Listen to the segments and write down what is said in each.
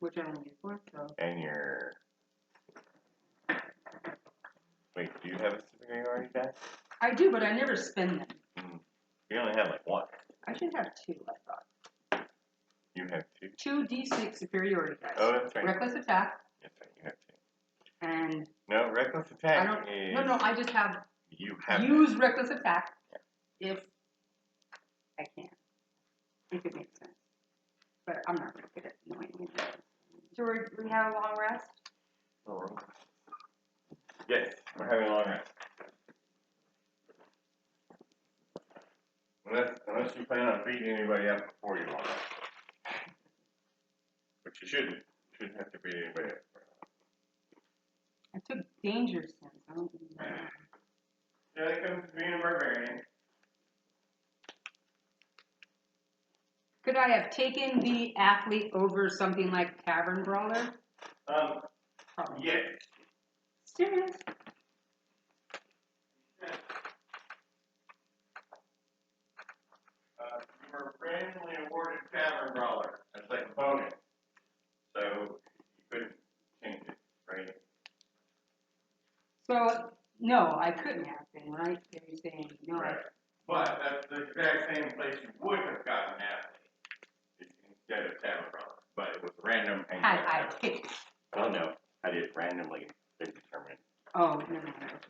which I only get 4, so. And your... Wait, do you have a superiority die? I do, but I never spend them. You only have like 1. I should have 2, I thought. You have 2? 2 D6 superiority dice. Oh, that's right. Reckless attack. That's right, you have 2. And... No, reckless attack I don't... is... No, I just have... You have... Use reckless attack if I can. If it makes sense. But I'm not very good at knowing it. So we have a long rest? Oh. Yes, we're having a long rest. Unless you plan on beating anybody up before you long rest. Which you shouldn't. You shouldn't have to beat anybody up. I took danger sense. I don't think that. Yeah, that comes to being a barbarian. Could I have taken the athlete over something like Tavern Brawler? Probably. Yes. Serious? You were randomly awarded Tavern Brawler as like a bonus. So you couldn't change it, right? So, no, I couldn't have been, right? You're saying no. Right. But that's the exact same place you would have gotten an athlete instead of Tavern Brawler. But it was random and Had I picked. Oh no, I did it randomly determined. Oh, never mind.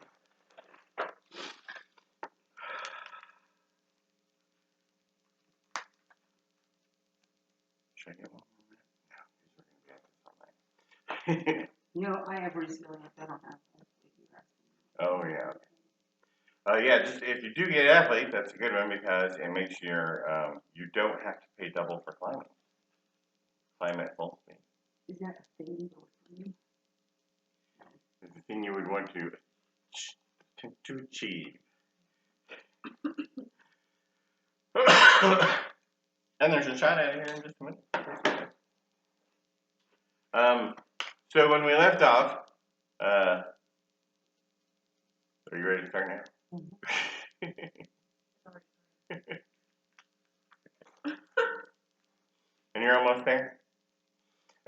Should I get one more minute? No, because we're going to be at this all night. No, I have resilience. I don't have that. Oh yeah. Yeah, just if you do get athlete, that's a good one because it makes your you don't have to pay double for climbing. Climb at full speed. Is that a thing? It's the thing you would want to achieve. And there's a shot at it here in just a minute. So when we left off, are you ready to start now? And you're almost there?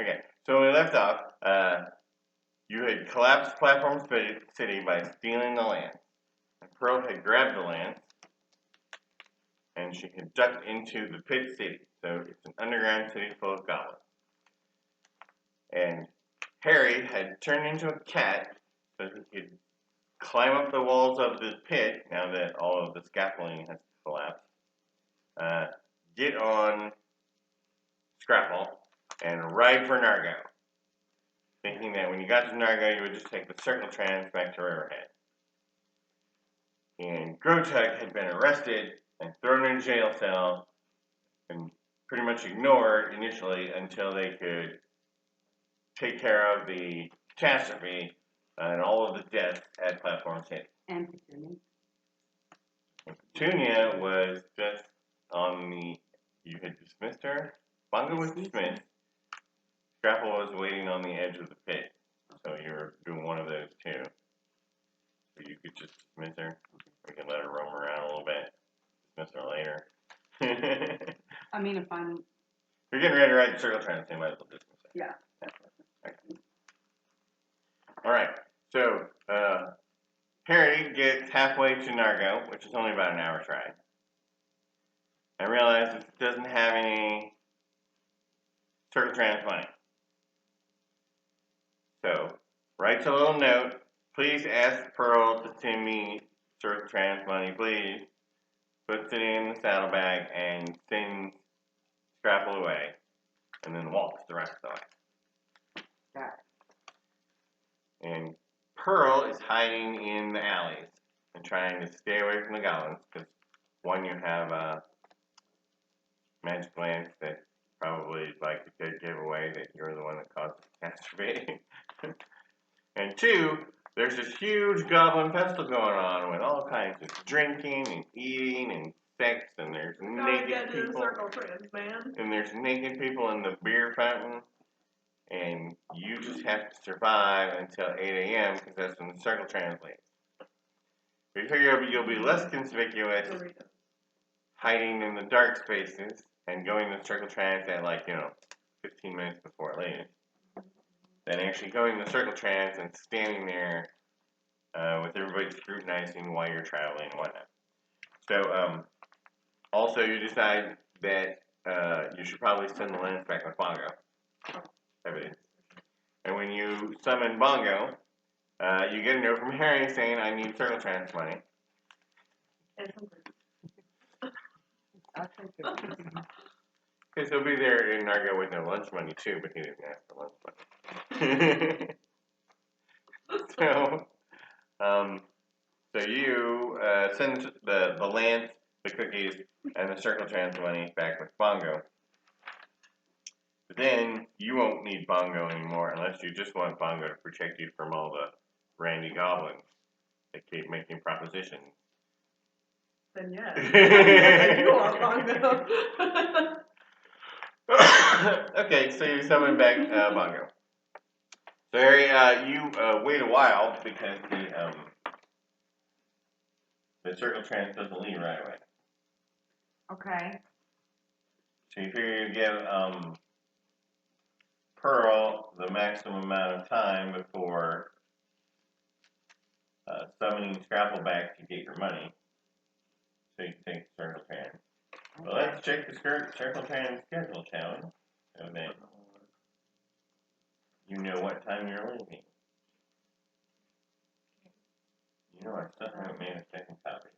Okay, so when we left off, you had collapsed Platform City by stealing the land. And Pearl had grabbed the land, and she had ducked into the Pit City. So it's an underground city full of goblins. And Harry had turned into a cat so he could climb up the walls of the pit, now that all of the scaffolding has collapsed, get on Scrapple, and ride for Nargo, thinking that when you got to Nargo, you would just take the circle trans back to Riverhead. And Grotug had been arrested and thrown in a jail cell and pretty much ignored initially until they could take care of the catastrophe and all of the deaths at Platform City. And Petunia. And Petunia was just on the... You had dismissed her. Bongo was dismissed. Scrapple was waiting on the edge of the pit. So you were doing one of those too. So you could just dismiss her. We can let her roam around a little bit. Dismiss her later. I mean, if I'm... You're getting ready to ride the circle train, so you might as well dismiss her. Yeah. Okay. Alright, so Harry gets halfway to Nargo, which is only about an hour's ride. And realizes it doesn't have any circle trans money. So, writes a little note, please ask Pearl to send me circle trans money, please. Puts it in the saddlebag and sends Scrapple away. And then walks the rest of the way. Yeah. And Pearl is hiding in the alleys and trying to stay away from the goblins because one, you have a magic lance that probably like a good giveaway that you're the one that caused the catastrophe. And two, there's this huge goblin festival going on with all kinds of drinking and eating and sex, and there's naked people. And there's naked people in the beer fountain. And you just have to survive until 8 a.m. because that's when the circle translates. We figure you'll be less conspicuous hiding in the dark spaces and going to circle trans at 15 15 minutes before it leaves, than actually going to circle trans and standing there with everybody scrutinizing while you're traveling and whatnot. So, also you decide that you should probably send the lens back with Bongo evidence. And when you summon Bongo, you get a note from Harry saying, I need circle trans money. Because he'll be there in Nargo with no lunch money too, but he didn't ask for lunch money. So you send the lance, the cookies, and the circle trans money back with Bongo. But then you won't need Bongo anymore unless you just want Bongo to protect you from all the randy goblins that keep making propositions. Then yes. Yes, I do want Bongo. Okay, so you summon back Bongo. So Harry, you wait a while because the circle trans doesn't leave right away. Okay. So you figure you give Pearl the maximum amount of time before summoning Scrappleback to get your money. So you can take the circle trans. Well, let's check the circle trans schedule, shall we? So then you know what time you're leaving. You know, I still haven't made a second copy.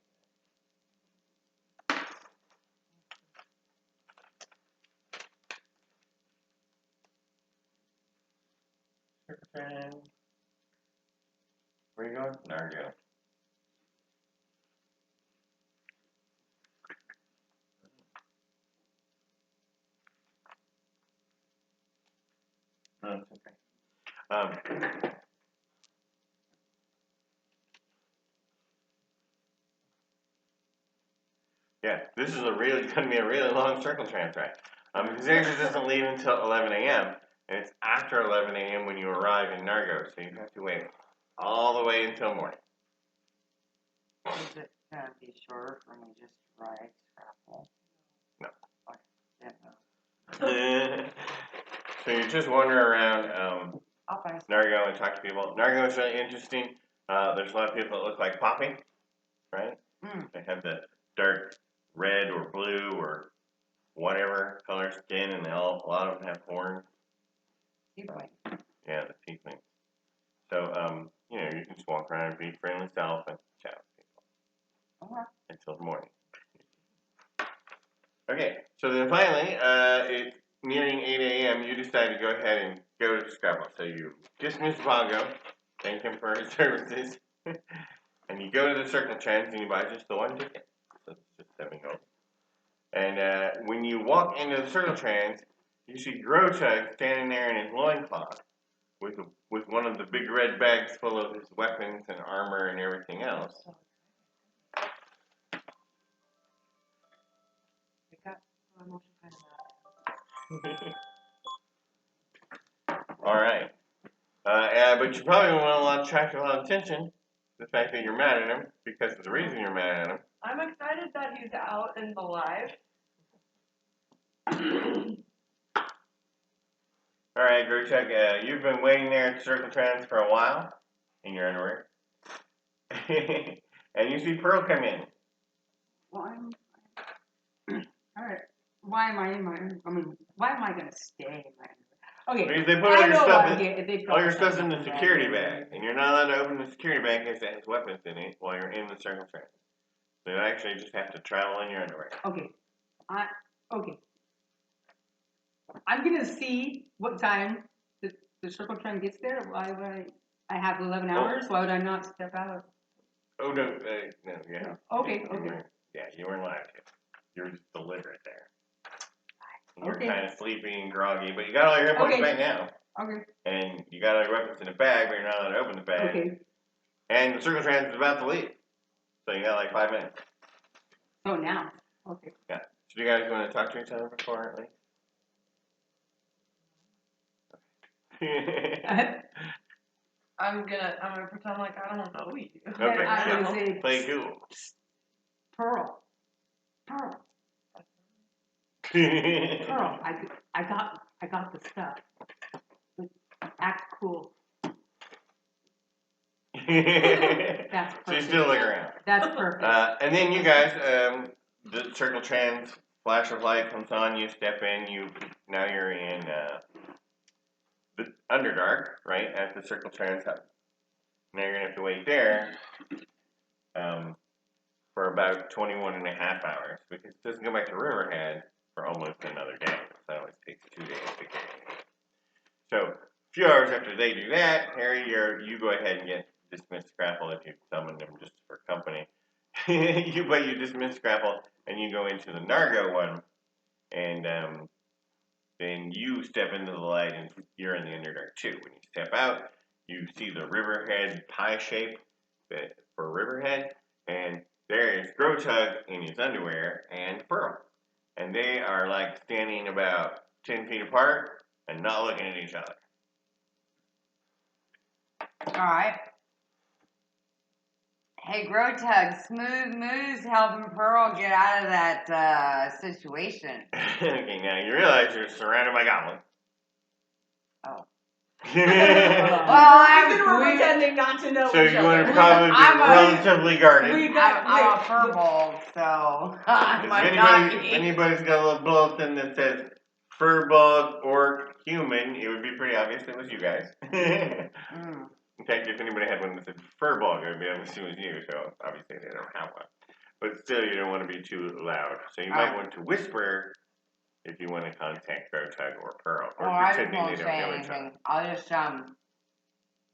Circle trans. Where you going? Nargo. No, it's okay. Yeah, this is going to be a really long circle trans ride. Because it actually doesn't leave until 11 a.m. And it's after 11 a.m. when you arrive in Nargo, so you have to wait all the way until morning. Is it going to be shorter for me just to ride Scrapple? No. Okay. So you just wander around I'll find Nargo and talk to people. Nargo is really interesting. There's a lot of people that look like Poppy, right? They have the dark red or blue or whatever color skin, and a lot of them have horns. Tiefling. Yeah, the tiefling. So, you can just walk around and be friendly self and chat with people. Okay. Until the morning. Okay, so then finally, it's nearing 8 a.m. You decide to go ahead and go to Scrabble. So you dismiss Bongo, thank him for his services, and you go to the circle trans and you buy just the one ticket. So it's just 7 gold. And when you walk into the circle trans, you see Grochug standing there in his loincloth with one of the big red bags full of his weapons and armor and everything else. Alright. But you probably want to attract a lot of attention. The fact that you're mad at him, because of the reason you're mad at him. I'm excited that he's out and alive. Alright, Grochug, you've been waiting there at Circle Trans for a while, in your underwear. And you see Pearl come in. Well, alright. Why am I in my, why am I going to stay in my, okay. Because they put all your stuff's in the security bag, and you're not allowed to open the security bag because it has weapons in it while you're in the Circle Trans. So you actually just have to travel in your underwear. Okay. Okay. I'm going to see what time the Circle Trend gets there. Why would I have 11 hours? Why would I not step out? Oh, no, no, yeah. Okay. Yeah, you weren't allowed to. You were just deliberate there. And you're kind of sleepy and groggy, but you got all your hit points back now. Okay. And you got all your weapons in a bag, but you're not allowed to open the bag. Okay. And the Circle Trans is about to leave. So you got like 5 minutes. Oh, now. Okay. Yeah. So do you guys want to talk to each other before it leaves? I'm gonna pretend like I don't know you. Okay, I so say, play cool. Pearl. I I got the stuff. Act cool. So That's you perfect. still look around. That's perfect. And then you guys, the circle trans flash of light comes on. You step in. Now you're in the Underdark, right at the circle trans hub. Now you're gonna have to wait there for about 21 and a half hours because it doesn't go back to Riverhead for almost another day. So it always takes 2 days to get here. So a few hours after they do that, Harry, you go ahead and get dismissed Scrapple if you summon them just for company. you dismiss Scrapple and you go into the Nargo one, and then you step into the light and you're in the Underdark too. When you step out, you see the Riverhead pie shape for Riverhead, and there is Grotug in his underwear and Pearl. And they are like standing about 10 feet apart and not looking at each other. Alright. Hey, Grotug, smooth moves helping Pearl get out of that situation. Okay, now you realize you're surrounded by goblins. Oh. We're pretending not to know So each you other. want to probably be relatively guarded. I'm a furball, so If anybody's got a little bulletin that says furball or human, it would be pretty obvious it was you guys. In fact, if anybody had one that said furball, it would be obvious it was you. So obviously they don't have one. But still, you don't want to be too loud. So you might want to whisper if you want to contact Grotug or Pearl, or I just pretending won't they say don't know each other. anything. I'll just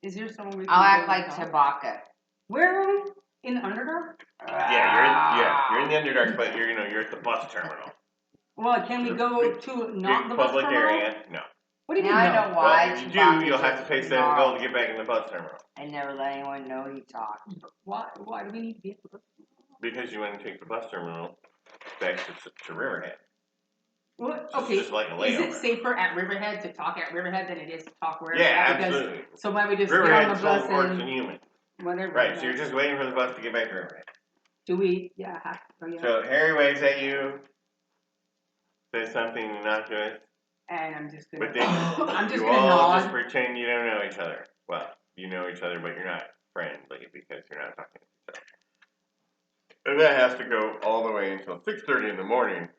Is there someone we can I'll act go like and Chewbacca. Where are we? In the Underdark? You're in the Underdark, but you're at the bus terminal. Well, can we go to not the bus public terminal? area? No. What do you Now mean I no? know why. Well, if you do, you'll have to pay 7 gold to get back in the bus terminal. I never let anyone know he talked. Why do we need to be at the bus terminal? Because you want to take the bus terminal back to Riverhead. What? So Okay. It's just like a Is layover. it safer at Riverhead to talk at Riverhead than it is to talk wherever? Yeah, Because, absolutely. so why we just get on the Riverhead's bus full of orcs and and human. whatever. Right, so you're just waiting for the bus to get back to Riverhead. Do we? Yeah. Yeah. So Harry waves at you, says something not good, And I'm just gonna. but then I'm just you gonna all nod. just pretend you don't know each other. Well, you know each other, but you're not friendly because you're not talking to each other. And that has to go all the way until 6:30 in the morning.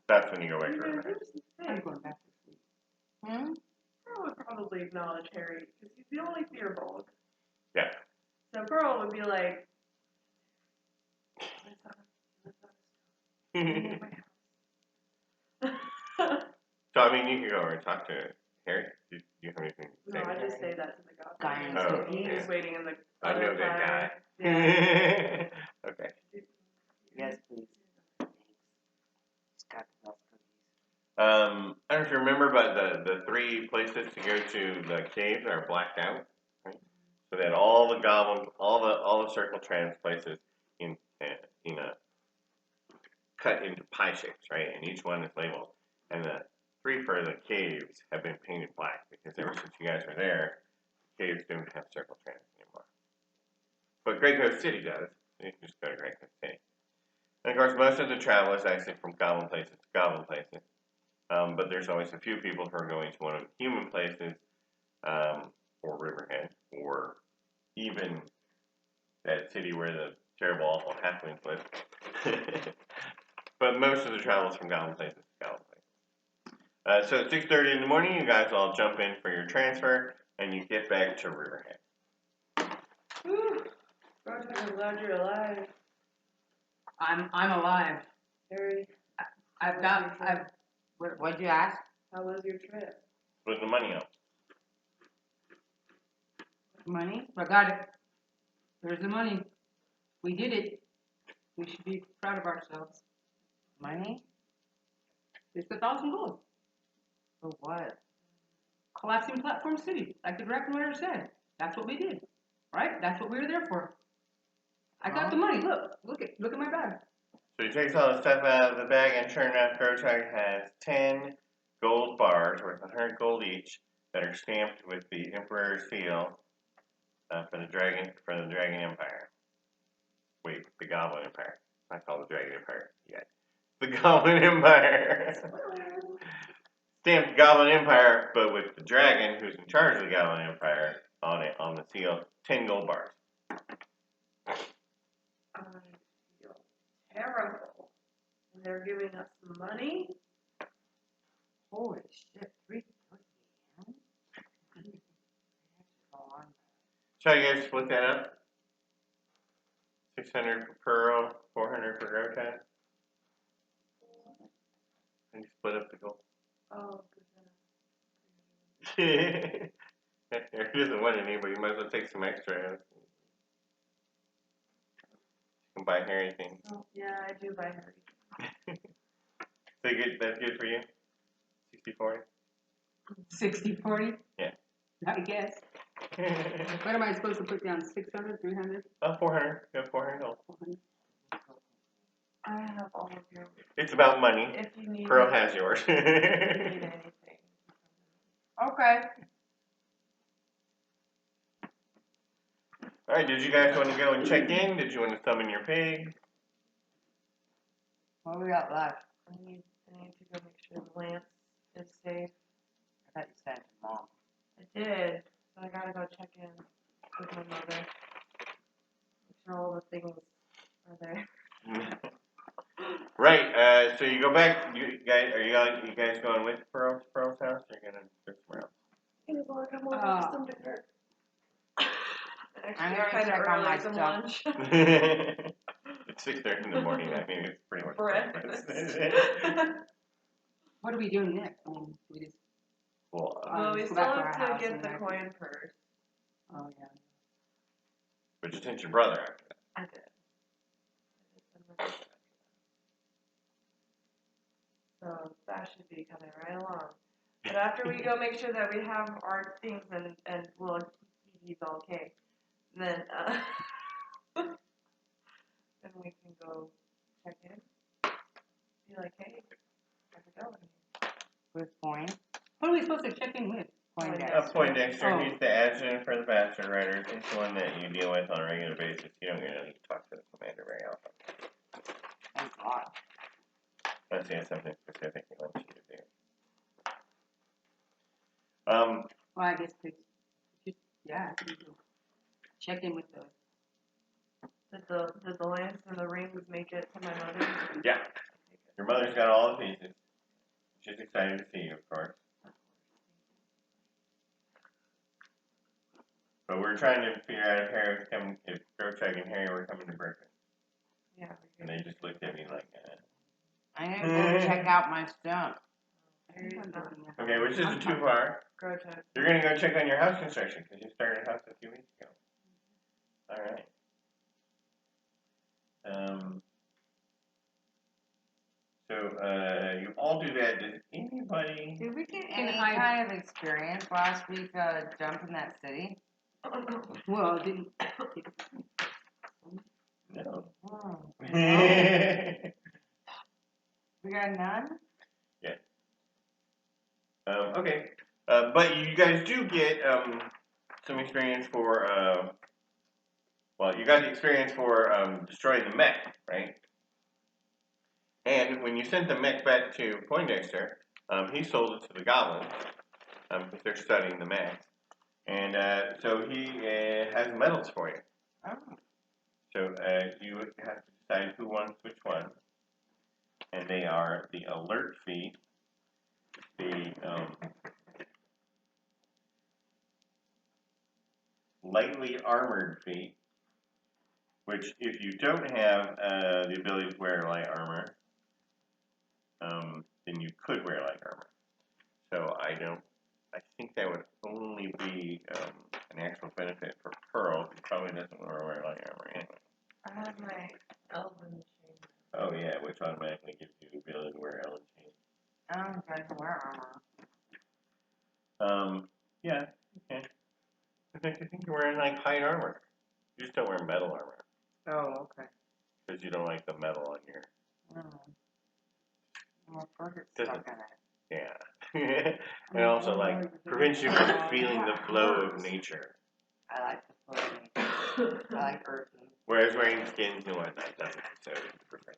That's when you go back to Riverhead. Here's the I'm thing. going back to sleep. Pearl would probably acknowledge Harry because he's the only Fearbulk. Yeah. So Pearl would be like, So, I mean, you can go over and talk to Harry. Do you have anything to say? no, to I Harry? just say that to the Guy in goblin. Oh, He's yeah. just waiting in the I know that guy. Yeah. Okay. Yes, please. It's got the best cookies. I don't know if you remember, but the 3 places to go to the caves are blacked out. Right? So that all the goblins, all the circle trans places in a cut into pie shapes, right? And each one is labeled. And the 3 for the caves have been painted black because ever since you guys were there, caves don't have circle trans anymore. But Great Coast City does. You can just go to Great Coast City. And of course, most of the travel is actually from goblin places to goblin places. But there's always a few people who are going to one of the human places, or Riverhead, or even that city where the terrible, awful halflings live. But most of the travel is from goblin places to goblin places. So at 6:30 in the morning, you guys all jump in for your transfer, and you get back to Riverhead. Whew. Roger, I'm glad you're alive. I'm alive. Harry, What'd you ask? how was your trip? Split the money up. Money. I got it. There's the money. We did it. We should be proud of ourselves. Money? It's 1,000 gold. For what? Collapsing Platform City, like the Dragon Rider said. That's what we did, right? That's what we were there for. I got the money. Look at my bag. So he takes all the stuff out of the bag, and sure enough, Grotug has 10 gold bars worth 100 gold each that are stamped with the Emperor's seal for the Dragon Empire. Wait, the Goblin Empire. Not called the Dragon Empire yet. The Goblin Empire. stamped Goblin Empire, but with the dragon who's in charge of the Goblin Empire on it on the seal. 10 gold bars. I feel terrible. And they're giving us money. Holy shit, 350. So how you guys split that up? 600 for Pearl, 400 for Grotag. And you split up the gold. Oh, If he doesn't want any, but you might as well take some extra. You can buy Harry things. oh, yeah, I do buy Harry. So that's good for you? 60-40? 60-40? Yeah. I guess. What am I supposed to put down? 600, 300? 400. You have 400 gold. 400? I have all of your. It's about money. If you need. Pearl has yours. If you need anything. Okay. Alright, did you guys want to go and check in? Did you want to summon your pig? What we got left? I need to go make sure the lance is safe. I thought you said to Mom. I did, but I gotta go check in with my mother. Make sure all the things are there. Right, so you go back, you guys going with Pearl's house, or are you gonna go somewhere else? You wanna come over for some dinner? I'm Actually, gonna kind of check on early, my some stuff. lunch. It's 6:30 in the morning, I mean, it's pretty much Breakfast. What are we doing next? I mean, do we just, Well, Well, we go still back to our have house to get and the then- coin purse. oh, yeah. but you sent your brother after that. I did. So that should be coming right along. But after we go make sure that we have our things and we'll he's all okay, then then we can go check in. Be like, hey, how's it going? With point. What are we supposed to check in with? Poindexter. Poindexter, Oh. he's the adjutant for the Bastard Riders. He's the one that you deal with on a regular basis. You don't really need to talk to the commander very often. Thank God. Unless he has something specific he wants you to do. Well, I guess yeah, we can check in with the. Did the lance and the rings make it to my mother? Yeah. Your mother's got all the pieces. She's excited to see you, of course. But we're trying to figure out if Grotag and Harry were coming to breakfast. Yeah. And they just looked at me like, I'm gonna go check out my stuff. Harry's not. Okay, which isn't too far. Grotag. You're going to go check on your house construction because you started a house a few weeks ago. Alright. So, you all do that. Does anybody... Did we get Can any I- kind of experience last week jumping that city? Well, didn't. No. Oh. Okay. We got none? But you guys do get some experience for... well, you got the experience for destroying the mech, right? And when you sent the mech back to Poindexter, he sold it to the goblins because they're studying the mech. And so he has medals for you. Oh. So you have to decide who wants which one. And they are the alert feat, the lightly armored feat, which if you don't have the ability to wear light armor, then you could wear light armor. So I think that would only be an actual benefit for Pearl, who probably doesn't want to wear light armor anyway. I have my elven chain. Oh yeah, which automatically gives you the ability to wear Ellen chain. I don't think I can wear armor. Yeah, okay. I think you're wearing like hide armor. You just don't wear metal armor. Oh, okay. Because you don't like the metal on your... Well, first it's stuck in it. Yeah. And also like prevents you from feeling the flow of nature. I like the flow of nature. I like earthy. Whereas wearing skins and whatnot doesn't, so you prefer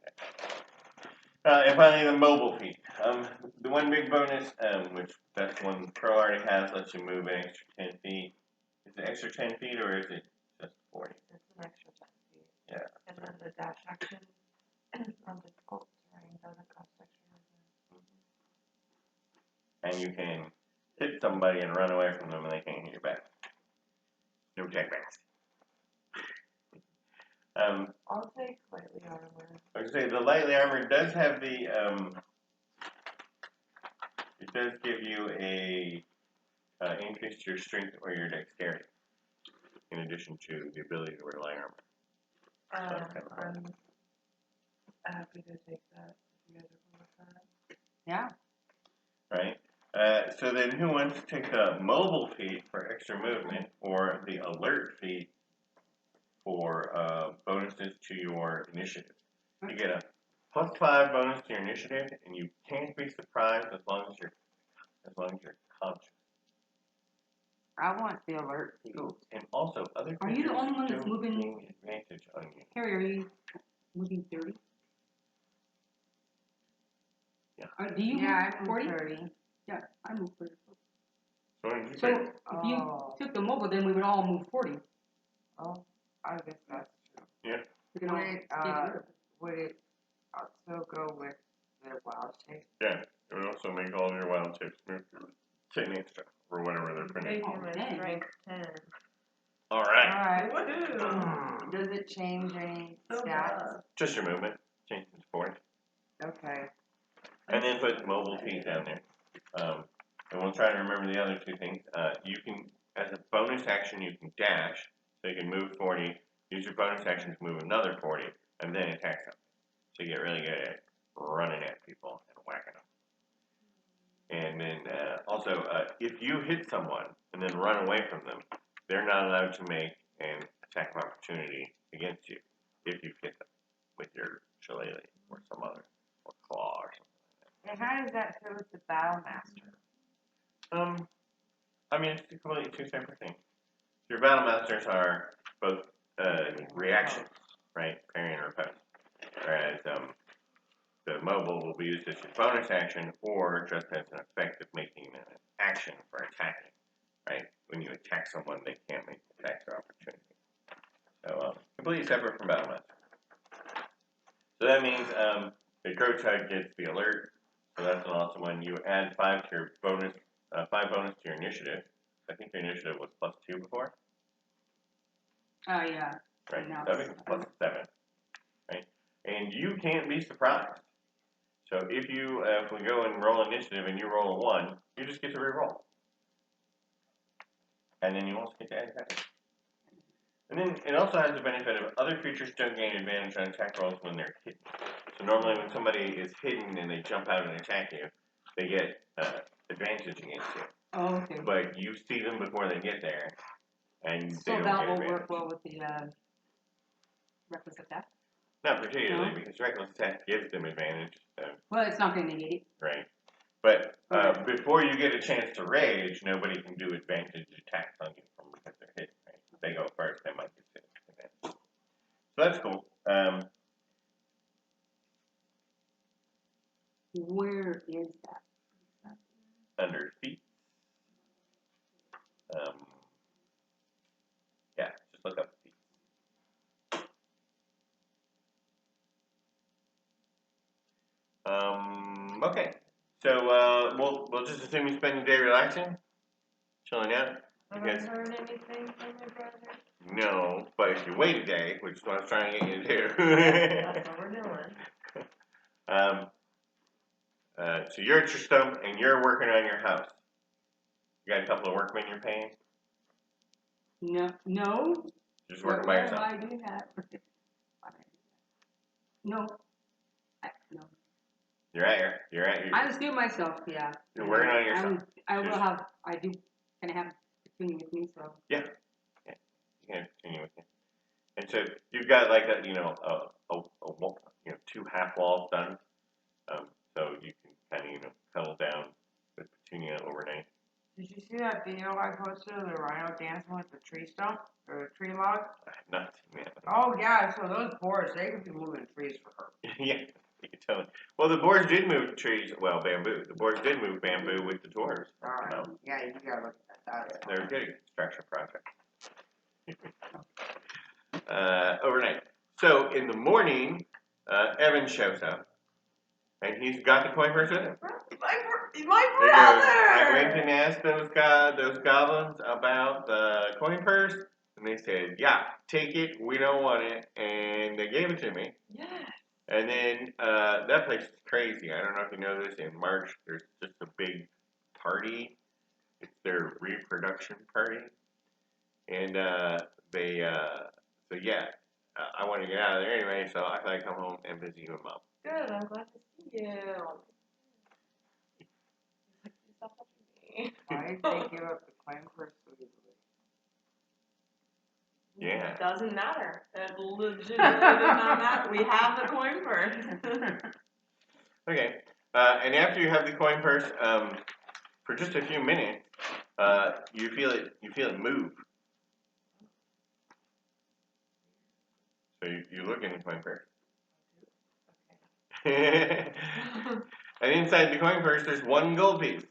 that. And finally the mobile feat. The one big bonus, which that's one Pro already has, lets you move an extra 10 feet. Is it extra 10 feet or is it just 40? It's an extra 10 feet. Yeah. And then the dash action on difficult terrain doesn't cost extra movement. And you can hit somebody and run away from them and they can't hit you back. No jetpacks. I'll take lightly armored. I would say the lightly armored does have the, it does give you a increase to your strength or your dexterity, in addition to the ability to wear light armor. I'm happy to take that if you guys are cool with that. Yeah. Right? So then who wants to take the mobile feat for extra movement or the alert feat for bonuses to your initiative? You get a +5 bonus to your initiative, and you can't be surprised as long as you're conscious. I want the alert feat. Oh, and also other Are you the creatures only one that's don't moving? gain advantage on you. Harry, are you moving 30? Yeah. Do you Yeah, move I move 40? 30. Yeah, I move 30. So what did you So say? if you took the mobile, then we would all move 40. Oh, I guess that's true. Yeah. We can all Would it also go with the wild shape? Yeah. It would also make all of your wild shapes move 10 extra, or whatever they're printing. Maybe my dang. strength 10. Alright. Alright. Woohoo! Does it change any So stats? Just your movement. Change it to 40. Okay. And then put mobile feet down there. And we'll try to remember the other two things. You can, as a bonus action, you can dash. So you can move 40, use your bonus action to move another 40, and then attack something. So you get really good at running at people and whacking them. And then also, if you hit someone and then run away from them, they're not allowed to make an attack of opportunity against you if you've hit them with your shillelagh or some other, or claw or something. And how does that fit with the Battle Master? I mean, it's completely two separate things. Your battle masters are both reactions, right? Parry and repose. Whereas the mobile will be used as your bonus action or just as an effect of making an action for attacking, right? When you attack someone, they can't make attacks or opportunity. So completely separate from battle master. So that means the Crow Tug gets the alert. So that's an awesome one. You add 5 to your bonus, 5 bonus to your initiative. I think your initiative was +2 before. Oh, yeah. Right? Now So I think it's +7. Right? And you can't be surprised. So if you, if we go and roll initiative and you roll a 1, you just get to re-roll. And then you also get to add attack. And then it also has the benefit of other creatures don't gain advantage on attack rolls when they're hidden. So normally when somebody is hidden and they jump out and attack you, they get advantage against you. Oh, okay. But you see them before they get there, and they So don't that get will advantage. work well with the reckless attack? Not particularly, because reckless attack gives them advantage. Well, it's not going to negate it. Right. But Okay. before you get a chance to rage, nobody can do advantage attacks on you from because they're hidden. Right? If they go first, they might get advantage. So that's cool. Where is that? Under feet. Yeah, just look up feet. Okay. So we'll just assume you spend the day relaxing, chilling out. Have I heard anything from my brother? No, but if you wait a day, which is what I was trying to get you to do. That's what we're doing. So you're at your stump and you're working on your house. You got a couple of workmen you're paying? No. You're just working by yourself. Why am I doing that? No. No. You're at your. I just do it myself, yeah. You're working on yourself. I do kind of have between with me, so. Yeah. You can continue with it. And so you've got like a 2 half walls done. So you can kind of cuddle down with Petunia overnight. Did you see that video I posted of the rhino dancing with the tree stump or the tree log? I have not seen that. Oh yeah, so those boars, they could be moving trees for her. Yeah. You can tell. Well, the boars did move trees. Well, bamboo. The boars did move bamboo with the dwarves. Alright. Yeah, you gotta look at that. They're good at construction projects. Overnight. So in the morning, Evan shows up, and he's got the coin purse with him. My He goes, brother! I went and asked those goblins about the coin purse, and they said, yeah, take it, we don't want it, and they gave it to me. Yes. And then that place is crazy. I don't know if you know this. In March, there's just a big party. It's their reproduction party, and so yeah, I want to get out of there anyway. So I thought I'd come home and visit you and Mom. Good, I'm glad to see you. Stop touching me. Why did they give up the coin purse so easily? Yeah. It doesn't matter. It legitimately does not matter. We have the coin purse. Okay. And after you have the coin purse, for just a few minutes, you feel it move. So you look in the coin purse. And inside the coin purse, there's one gold piece.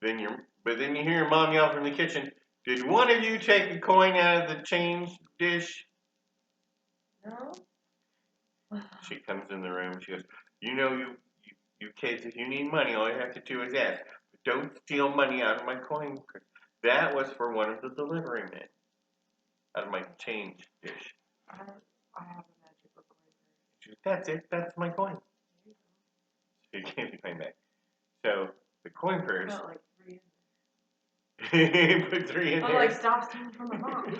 Then you hear your mom yell from the kitchen, "Did one of you take a coin out of the change dish?" No? She comes in the room. She goes, you kids, if you need money, all you have to do is ask. But don't steal money out of my coin purse. That was for one of the delivery men. Out of my change dish. I have a magical coin purse. She goes, that's it. That's my coin. So you gave the coin back. So the coin purse. Put like 3 in He put 3 in there. there. I'm like, stop stealing from my mom.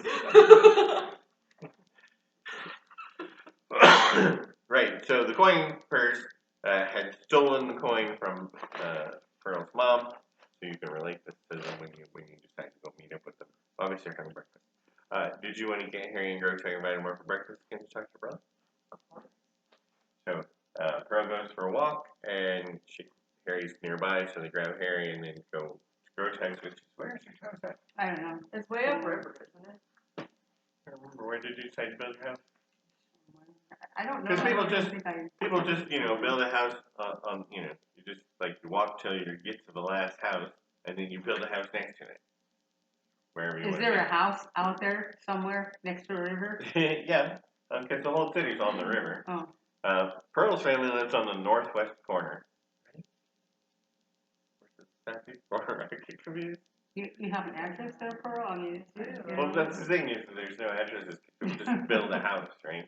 Right. So the coin purse had stolen the coin from Pearl's mom. So you can relate this to them when you decide to go meet up with them. Obviously, they're having breakfast. Did you want to get Harry and Grow to invite him over for breakfast again to talk to Pearl? Of course. So Pearl goes for a walk, and Harry's nearby, so they grab Harry and then go to Grow Tags, which is where's your house at? I don't know. It's way upriver, isn't it? I don't remember. Where did you decide to build your house? I don't know. Because people I don't just think I- build a house on you just like you walk till you get to the last house, and then you build a house next to it. Wherever you Is want there to a house out there somewhere next to a river? be. Yeah, because the whole city's on the river. Oh. Pearl's family lives on the northwest corner. Right? Where's the southeast corner? I get confused. You have an address there, Pearl? I mean, Well, that's the thing is there's no addresses. People just build a house, right?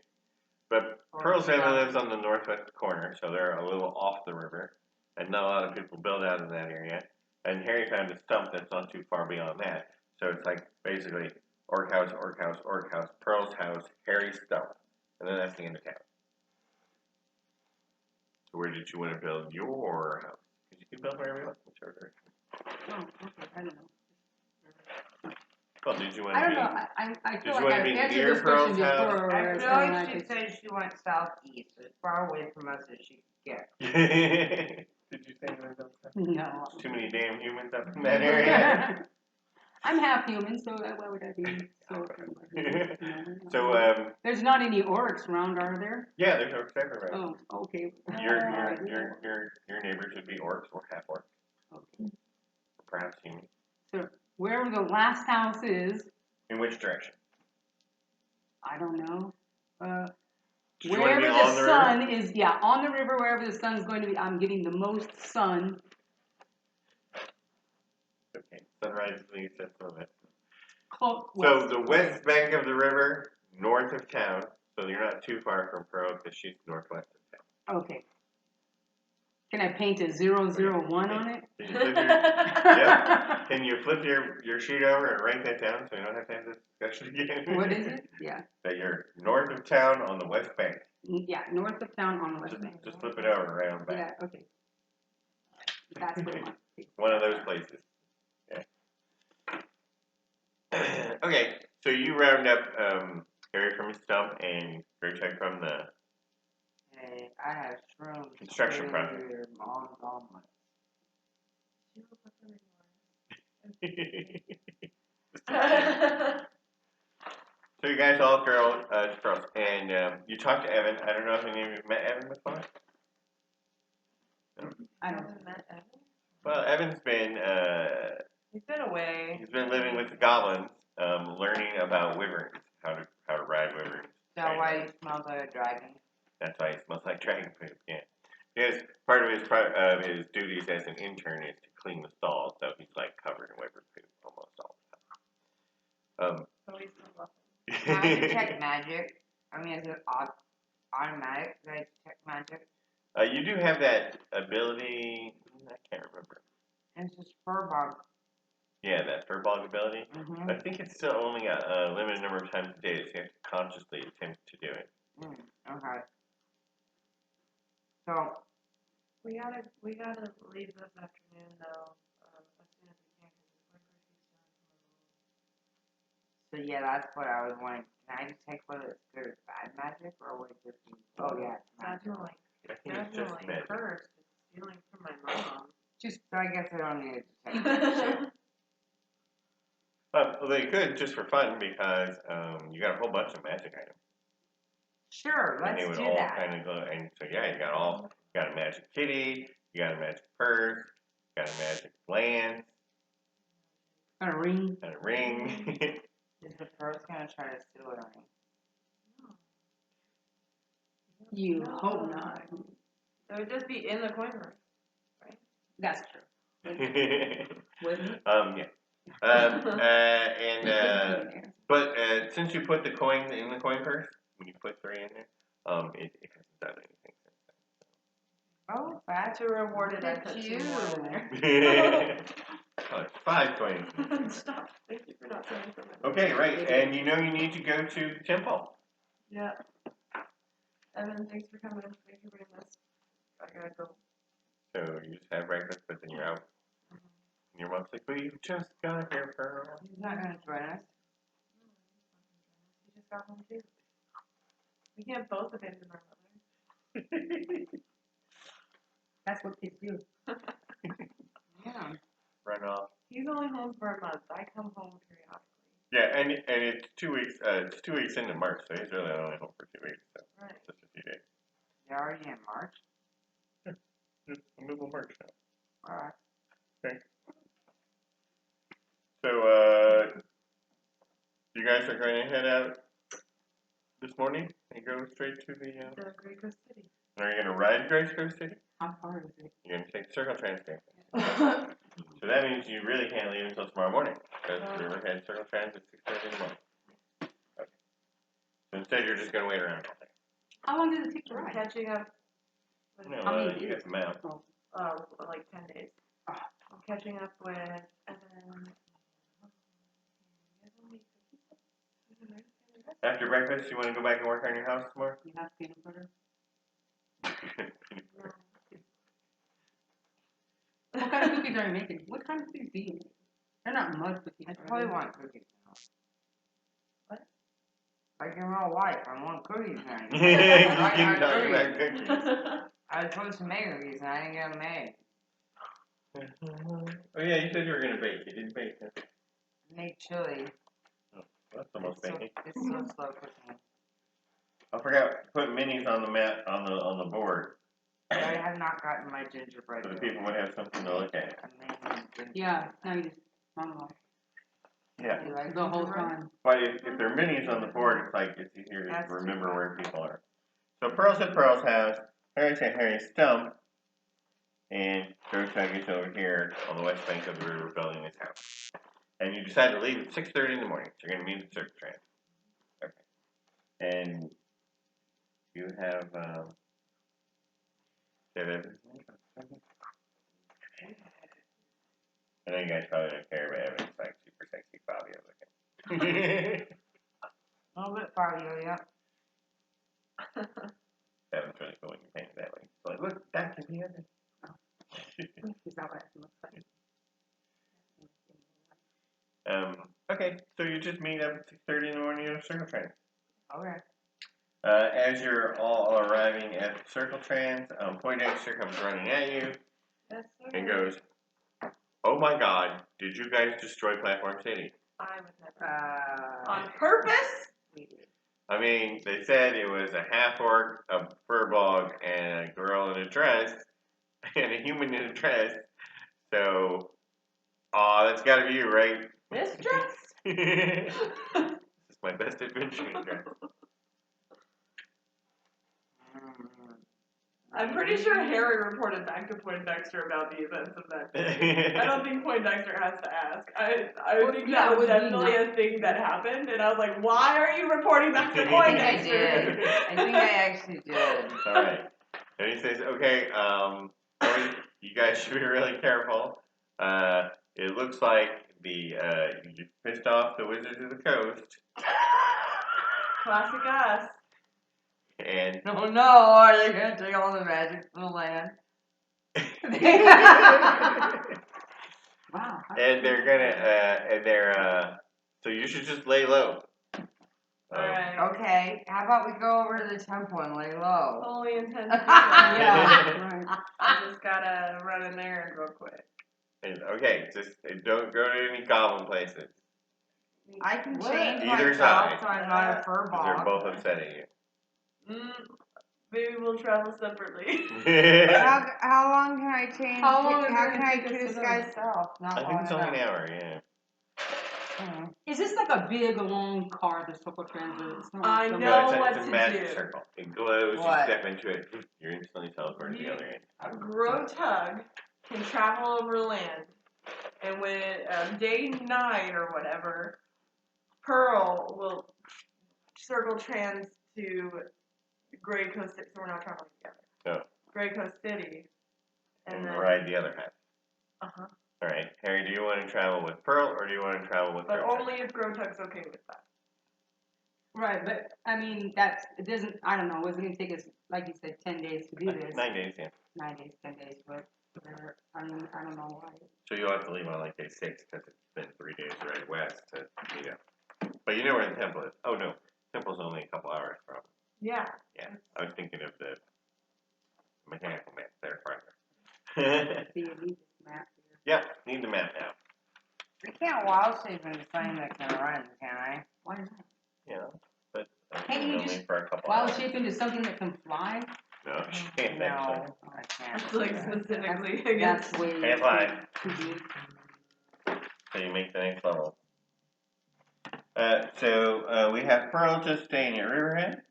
But Pearl's family lives on the northwest corner, so they're a little off the river, and not a lot of people build out in that area. And Harry found a stump that's not too far beyond that, so it's like basically Orc house, Pearl's house, Harry's stump, and then that's the end of town. So where did you want to build your house? Because you can build wherever you want, whichever direction. Oh, okay. I don't know. Well, did you want I to don't be? know. I Did feel you like wanna I've be answered near this question Pearl's house? before. I where it's feel kinda like she it's- said she went southeast, as far away from us as she could get. Did you say you wanted to build a house? No. There's too many damn humans up in that area. I'm half human, so why would I be so? So, There's not any orcs around, are there? yeah, there's orcs everywhere. Oh, okay. Your neighbors would be orcs or half orcs, Okay. or perhaps human. So wherever the last house is, In which direction? I don't know. Did you want to Wherever be the on the sun river? is, yeah, on the river, wherever the sun's going to be, I'm getting the most sun. Okay, sunrise leaves that's the limit. Close. So the west bank of the river, north of town. So you're not too far from Pearl because she's northwest of town. Okay. Can I paint a 001 on it? Can you flip yep. Can you flip your sheet over and write that down so you don't have to have this discussion again? What is it? Yeah. That you're north of town on the west bank. Yeah, north of town on the west bank. Just flip it over right on the back. Yeah, okay. That's what I want. One of those places. Yeah. Okay, so you round up Harry from his stump and Greycheck from the Hey, I have shrooms. construction project. Your mom's omelet. So you guys all go to Pearl's, and you talk to Evan. I don't know if any of you have met Evan before. I don't. Haven't met Evan? Well, Evan's been He's been away. he's been living with the goblins, learning about wyverns, how to ride wyverns. So why you smell like a dragon? That's why he smells like dragon poop. Yeah, because part of his duties as an intern is to clean the stalls, so he's like covered in wyvern poop almost all the time. So he's still loving. Can I detect magic? I mean, is it automatic that I detect magic? You do have that ability. I can't remember. It's just furbog. Yeah, that furball ability. Mm-hmm. I think it's still only a limited number of times a day, so you have to consciously attempt to do it. Okay. So, We gotta leave this afternoon though, as soon as we can, because so yeah, that's what I was wondering. Can I detect whether it's good or bad magic, or would it just be? Oh yeah, it's magic. Definitely, I think it's just definitely magic. cursed. It's stealing from my mom. Just, so I guess I don't need to detect that shit. Well, they could just for fun because you got a whole bunch of magic items. Sure, And they let's would do all that. kind of go, and so yeah, you got a magic kitty, you got a magic purse, you got a magic lance, A ring. and a ring. Is the purse gonna try to steal a ring? You No. hope not. It would just be in the coin purse. That's true. Wouldn't it? Yeah. But since you put the coin in the coin purse, when you put 3 in there, it hasn't done anything Oh, that's To reward it, I Look at put you. 2 more in there. since then. Oh, it's 5 coins. Stop. Thank you for not saying from it. Okay, right, and you know you need to go to the temple. Yeah. Evan, thanks for coming. Thanks for bringing this. I gotta go. So you just have breakfast, but then you're out. And your mom's like, we just got here, Pearl. He's not gonna join us. He just got home too. We can't both abandon our mother. That's what kids do. Yeah. Run off. He's only home for a month. I come home periodically. Yeah, and it's 2 weeks. It's 2 weeks into March, so he's really only home for 2 weeks. So Right. just a few days. You're already in March? Just the middle of March now. Alright. So you guys are going to head out this morning and go straight to the. The Great Coast City. Are you going to ride Grace Coast City? How far is it? You're going to take the Circle Train there. So that means you really can't leave until tomorrow morning because Riverhead Circle Train's at 6:30 in the morning. Okay. So instead, you're just going to wait around all day. How long does it take to We're ride? catching up. No, How many you days? got the map. Like 10 days. Ah. I'm catching up with Evan. After breakfast, you want to go back and work on your house some more? You have peanut butter? What kind of cookies are you making? What kind of cookies do you make? They're not mud cookies. I probably want cookies now. What? Like in real life, I want cookies now. You keep talking about cookies. I was supposed to make cookies and I didn't get them made. Oh yeah, you said you were going to bake. You didn't bake. Huh? Make chili. That's almost baking. It's so slow cooking. I forgot to put minis on the mat on the board I have not gotten my gingerbread. so the yet. people would have something to look at. I'm making gingerbread. Yeah, now you just monologue Yeah. You like the whole gingerbread? time. But if there are minis on the board, it's like it's easier That's to remember too where people are. So Pearl's at Pearl's house. Harry's at Harry's stump. And Grotug is over here on the west bank of the river building his house. And you decide to leave at 6:30 in the morning. So you're going to meet at the Circle Train. Okay. And you have everything? I know you guys probably don't care, but Evan's like super sexy Fabio looking. A little bit Fabio, yeah. Evan's really cool when you paint it that way. It's like, look, that can be Evan. Is that what it looks like? Okay, so you just meet up at 6:30 in the morning at a Circle Train. Okay. As you're all arriving at the Circle Trains, Poindexter comes running at you Yes, sir. and goes, "Oh my God, did you guys destroy Platform City?" I would never. Uh, On purpose? sweetie. I mean, they said it was a half orc, a furbog, and a girl in a dress, and a human in a dress. So, that's gotta be you, right? This dress? This is my best adventuring dress. I'm pretty sure Harry reported back to Poindexter about the events of that day. I don't think Poindexter has to ask. I think yeah, that it was would be definitely a thing that happened, and I was like, why are you reporting back to I think I Poindexter? did. I think I actually did. All right. And he says, okay, you guys should be really careful. It looks like you pissed off the Wizards of the Coast. Classic us. And Oh no, are they gonna take all the magic from the land? Wow. and they're gonna so you should just lay low. Alright. Okay, how about we go over to the temple and lay low? Fully intended. Yeah, right. I just gotta run an errand real quick. Okay, just don't go to any goblin places. I can What? change Either myself side. so I'm not a 'Cause furball. they're both upsetting you. Maybe we'll travel separately. How long can I change? How long is it How gonna can I take us to disguise self? Not I think it's long only an enough. hour, yeah. Is this like a big, long car, the circle transit? It's not I so know No, what it's a to magic do. circle. It glows, What? you step into it, you're instantly teleported to the other end. Grotug can travel over land, and when day 9 or whatever, Pearl will circle trans to Grey Coast City. So we're not traveling together. No. Grey Coast City, and then ride the other half. Alright, Harry, do you want to travel with Pearl or do you want to travel with But Grotug? only if Grotug's okay with that. Right, but I mean, it doesn't, I don't know, it's going to take us, like you said, 10 days to do this. 9 days, yeah. 9 days, 10 days, but I mean, I don't know why. So you'll have to leave on like day 6 because it's been 3 days right west to meet up. But you know where the temple is. Oh no, temple's only a couple hours from. Yeah. Yeah, I was thinking of the mechanical map there farther. See, you need this map here. Yeah, need the map now. I can't wild shape into something that can run, can I? Why not? Yeah, but Can't you only just for a couple wild hours. shape into something that can fly? No, she can't actually. No, I can't. It's like specifically That's against. way Can't fly. too deep. So you make the next level. So we have Pearl just staying at Riverhead,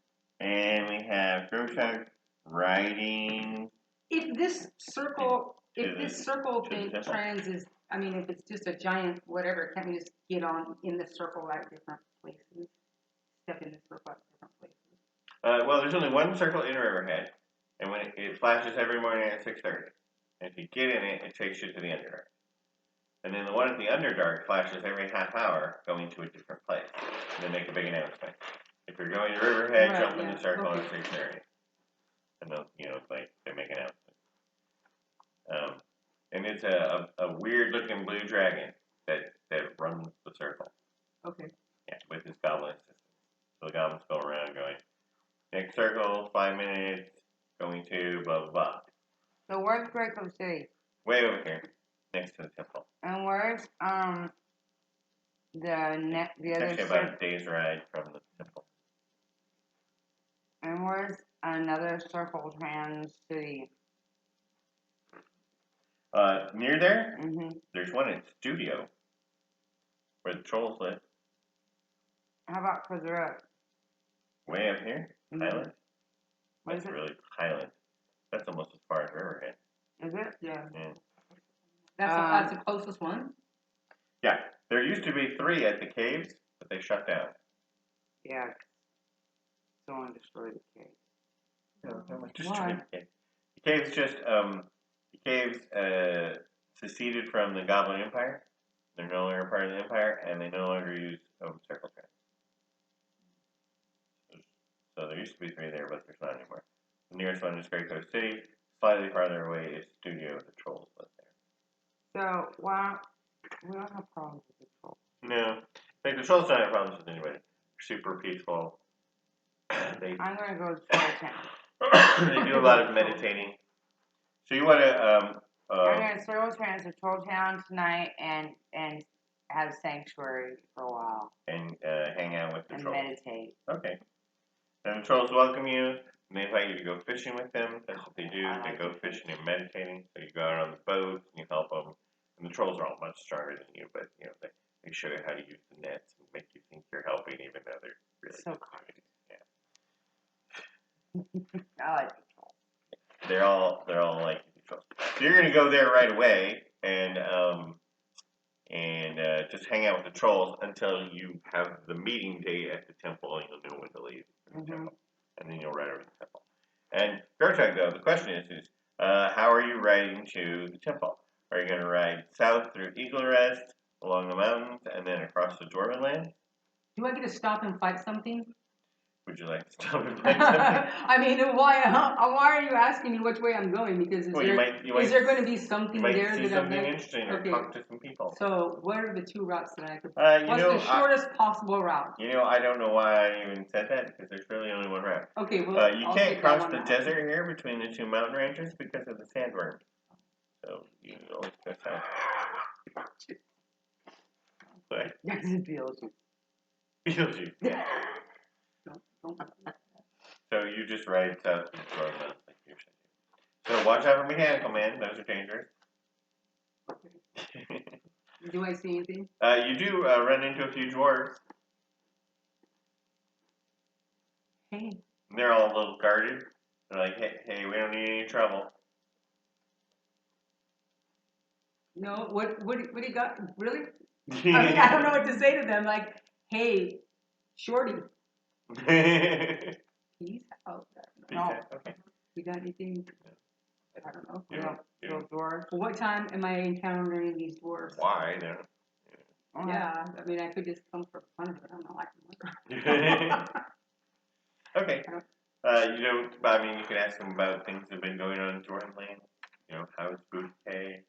and we have Grotug riding. If this circle To the thing temple. trans is, I mean, if it's just a giant whatever, can't we just get on in the circle at different places? Step in the circle at different places. Well, there's only one circle in Riverhead, and when it flashes every morning at 6:30. And if you get in it, it takes you to the Underdark. And then the one at the Underdark flashes every half hour, going to a different place. And they make a big announcement. If you're going to Riverhead, Right, jump in yeah, the circle okay. at 6:30. And they'll, they make announcements. And it's a weird looking blue dragon that runs the circle. Okay. Yeah, with his goblin assistant. So the goblins go around going, next circle, 5 minutes, going to blah blah blah. So where's Grey Coast City? Way over here, next to the temple. And where's the It's other actually about a day's ride from the temple. and where's another circle trans city? Near there, Mm-hmm. there's one in Studio, where the trolls live. How about further up? Way up here, Mhm. Highland. What is That's it? really Highland. That's almost as far as Riverhead. Is it? Yeah. Yeah. That's the closest one? Yeah, there used to be 3 at the caves, but they shut down. Yeah. Someone destroyed the cave. No, no one Why? destroyed the cave. The caves just seceded from the Goblin Empire. They're no longer part of the Empire, and they no longer use circle trans. So there used to be 3 there, but there's not anymore. The nearest one is Grey Coast City. Slightly farther away is Studio. The trolls live there. So why we don't have problems with the trolls. No, like the trolls don't have problems with anybody. They're super peaceful. They I'm gonna go to Troll Town. they do a lot of meditating. So you want to I'm gonna circle trans to Troll Town tonight and have sanctuary for a while and hang out with the and trolls. meditate. Okay. And the trolls welcome you, and they invite you to go fishing with them. That's what they do. They go fishing and meditating. So you go out on the boat and you help them. And the trolls are all much stronger than you, but you know they show you how to use the nets and make you think you're helping, even though they're really So just kind. Yeah. I like the troll. They're all like trolls. So you're gonna go there right away and just hang out with the trolls until you have the meeting date at the temple, and you'll know when to leave the temple, and then you'll ride over to the temple. And Gertrude, though, the question is how are you riding to the temple? Are you going to ride south through Eagle Rest, along the mountains, and then across the Dwarven land? Do I get to stop and fight something? Would you like to stop and fight something? I mean, why are you asking me which way I'm going? Because is there going to be something you might there see that something I've interesting or talk to some people. So what are the two routes that I could? What's the shortest possible route? You know, I don't know why I even said that, because there's really only one route. Okay, well, you I'll can't take cross that the one desert here between the two mountain ranges because of the sandworm. So you always go south. But That's Beetlejuice. Beetlejuice, yeah. So you just ride south to the Dwarven Mountains like you should do. So watch out for mechanical men; those are dangerous. Do I see anything? You do run into a few dwarves. Hey. And they're all a little guarded. They're like, hey, we don't need any trouble. No, what do you got? Really? I mean, I don't know what to say to them. Like, hey, shorty, peace out. No. Okay. You got anything? I don't know. You dwarves. Well, what time am I encountering these dwarves? Why? No. Yeah, I mean, I could just come for fun of it. I'm not like Okay. You don't. I mean, you can ask them about things that have been going on in Dwarven land. You know, how's Bouquet?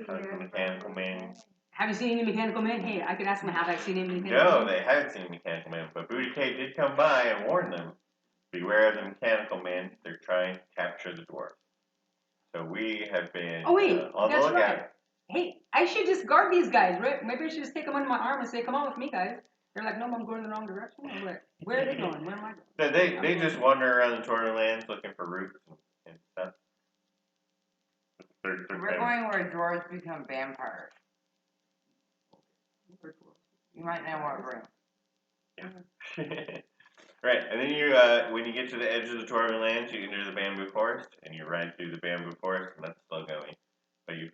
How's the mechanical man? Have you seen any mechanical men? Hey, I could ask them, have I seen any mechanical No, men? they haven't seen mechanical man, but Bouquet did come by and warn them. Beware of the mechanical men. They're trying to capture the dwarves. So we have been Oh wait, on the that's lookout. right. Hey, I should just guard these guys, right? Maybe I should just take them under my arm and say, "Come on with me, guys." They're like, "No, I'm going the wrong direction." I'm like, where are they going? Where am I going? So they just wander around the Dwarven lands looking for roots and stuff. They're We're going where dwarves become vampires. You might know what room. Right, and then you, when you get to the edge of the Dwarven lands, you enter the bamboo forest, and you ride through the bamboo forest, and that's slow going. But you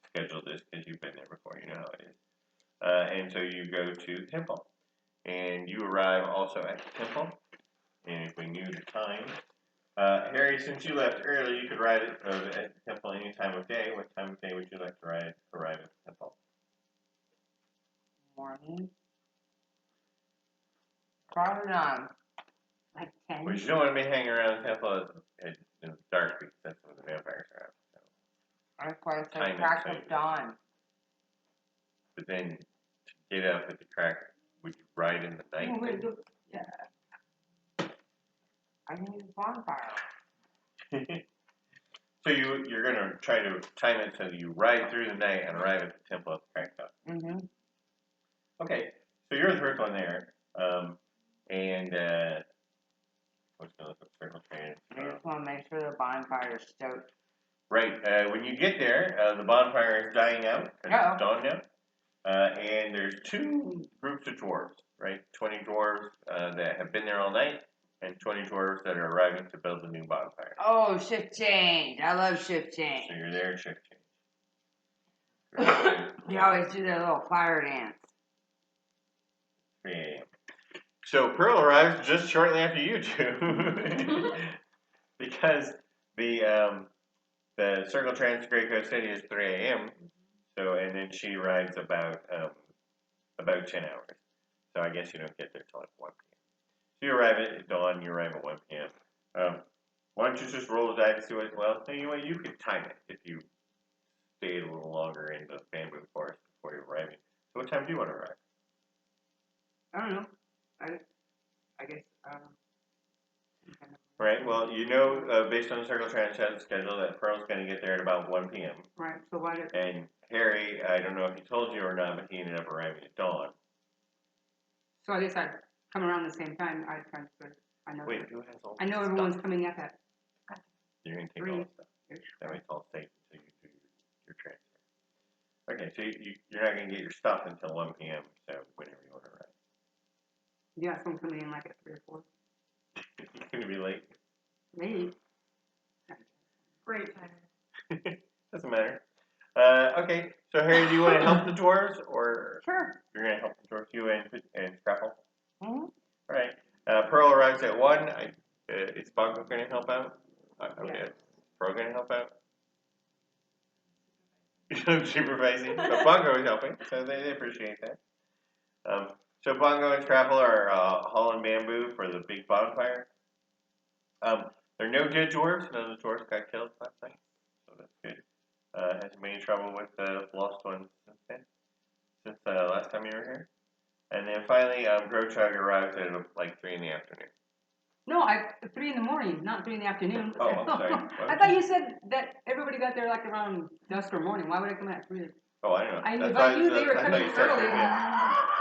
scheduled this because you've been there before, you know how it is. And so you go to the temple, and you arrive also at the temple. And if we knew the time, Harry, since you left early, you could ride at the temple any time of day. What time of day would you like to arrive at the temple? Morning. Probably not. Like 10. Well, you don't want to be hanging around the temple in the dark because that's when the vampires are out. So. That's why it's Time like it, crack so of dawn. But then to get up at the crack, would you ride in the night? Oh, wait, look. Yeah. I need a bonfire. So you're going to try to time it so that you ride through the night and arrive at the temple at the crack dawn. Mm-hmm. Okay, so you're the first one there. And what's going to look up circle train? I just want to make sure the bonfire is stoked. Right, when you get there, the bonfire is dying out. It's dawn now. And there's two groups of dwarves, right? 20 dwarves that have been there all night, and 20 dwarves that are arriving to build a new bonfire. Oh, shift change. I love shift change. So you're there, shift change. They always do their little fire dance. 3 a.m. So Pearl arrives just shortly after you do, because the Circle Trans Great Coast City is 3 a.m. So and then she arrives about 10 hours. So I guess you don't get there till like 1 p.m. So you arrive at dawn. You arrive at 1 p.m. Why don't you just roll the die to see what? Well, you know what? You could time it if you stayed a little longer in the bamboo forest before you're arriving. So what time do you want to arrive? I don't know. I guess. Right. Well, based on the Circle Transit schedule, that Pearl's going to get there at about 1 p.m. Right. So why did? And Harry, I don't know if he told you or not, but he ended up arriving at dawn. So I guess I'd come around the same time. I know. Wait, who has all I know this everyone's stuff? coming at that. You're going to take 3. all this stuff. That way it's all safe until you do your transfer. Okay, so you're not going to get your stuff until 1 p.m., so whenever you want to arrive. Yeah, someone's coming in like at 3 or 4. It's going to be late. Maybe. Great time. Doesn't matter. Okay, so Harry, do you want to help the dwarves, or Sure. you're going to help the dwarves, you and Scrapple? Mm-hmm. All right. Pearl arrives at 1. Is Bongo going to help out? Okay. Yes. Is Pearl going to help out? You're supervising, but Bongo is helping, so they appreciate that. So Bongo and Scrapple are hauling bamboo for the big bonfire. There are no dead dwarves. None of the dwarves got killed last night, so that's good. Hasn't made any trouble with the lost ones since last time you were here. And then finally, Grochug arrives at like 3 in the afternoon. No, 3 in the morning, not 3 in the afternoon. Oh, I'm sorry. I thought you said that everybody got there like around dusk or morning. Why would I come at 3? Oh, I don't know. I That's if why I knew they were I thought coming you said early. 3 p.m.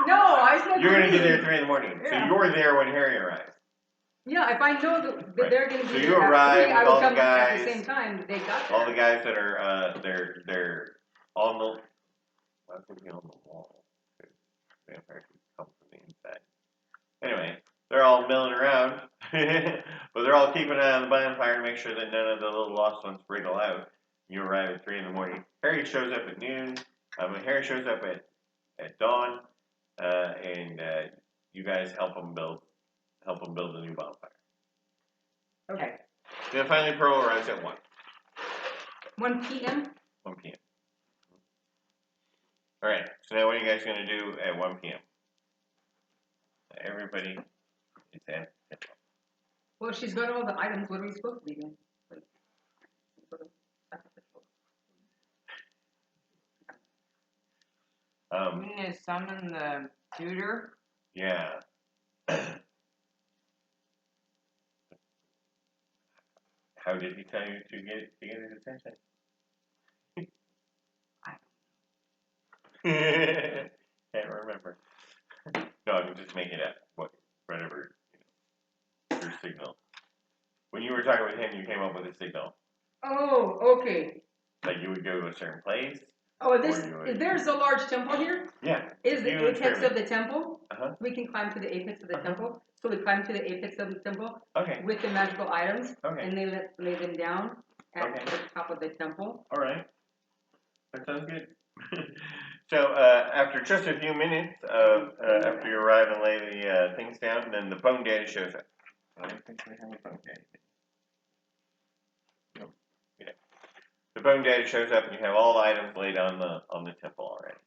No, I said You're going to 3. get there at 3 in the morning, so Yeah. you're there when Harry arrives. Yeah, if I know that Right. they're going to be So there you at arrive 3, with I all would the come guys, at the same time that they got there. all the guys that are they're on the. I was thinking on the wall. Vampires come from the inside. Anyway, they're all milling around, but they're all keeping an eye on the bonfire to make sure that none of the little lost ones wriggle out. You arrive at 3 in the morning. Harry shows up at noon. Harry shows up at dawn, and you guys help him build a new bonfire. Okay. Then finally, Pearl arrives at 1. 1 p.m. 1 p.m. All right. So now, what are you guys going to do at 1 p.m.? Everybody is at. Well, she's got all the items. What are we supposed to be doing? You need to summon the tutor. Yeah. How did he tell you to get his attention? Can't remember. No, I'm just making it up. Whatever. Your signal. When you were talking with him, you came up with a signal. Oh, okay. Like you would go to a certain place. Oh, there's a large temple here. Yeah. Is the You apex of the temple? Uh-huh. We can climb to the apex of the Uh-huh. temple. So we climb to the apex of the temple Okay. with the magical items, Okay. and they lay them down at Okay. the top of the temple. All right. That sounds good. So after just a few minutes after you arrive and lay the things down, then the Bone Daddy shows up. I don't think we have a Bone Daddy. Nope. Yeah. The Bone Daddy shows up and you have all the items laid on the temple already.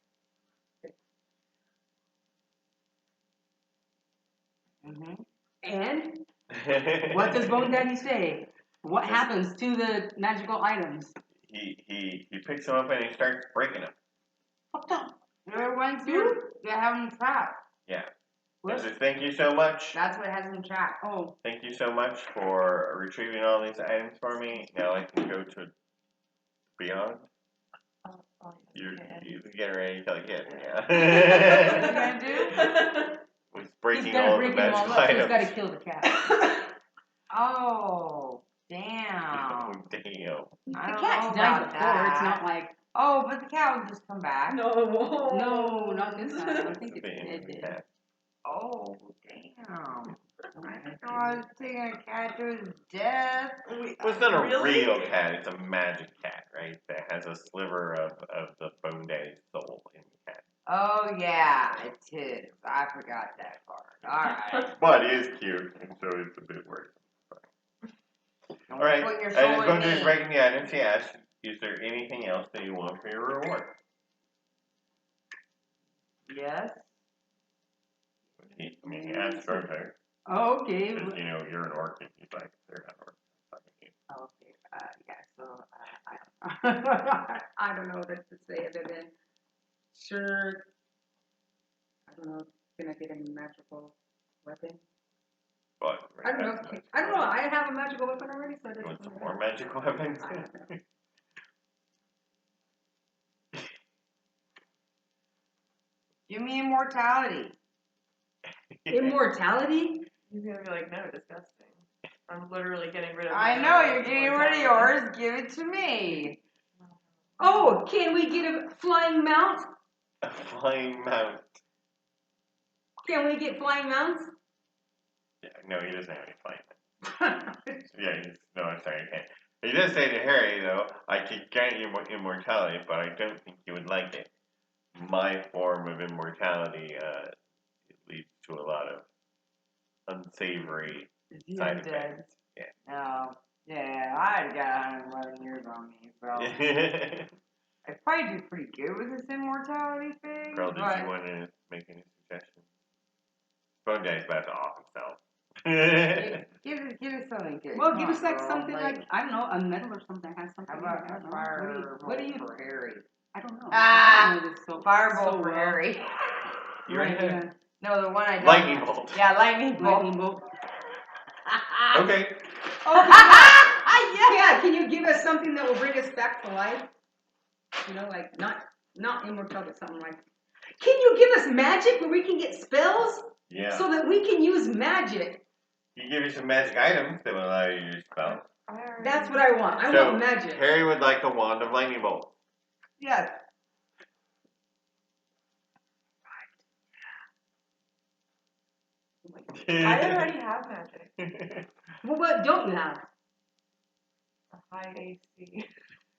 Mm-hmm. And what does Bone Daddy say? What happens to the magical items? He picks them up and he starts breaking them. What the? They're ones you have them trapped. Yeah. What? He says, thank you so much. That's what has them trapped. Oh, Thank you so much for retrieving all these items for me. Now I can go to Beyond. You get ready to get What are you yeah. gonna do? Was he's breaking gonna all the break them all magical up, so he's items. got to kill the cat. Oh, damn. Oh, damn. The I don't cat's know died about before. that. It's not like Oh, but the cat will just come back. no, not this time. I think It's it did. cat. Oh, damn. I thought I was taking a cat to his death. Well, it's not a Really? real cat. It's a magic cat, right? That has a sliver of the Bone Daddy's soul in the cat. Oh, yeah, it is. I forgot that part. Alright. But it is cute, and so it's a bit worse. Don't All right. put your And soul it's going in to me. is breaking the items. He asks, is there anything else that you want for your reward? Yes. He asks Grotar. Okay. Because, you're an orc, and he's like, they're not orcs. Okay. Yeah. So I don't know what to say other than sure. I don't know. Can I get a magical weapon? But I don't know. I don't know. I have a magical weapon already, so I You just. want some more magical weapons? Give me immortality. Immortality? He's gonna be like, no, disgusting. I'm literally getting rid of. I my know own you're getting rid of immortality. yours. Give it to me. Oh, can we get a flying mount? A flying mount. Can we get flying mounts? Yeah, no, he doesn't have any flying mount. Yeah, no, I'm sorry, you can't. He does say to Harry, though, I could grant you immortality, but I don't think you would like it. My form of immortality it leads to a lot of unsavory side effects. Yeah. No. Yeah, I got 111 years on me, so I probably do pretty good with this immortality thing. Girl, did but you want to make any suggestions? Bone Daddy's about to off himself. give us something good. Well, Come give on, us like girl. something like I don't know, a medal or something. Has something. How about I don't a know. fire What do you? for Harry? I don't know. Ah, I don't know this so, Firebolt so for well. Harry. You already Right, have. No, the one I don't. Lightning bolt. Yeah, lightning bolt. Lightning bolt. Okay. Oh, yeah. Can you give us something that will bring us back to life? You know, like not immortal, but something like. Can you give us magic where we can get spells Yeah. so that we can use magic? He give you some magic items that will allow you to use spells. That's what I want. I So, want magic. Harry would like a wand of lightning bolt. Yes. I already have magic. Well, what don't you have? A high AC.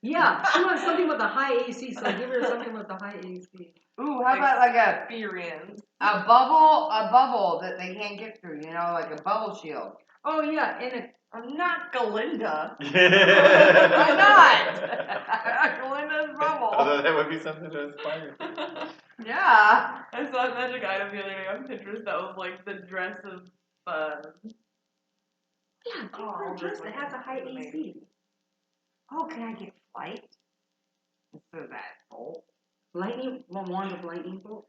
Yeah, she wants something with a high AC, so give her something with a high AC. Ooh, how about like Experience. a bubble that they can't get through, you know, like a bubble shield. Oh yeah, and I'm not Galinda. Why not? Galinda's bubble. Although that would be something to aspire to. Yeah. I saw a magic item the other day on Pinterest that was like the dress of yeah, give Oh, her a I'll dress just that look has a high at it AC. Oh, can I get flight? Instead of that bolt. Lightning, one wand of lightning bolt.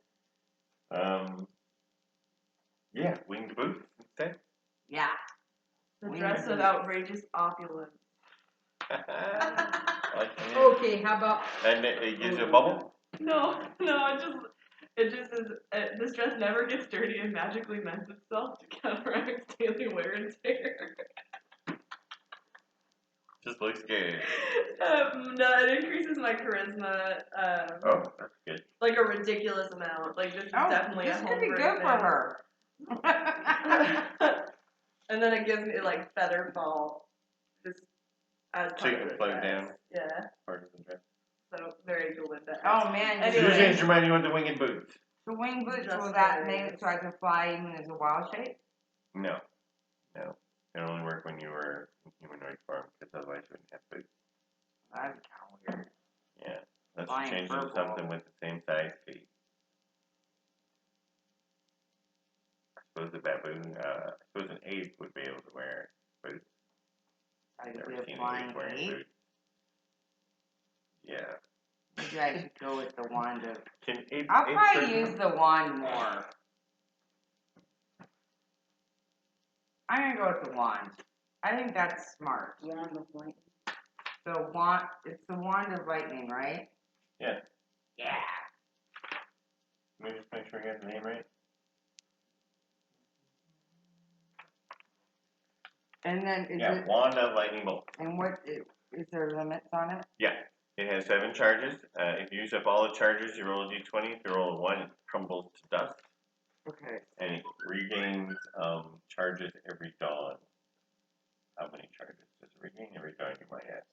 Yeah, winged boots instead. Yeah. the We dress need of to- outrageous opulence. Okay, how about? And it gives you a bubble? No, it just is. This dress never gets dirty and magically mends itself to counteract daily wear and tear. Just looks good. No, it increases my charisma. Oh, that's good. Like a ridiculous amount. Like this is definitely this a could be homebrew good thing. for her. And then it gives me like feather fall, just as So you part of can the float dress. down. Yeah, Part of the dress. so very Galinda. Oh man, So Anyway. you changed your mind, you want the winged boots? the wing boots Just will that hilarious. make it so I can fly even as a wild shape? No. No. It only work when you were in humanoid form, because otherwise you wouldn't have boots. That'd be kind of weird. Yeah. Let's Flying change them to purple. something with the same size feet. I suppose a baboon, I suppose an ape would be able to wear boots. I could Never be seen a an flying ape wearing ape. boots. Yeah. Maybe I should go with the wand of. Can apes, I'll apes probably wear use the wand more. I'm gonna go with the wand. I think that's smart. Wand of lightning. The wand, it's the wand of lightning, right? Yeah. Yeah. Let me just make sure I got the name right. And then is Yeah, it? wand of lightning bolt. And what is there limits on it? Yeah. It has 7 charges. If you use up all the charges, you roll a d20. If you roll a 1, it crumbles to dust. Okay. And it regains charges every dawn. How many charges does it regain every dawn, you might ask?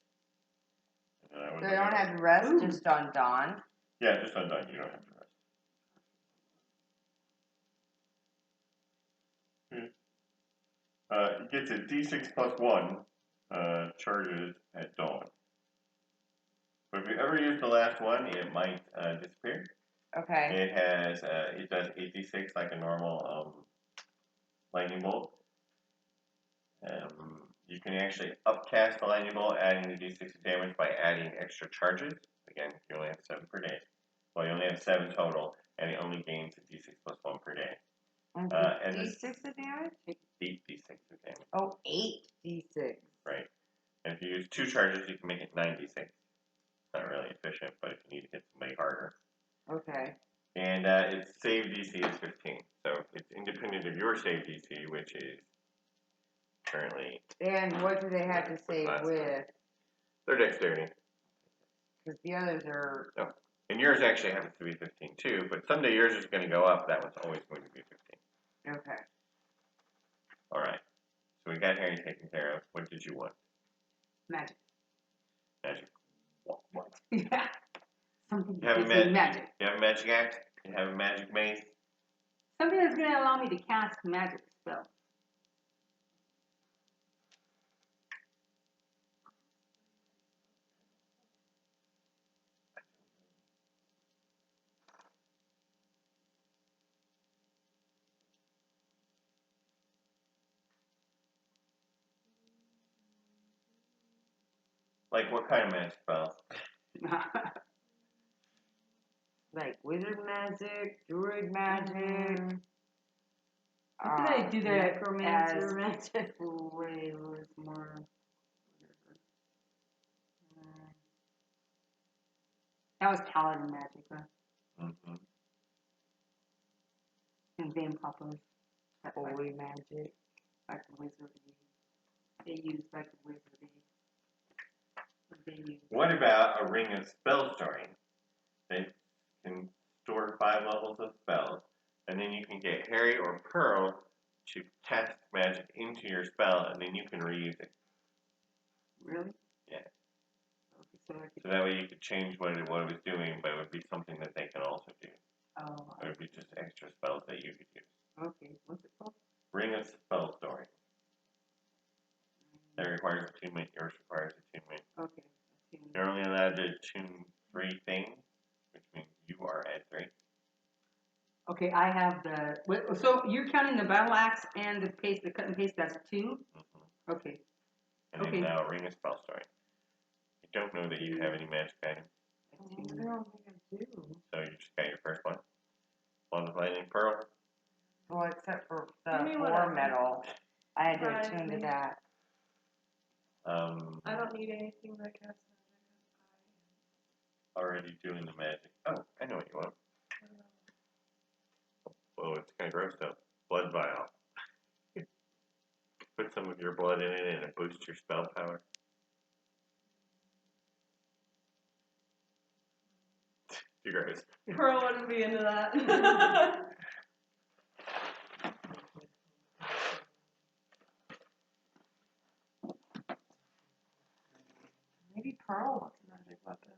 So you don't have to rest just on dawn? Yeah, just on dawn. You don't have to rest. It gets a d6 plus 1 charges at dawn. But if you ever use the last one, it might disappear. Okay. It has it does 8d6 like a normal lightning bolt. You can actually upcast the lightning bolt, adding the d6 of damage by adding extra charges. Again, you only have 7 per day. Well, you only have 7 total, and it only gains a d6 plus 1 per day. And D6 of damage? 8d6 of damage. Oh, 8d6. Right. And if you use 2 charges, you can make it 9d6. Not really efficient, but if you need to hit somebody harder. Okay. And its save DC is 15. So it's independent of your save DC, which is currently. And what do they have to save with? Their dexterity. Because the others are. No. And yours actually happens to be 15 too, but someday yours is going to go up. That one's always going to be 15. Okay. Alright. So we got Harry taken care of. What did you want? Magic. Magic. What? Yeah. Something You have a that gives me magic. magic. You have a magic axe? You have a magic mace? Something that's going to allow me to cast magic spells. Like what kind of magic spells? Like wizard magic, druid magic. What did I do that necromancer as magic. way was more. That was paladin magic, huh? Mm-hmm. And Van Poppers. Holy magic. Like the wizardy. They use like the wizardy. They use. What about a ring of spell storing? They can store 5 levels of spells, and then you can get Harry or Pearl to cast magic into your spell, and then you can reuse it. Really? Yeah. Okay, So that way you could change what it was doing, but it would be something that they can also do. Oh. It would be just extra spells that you could use. Okay. What's it called? Ring of spell storing. That requires attunement. Yours requires attunement. Okay. You're only allowed to attune 3 things, which means you are at 3. Okay, I have the. So you're counting the battle axe and the paste, the cut and paste. That's 2. Mm-hmm. Okay. And then Okay. now ring of spell storing. You don't know that you have any magic items, I don't think I do. so you just got your first one. One of lightning pearl. Well, except for Give the me war whatever. metal. I had to Right, attune to please. that. I don't need anything that casts Already doing the magic. Oh, I know what you want. Oh, it's kind of gross though. Blood vial. Put some of your blood in it and it boosts your spell power. Too gross. Pearl wouldn't be into that. Maybe Pearl wants a magic weapon.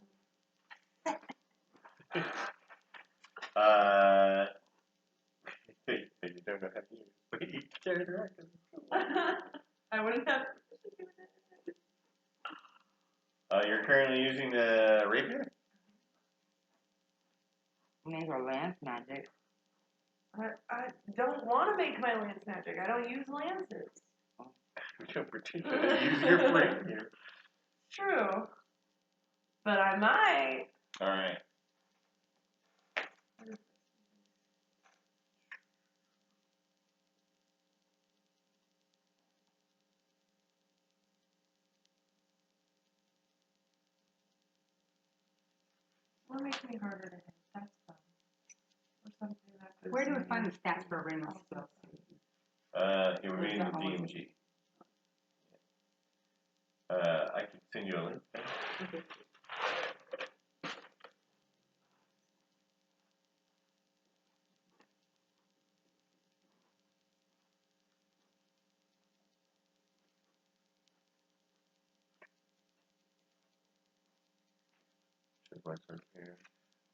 You don't know how to use it, but you carry it around. I wouldn't have. You're currently using the rapier? These are lance magic. I don't want to make my lance magic. I don't use lances. You don't particularly use your rapier. True. But I might. Alright. What makes me harder to hit? That's fun. Or something that Where do we find the stats for a ring of spells? It would be in the DMG. I could send you a link. Okay.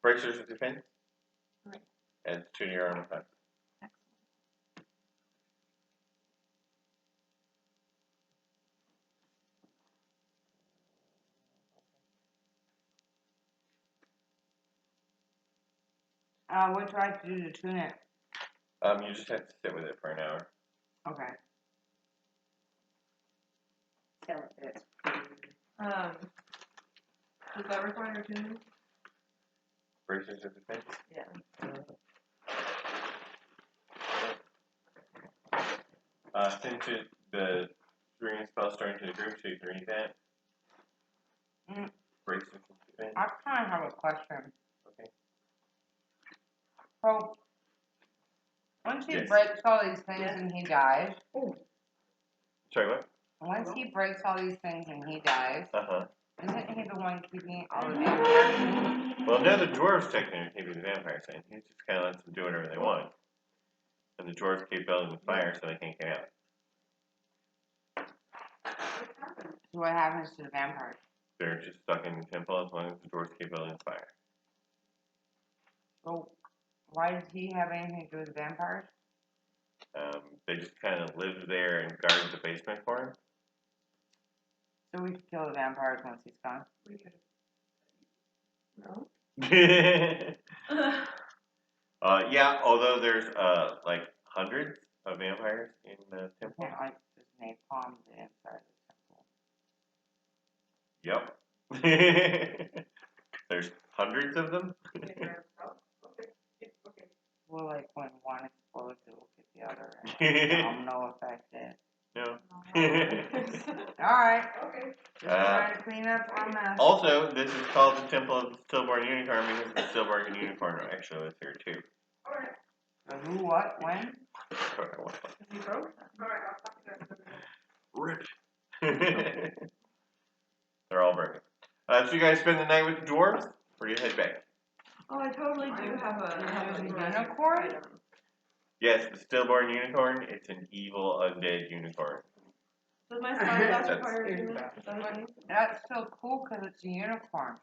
Bracers of defense? Right. Adds 2 to your armor class. What do I have to do to tune it? You just have to sit with it for an hour. Okay. Tell it. Does that require tuning? Bracers of defense? Yeah. Since the ring spell starting to the group, so you can read that. Brace and defend. I kind of have a question. Okay. So, once he Yes. breaks all these things Yes. and he dies, Sorry, what? once he breaks all these things and he dies, Uh-huh. isn't he the one keeping all the vampires? Well, no, the dwarves technically keep the vampire thing. He just kind of lets them do whatever they want. And the dwarves keep building the fire so they can't get out. So what happens to the vampires? They're just stuck in the temple as long as the dwarves keep building the fire. So, why does he have anything to do with the vampires? They just kind of live there and guard the basement for him. So we could kill the vampires once he's gone. We could. No. Yeah, although there's like hundreds of vampires in the You temple. can't like just napalm the inside of the temple. Yep. There's hundreds of them. Well, like when one explodes, it will get the other. And domino effect it. No. Alright. Just trying to clean up our mess. Also, this is called the Temple of the Stillborn Unicorn because the Stillborn Unicorn actually lives here too. So who, what, when? Is he broke? Rip. They're all broken. So you guys spend the night with the dwarves, or do you head back? Oh, I totally do have a unicorn? item. Yes, the Stillborn Unicorn. It's an evil undead unicorn. Does my spyglass That's- require human? Is that what it means? That's so cool because it's a unicorn.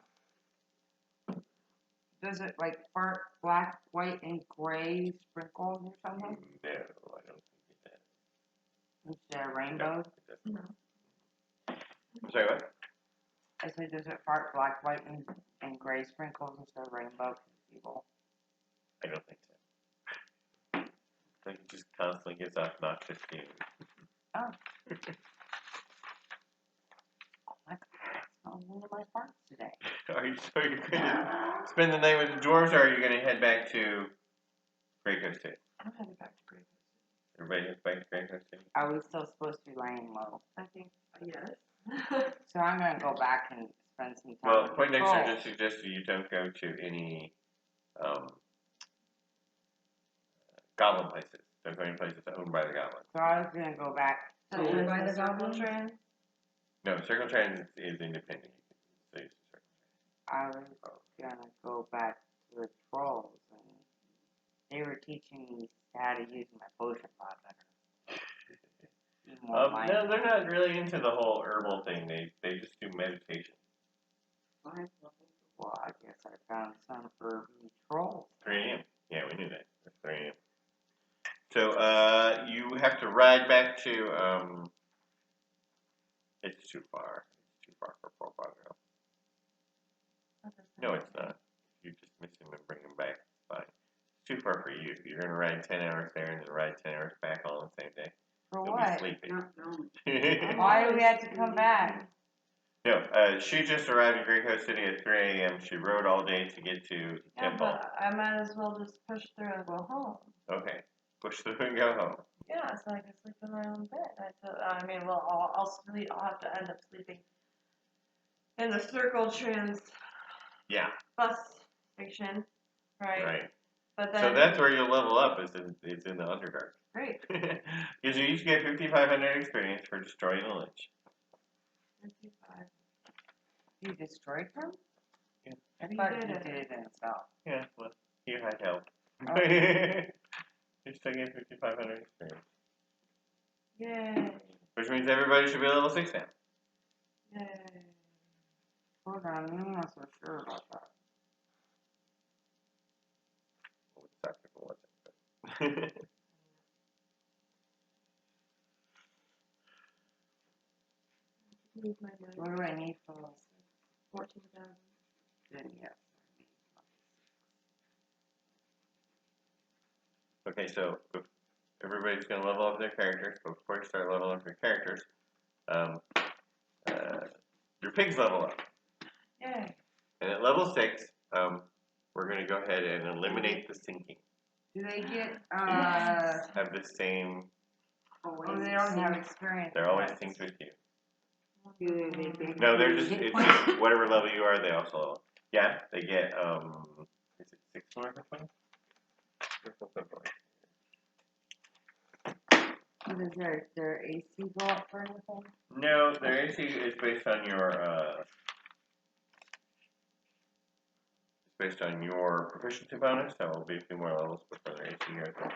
Does it like fart black, white, and gray sprinkles or something? No, I don't think it does. Instead of rainbows? No. Sorry, what? I said, does it fart black, white, and gray sprinkles instead of rainbow? Evil. I don't think so. I think it just constantly gets obnoxious fumes. Oh. I smell one of my farts today. Are you sure you're going to spend the night with the dwarves, or are you going to head back to Great Coast City? I'm headed back to Great Coast. Everybody heads back to Great Coast City? Are we still supposed to be laying low? I think yes. So I'm going to go back and spend some time Well, with Point the Dexter trolls. just suggested you don't go to any goblin places. Don't go any places owned by the goblins. So I was going to go back So to... by the Circle goblins? train? No, Circle Train is independent. So it's Circle I was going to go back to the trolls, and they were teaching me how to use my potion a lot better. Be more No, mindful. they're not really into the whole herbal thing. They just do meditation. Well, I guess I found some for me trolls. 3 a.m. Yeah, we knew that. It's 3 a.m. So, you have to ride back to, it's too far. It's too far for poor Bugger. No, it's not. You just miss him and bring him back. It's fine. It's too far for you. You're going to ride 10 hours there and then ride 10 hours back all in the same day. For You'll what? be sleeping. No. Why do we have to come back? No, she just arrived in Great Coast City at 3 a.m. She rode all day to get to the Yeah, temple. but I might as well just push through and go home. Okay. Push through and go home. Yeah, so I can sleep in my own bed. I mean, well, I'll sleep. I'll have to end up sleeping in the Circle Trans Yeah, bus station, right? right. But then So that's where you'll level up, is in the Underdark. great. Because you each get 5,500 experience for destroying a lich. 55. You destroyed them? Yeah. I He thought did you it. did it himself. Yeah, well, you had help. Okay. You still get 5,500 experience. Yay. Which means everybody should be level 6 now. Yay. Hold on, I'm not so sure about that. Well, it's tactical, wasn't it? Move my money. What do I need for 14,000. then yes. Okay, so everybody's going to level up their characters, but before you start leveling up your characters, your pigs level up. Yay. And at level 6, we're going to go ahead and eliminate the sinking. Do they get Have the same Oh, they don't have experience. They're always points. synced with you. Do they No, they're just, hit it's points? just whatever level you are, they also level. Yeah, they get, is it 6 more hit points? Does their AC go up for anything? No, their AC is based on your, it's based on your proficiency bonus, so it'll be a few more levels before their AC goes up.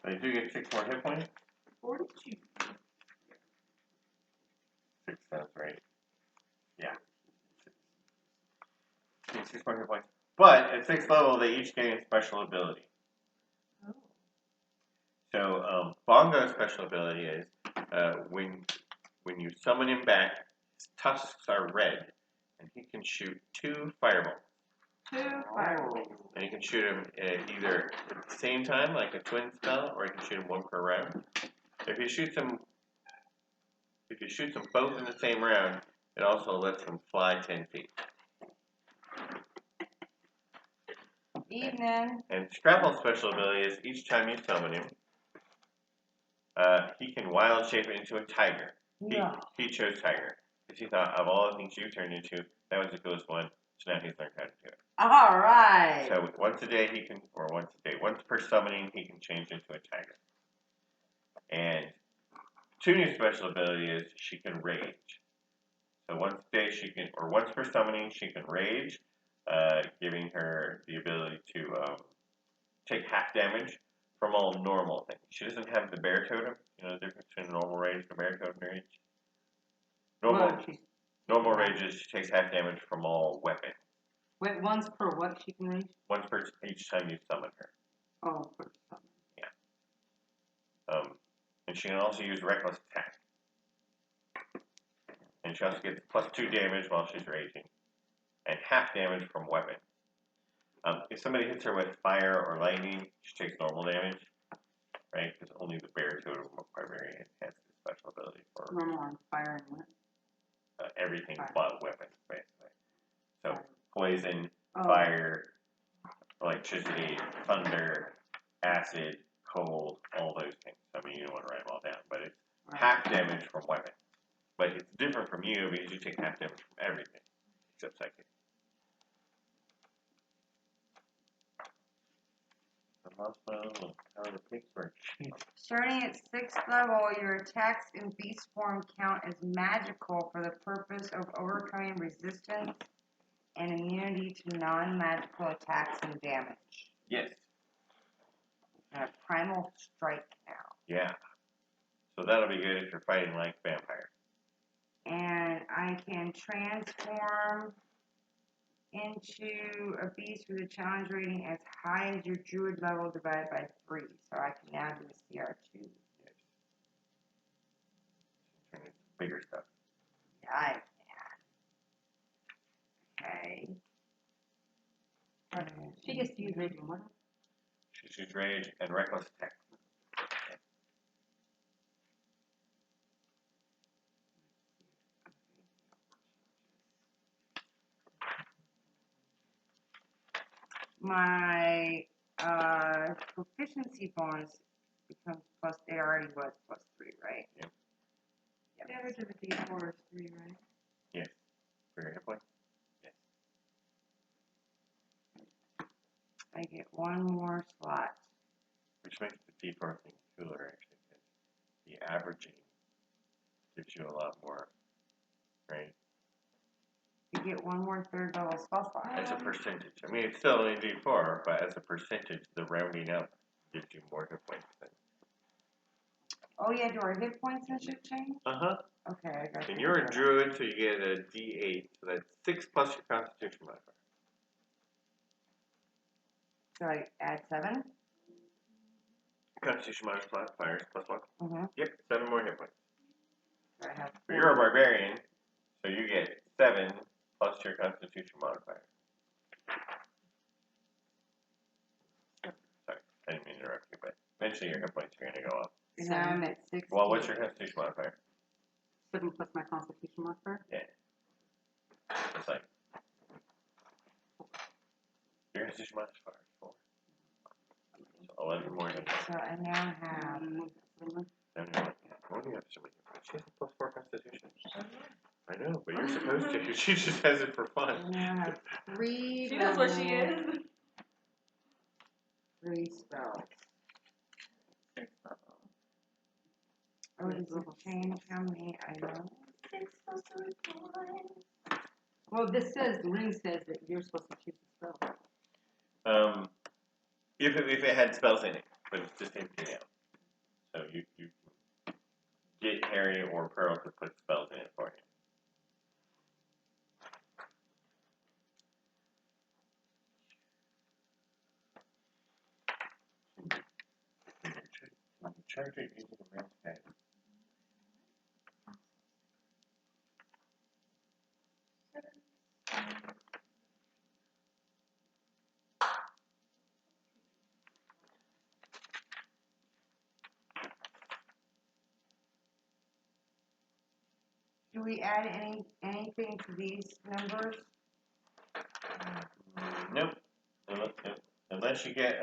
They do get 6 more hit points. 42. 6 sounds right. Yeah. 6 more hit points. But at 6th level, they each gain a special ability. Oh. So, Bongo's special ability is when you summon him back, his tusks are red, and he can shoot 2 fireballs. 2 fireballs. And you can shoot them either at the same time, like a twin spell, or you can shoot them one per round. If you shoot them both in the same round, it also lets them fly 10 feet. Evening. And Scrapple's special ability is each time you summon him, he can wild shape into a tiger. He chose tiger because he thought of all the things you turned into, that was the coolest one. So now he's learned how to do it. All right. So once per summoning, he can change into a tiger. And 2 new special ability is she can rage. So once per summoning, she can rage, giving her the ability to take half damage from all normal things. She doesn't have the bear totem. You know the difference between normal rage and bear totem rage? Normal rage is she takes half damage from all weapons. Wait, once per what she can reach? Once per each time you summon her. Oh, per summon. Yeah. And she can also use reckless attack. And she also gets +2 damage while she's raging. And half damage from weapon. If somebody hits her with fire or lightning, she takes normal damage. Right? Because only the bear totem barbarian has this special ability for Normal on fire and what? everything Fire. but weapons, basically. So poison, Oh. fire, electricity, thunder, acid, cold, all those things. I mean, you don't want to write them all down, but it's half damage from weapons. But it's different from you because you take half damage from everything except psychic. How the pigs work. Starting at 6th level, your attacks in beast form count as magical for the purpose of overcoming resistance and immunity to non-magical attacks and damage. Yes. And a primal strike now. Yeah. So that'll be good if you're fighting like vampires. And I can transform into a beast with a challenge rating as high as your druid level divided by 3. So I can now do a CR2. Yes. Turn into bigger stuff. Yeah, I can. Okay. She gets to use raging what? She shoots rage and reckless attack. My proficiency bonus becomes it already was +3, right? Yep. The average of a D4 is 3, right? Yes. For your hit point? Yes. I get 1 more slot. Which makes the D4 thing cooler, actually, because the averaging gives you a lot more, right? You get 1 more 3rd level spell slot. As a percentage. I mean, it's still only D4, but as a percentage, the rounding up gives you more hit points. Oh yeah, do our hit points and shit change? Uh-huh. Okay, I got And you're a druid, so you get a D8, so that's 6 plus your constitution modifier. So I add 7? Constitution modifier is +1. Mm-hmm. Yep, 7 more hit points. So I have But you're a barbarian, so you get 7 plus your constitution modifier. Sorry, I didn't mean to interrupt you, but eventually your hit points are going to go up. So now I'm at 6. Well, what's your constitution modifier? 7 plus my constitution modifier. Yeah. It's like your constitution modifier is 4. So 11 more hit points. So I now have 7 more. Yeah. don't have so many. She has a +4 constitution. I know, but you're supposed to. She just has it for fun. And then I have 3 She knows what she is. 3 spells. Oh, does it change how many I know? Well, this says, the ring says that you're supposed to choose the spell. If it had spells in it, but it's just empty now. So you get Harry or Pearl to put spells in it for you. Charge it using a mouse pad. Do we add anything to these numbers? Nope. Unless you get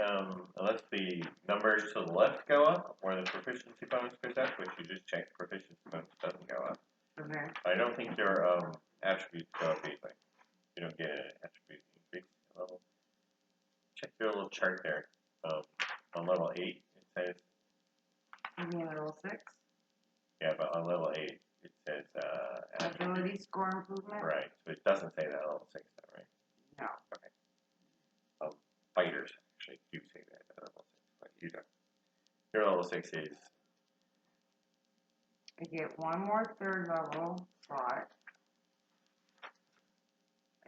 unless the numbers to the left go up or the proficiency bonus goes up, which you just check proficiency bonus doesn't go up. Okay. I don't think your attributes go up either. You don't get an attribute increase level. Check your little chart there. On level 8 it says You mean level 6? yeah, but on level 8 it says Ability score improvement? right. So it doesn't say that on level 6 though, right? No. Okay. Fighters actually do say that at level 6, but you don't. Your level 6 is I get 1 more 3rd level slot.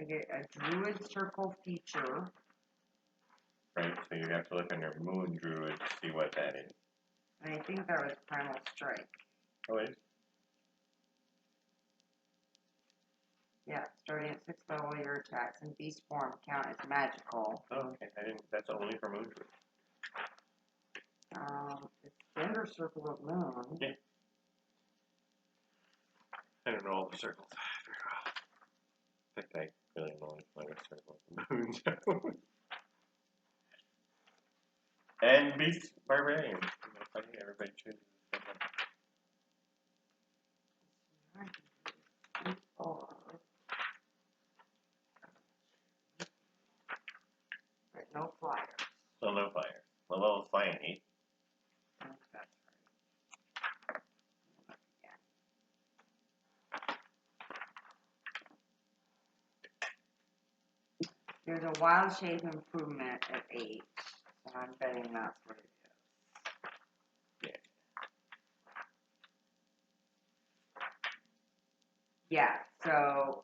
I get a Druid Circle feature. right, so you have to look under Moon Druid to see what that is. And I think that was Primal Strike. Oh, it is? Yeah, starting at 6th level, your attacks in beast form count as magical. Oh, okay. That's only for Moon Druid. It's Thunder Circle of Moon. Yeah. I don't know all the circles. I think I really know like a circle of moons. And Beast Barbarian. Funny, everybody chooses someone. Right, no flyers. So no fire. My level's flying 8. That's right. There's a wild shape improvement at 8, so I'm betting that's what it is. Yeah, so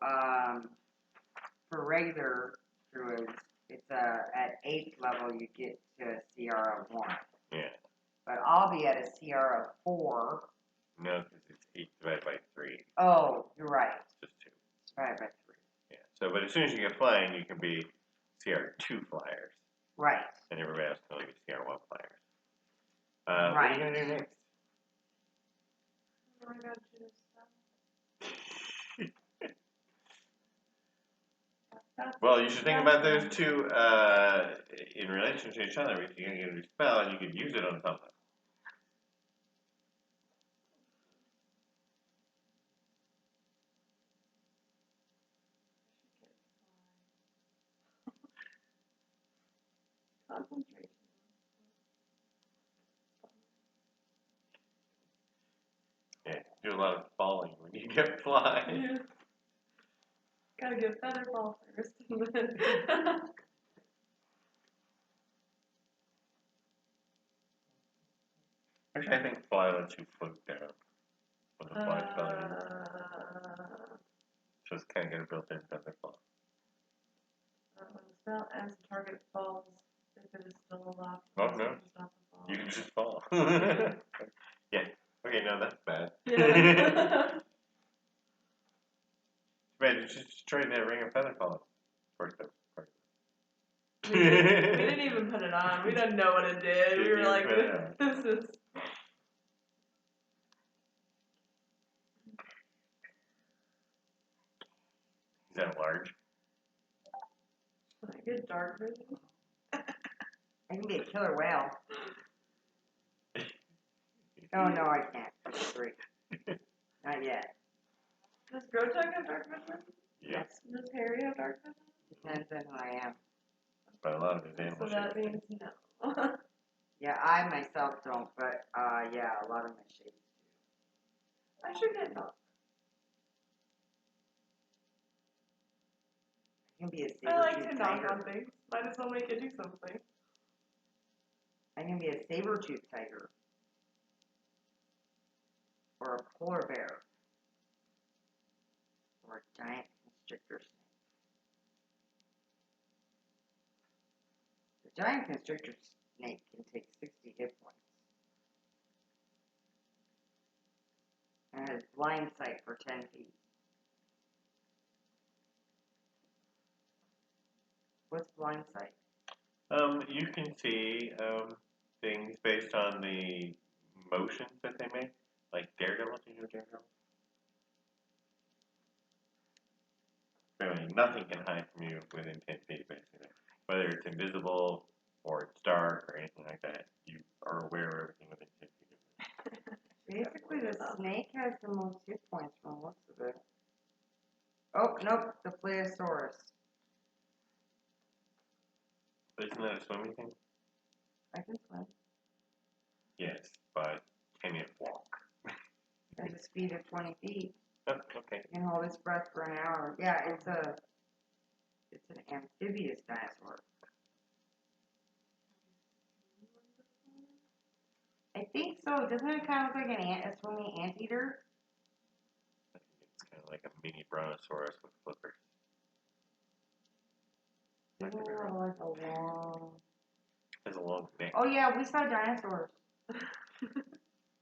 for regular druids, it's at 8th level you get to a CR of 1. Yeah. But I'll be at a CR of 4. No, because it's 8 divided by 3. Oh, you're right. It's just 2. Divided by 3. Yeah. So, but as soon as you get flying, you can be CR2 flyers. Right. And everybody else can only be CR1 flyers. Right. What are you going to do next? Oh my God, Jesus. Well, you should think about those two in relation to each other. If you're going to get a new spell, you could use it on something. Concentration. Yeah, do a lot of falling when you get flying. Yeah. Gotta get feather ball first. Actually, I think fly lets you float down when the fly spell is. So it's kind of got a built-in feather fall. When the spell ends, the target falls if it is still aloft. Oh, no. To stop the fall. You can just fall. Yeah. Okay, no, that's bad. Yeah. Man, you just destroyed that ring of feather falling. We didn't even put it on. We didn't know what it did. We were like, this is. Is that large? I get dark vision. I can be a killer whale. Oh, no, I can't. It's 3. Not yet. Does Grotag have dark vision? Yes. Does Harry have dark vision? Depends on who I am. But a lot of his So animal that shapes. means no. Yeah, I myself don't, but yeah, a lot of my shapes do. I should get knocked. I can be a I like to saber-toothed knock tiger. on things. Might as well make it do something. I can be a saber-toothed tiger. Or a polar bear. Or a giant constrictor snake. The giant constrictor snake can take 60 hit points. And has blind sight for 10 feet. What's blind sight? You can see things based on the motions that they make, like Daredevil. Do you know Daredevil? Really, nothing can hide from you within 10 feet, basically. Whether it's invisible or it's dark or anything like that, you are aware of everything within 10 feet. Basically, the snake has the most hit points from the looks of it. Oh, nope, the Plesiosaurus. Isn't that a swimming thing? I can swim. Yes, but can it walk? At a speed of 20 feet. Oh, okay. Can hold its breath for an hour. Yeah, it's an amphibious dinosaur. I think so. Doesn't it kind of look like a swimming anteater? I think it's kind of like a mini brontosaurus with flippers. Doesn't it have like a long... Has a long neck. Oh yeah, we saw dinosaurs.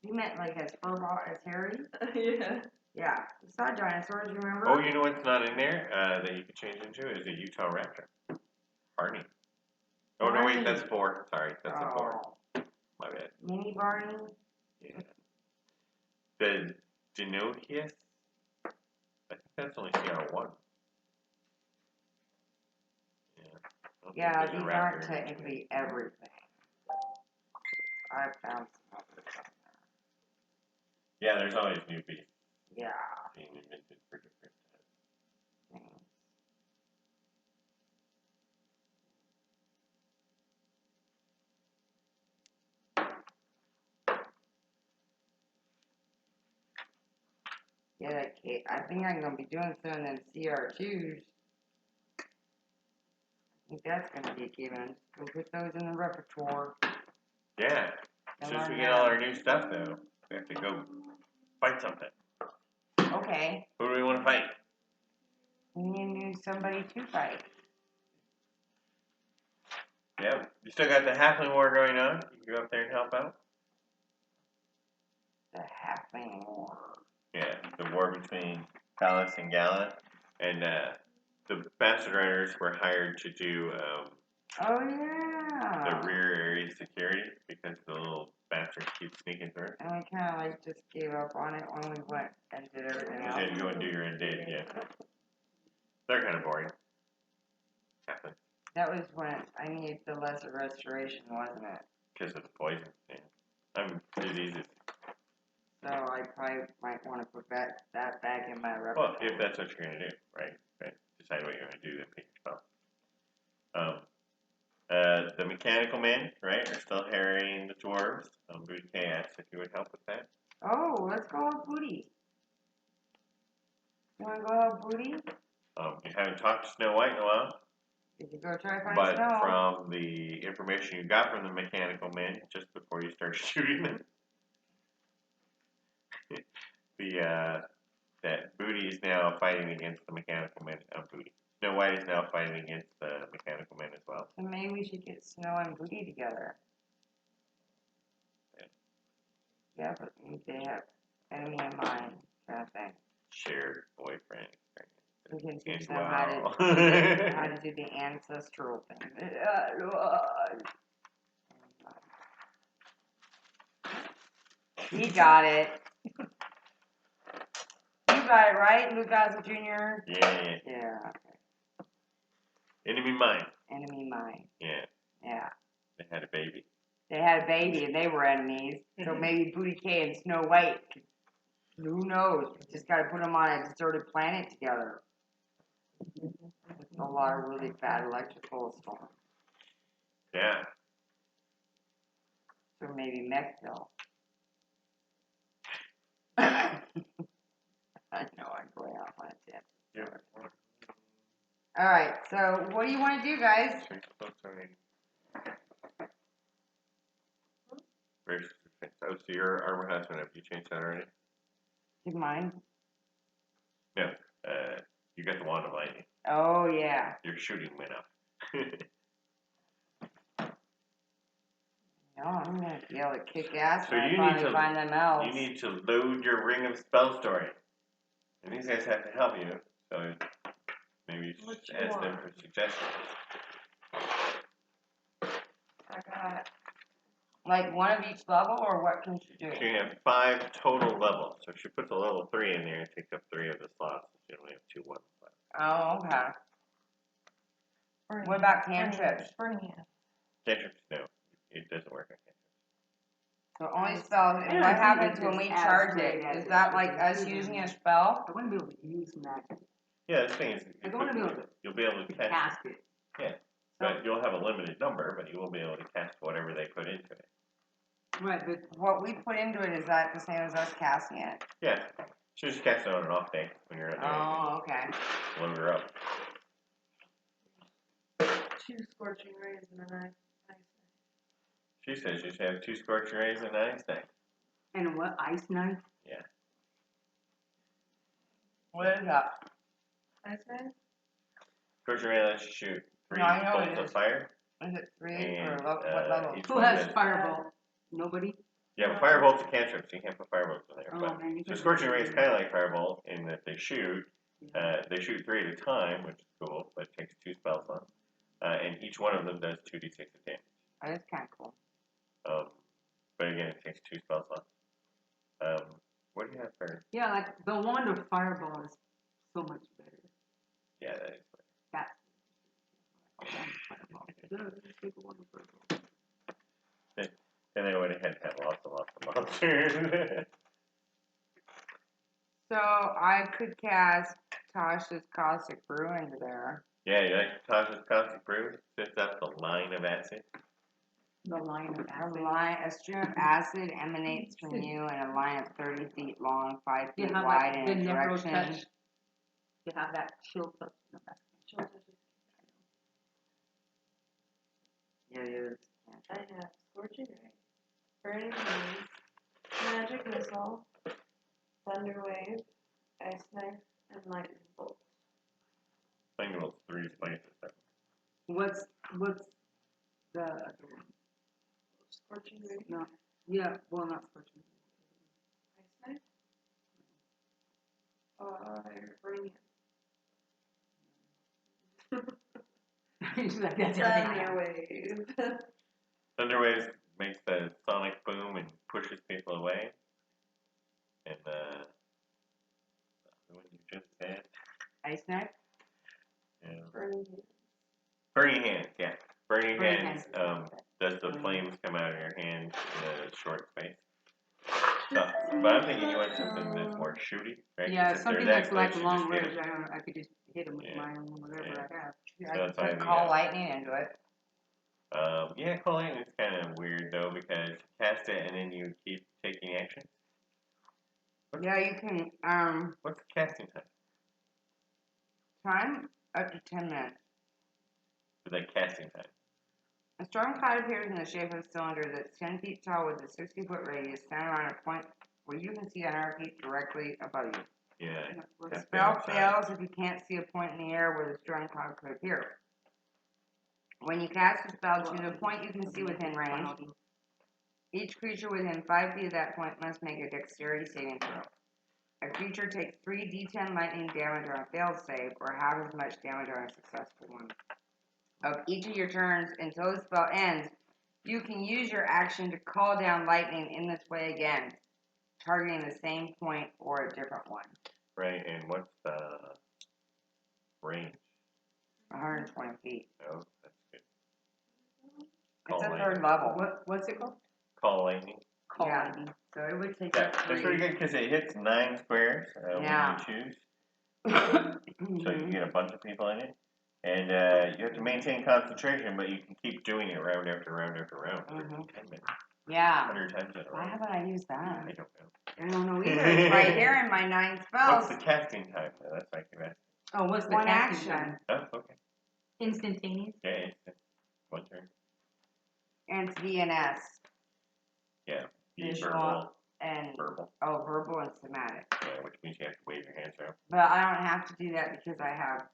You meant like as furball as Harry? Yeah. Yeah, we saw dinosaurs, remember? Oh, you know what's not in there that you can change into is a Utah raptor. Barney. Oh, no, wait, Barney. that's 4. Sorry, that's a 4. Oh, My bad. mini Barney? Yeah. The Dinotius, I think that's only CR1. Yeah. I don't Yeah, think there's a these raptor aren't in it. technically everything. I found some others on Yeah, there's always new beasts there. Yeah. being invented for different things. Yeah, that cake. I think I'm gonna be doing some of them CR2s. I think that's gonna be a given. Go put those in the repertoire. Yeah. As soon as we get all our new stuff, though, we have to go fight something. Okay. Who do we want to fight? We need somebody to fight. Yep. You still got the Halfling War going on. You can go up there and help out. The Halfling War. Yeah, the war between Palace and Gala. And the Bastard Riders were hired to do Oh yeah. the rear area security because the little bastards keep sneaking through. And we kind of like just gave up on it when we went and did everything You else. had to go and do your undead, yeah. They're kind of boring. Happens. That was when I needed the lesser restoration, wasn't it? Because of the poison, yeah. Diseases. So I probably might want to put that back in my repertoire. Well, if that's what you're going to do, right? Decide what you're going to do, then pick yourself. The mechanical men, right, are still harrying the dwarves. Booty K asked if you would help with that. Oh, let's go with Booty. You want to go help Booty? You haven't talked to Snow White in a while, Did you go try to find but Snow? from the information you got from the mechanical men just before you start shooting them, that Booty is now fighting against the mechanical men. Booty. Snow White is now fighting against the mechanical men as well. So maybe we should get Snow and Booty together. Yeah, but they have enemy in mind kind of thing. Shared boyfriend experience. We can And teach them wow. how to do the ancestral thing. He got it. You got it right, Lucas Jr.? Yeah. Yeah, okay. Enemy mine. Enemy mind. Yeah. Yeah. They had a baby. they had a baby and they were enemies. So maybe Booty K and Snow White. Who knows? Just got to put them on a deserted planet together. With a lot of really bad electrical storms. Yeah. Or maybe Mechville. I know I'm going off on a tip. Yeah. Alright, so what do you want to do, guys? Oh, so your armor has been up. You changed that already? Did mine? No. You got the wand of lightning. Oh, yeah. Your shooting went up. No, I'm going to be able to kick ass So when I you need finally to- find them elves. You need to load your ring of spell story. And these guys have to help you. So maybe you What should you ask them want? for suggestions. I got Like one of each level, or what can she do? She can have 5 total levels. So if she puts a level 3 in there, it takes up 3 of the slots. She only have 2 ones left. Oh, okay. burning. What about cantrips? Burning. Cantrips, no. It doesn't work on cantrips. So only spells. I And don't what think happens it's when we as charge great it? as Is it that should like be. us using a spell? I want to be able to use magic. Yeah, the thing is, Like, I want to be able to you'll be able to cast, cast it. but you'll have a limited number, but you will be able to cast whatever they put into it. Right, but What we put into it, is that the same as us casting it? Yeah, she just cast it on an off day when you're at Oh, okay. load her up. 2 scorching rays and then ice. She says you should have 2 scorching rays and an ice knife. and what ice knife? Yeah. What is that? Ice knife? Scorching ray lets you shoot 3 No, I know bolts it of is. fire. Is it 3 And, or what level? each Who one has does- fireball? Nobody. Yeah, but firebolts are cantrips, so you can't put firebolts in there. Oh But man, you so can. scorching ray is kind of like firebolt in that they shoot 3 at a time, which is cool, but it takes 2 spell slots. And each one of them does 2d6 of damage. Oh, that's kind of cool. But again, it takes 2 spell slots. What do you have for? Yeah, like the wand of fireball is so much better. Yeah, that is. That's a wand of fireball. Yeah, just take a wand of fireball. And they would have had to have lots and lots of monsters. So I could cast Tasha's Caustic Brew into there. Yeah, you like Tasha's Caustic Brew? Sets up the line of acid. The line of acid. A stream of acid emanates from you in a line of 30 feet long, 5 You feet have wide like in the a necro direction. touch. You have that chill touch. No, that's Chill touches. Yeah, it is. I have scorching ray, burning hands, magic missile, thunder wave, ice knife, and lightning bolt. Lightning bolt's 3 places. What's the other one? Scorching ray, No. Yeah, well, not scorching. ice knife, burning She's like, that's hands. everything I Thunder have. wave. Thunderwave makes the sonic boom and pushes people away. And the one you just said, Ice knife? yeah. Burning hands. Burning hands, yeah. Burning Burning hands hands. does the flames come out of your hand in a short space. So, but I'm thinking you want something that's more shooty, right? Yeah, 'Cause if something they're that's that like close, you long just hit range. 'em. I could just hit him with Yeah. my own whatever Yeah. I have. I that's could why put the, Call Lightning into it. Yeah, calling is kind of weird though because you cast it and then you keep taking action. Yeah, you can, What's the casting time? time up to 10 minutes. For that casting time. A storm cloud appears in the shape of a cylinder that's 10 feet tall with a 60-foot radius centered around a point where you can see 100 feet directly above you. Yeah. The That's spell outside. fails if you can't see a point in the air where the storm cloud could appear. When you cast a spell to the point you can see within range, each creature within 5 feet of that point must make a dexterity saving throw. A creature takes 3d10 lightning damage on a failed save, or half as much damage on a successful one. Of each of your turns until the spell ends, you can use your action to call down lightning in this way again, targeting the same point or a different one. Right, and what's the range? 120 feet. Oh, that's good. It's a Call 3rd level. What's it called? Call lightning. Call Yeah. lightning. So it would take Yeah, up that's pretty good because it hits 9 squares Yeah. when you choose. So you get a bunch of people in it. And you have to maintain concentration, but you can keep doing it round after round after round for 10 minutes. Yeah. 100 times in a Why row. haven't I used that? I don't know. I don't know Either either. it's right here in my 9 What's spells. the casting time? though? That's like the best. Oh, what's the One casting action. time? Oh, okay. Instantaneous. Yeah, instant. 1 turn. And it's VNS. Yeah. Be Visual. verbal. And, Verbal. oh, verbal and somatic. Yeah, which means you have to wave your hands around. But I don't have to do that because I have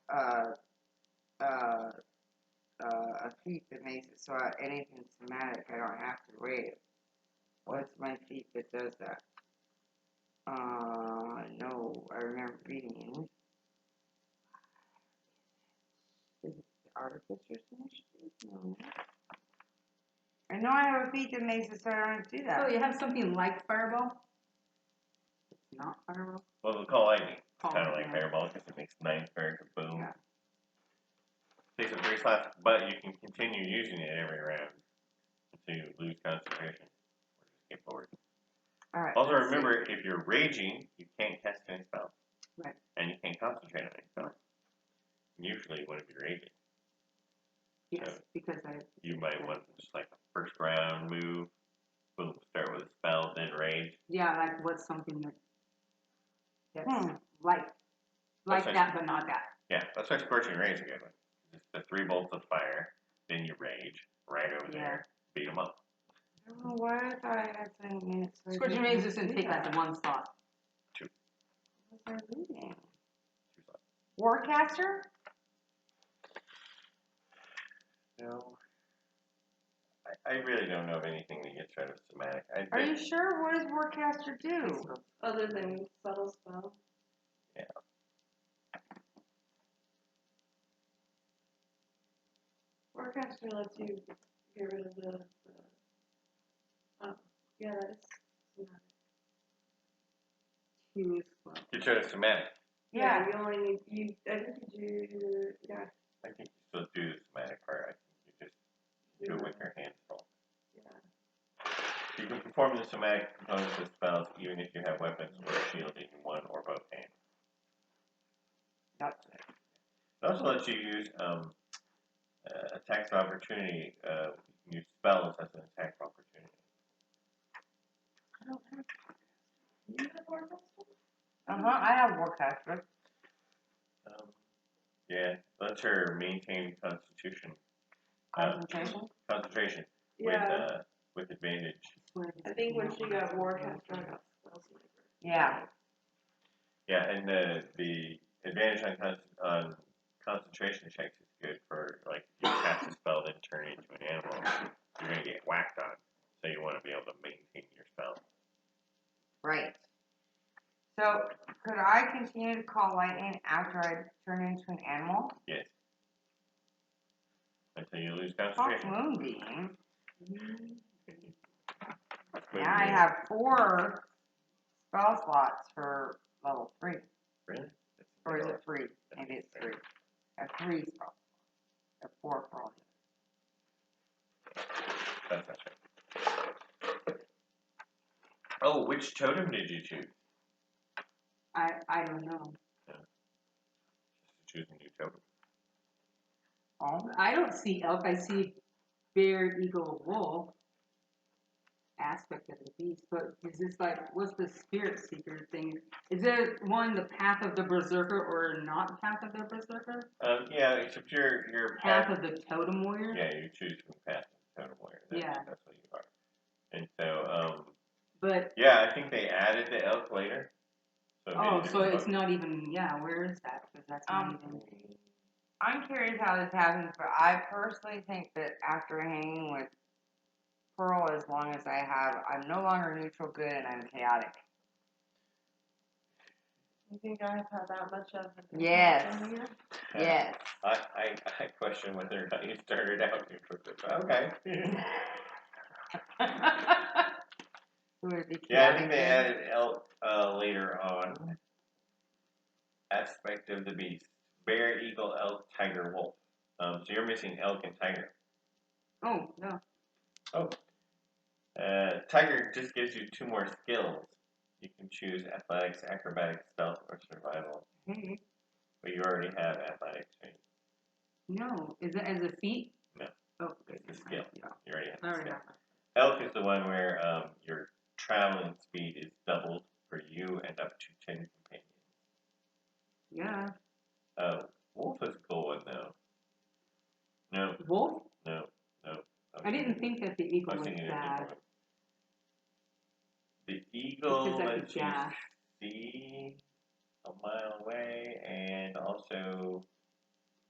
a feat that makes it so anything somatic, I don't have to wave. What's my feat that does that? No, I remember reading. Is it the Artificer's Initiative? No. I know I have a feat that makes it so I don't have to do that. Oh, you have something like fireball? It's not fireball. Well, they'll call lightning. Call Kind of lightning, like fireball because it makes 9 squares of boom. Yeah. Takes up 3 slots, but you can continue using it every round until you lose concentration. Or just skip forward. Alright. Also, remember, if you're raging, you can't cast any spells. Right. And you can't concentrate on any spells. Usually, when you're raging, Yes, So- because you might want just like a first round move. Boom, start with a spell, then rage. yeah, like what's something that's Hmm. like That's that, but not that. Yeah, that's why Scorching Ray is a good one. Just the 3 bolts of fire, then you rage right over Yeah. there, beat them up. I don't know why I thought I had 10 minutes. So I Scorching didn't Ray is just do gonna take that. like 1 slot. What was I reading? 2 slots. Warcaster? No. I really don't know of anything that gets rid of somatic. Are you sure? What does Warcaster do? Other than subtle spell. Yeah. Warcaster lets you get rid of the oh, yeah, that is somatic. 2 slots. Gets rid of somatic. Yeah, you only need I think you do yeah. I think you still do the somatic part. I think you just do it with your hands full. Yeah. You can perform the somatic components of spells even if you have weapons or a shield in one or both hands. That's it. It also lets you use attacks of opportunity. You can use spells as an attack of opportunity. I don't have you have Warcaster? I have Warcaster. Yeah, lets her maintain Constitution. Concentration? Concentration Yeah. with advantage. I think when she got Warcaster I got Spell Sniper. Yeah. Yeah, and the advantage on concentration checks is good for, like, if you cast a spell then turn into an animal, you're going to get whacked on. So you want to be able to maintain your spell. Right. So, could I continue to call lightning after I turn into an animal? Yes. Until you lose Fuck concentration. Moonbeam. But Now I have 4 spell slots for level 3. Really? Or is it 3? Maybe it's 3. I have 3 spells. I have 4 for all That's right. Oh, which totem did you choose? I don't know. Just choose a new totem. Oh. I don't see elk. I see bear, eagle, wolf aspect of the beast. But is this like, what's the spirit seeker thing? Is it one the path of the berserker or not path of the berserker? Yeah, except your Path of the totem warrior. Yeah, you choose from path of the totem warrior. That's what you are. And so, But yeah, I think they added the elk later. So it made a so different it's book. not even. Yeah, where is that? Because that's not even. I'm curious how this happens, but I personally think that after hanging with Pearl as long as I have, I'm no longer neutral good and I'm chaotic. You think I have had that much of it? Yes. Yes. I question whether or not you started out neutral good. Okay. Yeah, I think they added elk later on. Aspect of the beast. Bear, eagle, elk, tiger, wolf. So you're missing elk and tiger. Oh no. Tiger just gives you 2 more skills. You can choose athletics, acrobatics, stealth, or survival. Hey, But you already have athletics, right? no. Is it as a feat? No. Oh, It's the skill. Yeah. You already have I the already skill. have Elk is the one where your traveling speed is doubled for you and up to 10 companions. Yeah. Wolf is a cool one, though. No, Wolf? no. I didn't think that the I eagle was was thinking of a bad. different one. The eagle Because I could lets you dash. see a mile away, and also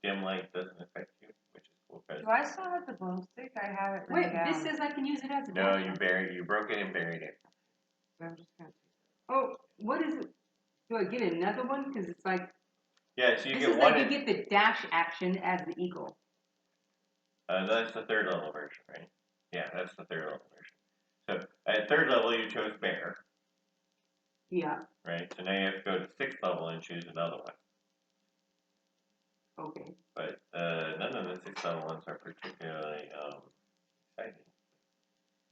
dim light doesn't affect you, which is cool. Do I still have the boomstick? I have it Wait, written down. this says I can use it as a No, dash. you broke it and buried it. I'm just gonna. Oh, what is it? Do I get another one? Because it's like, Yeah, so you this get is one. like you get the dash action as the eagle. That's the 3rd level version, right? Yeah, that's the 3rd level version. So at 3rd level, you chose bear, Yeah. right? So now you have to go to 6th level and choose another one. Okay. But none of the 6th level ones are particularly exciting.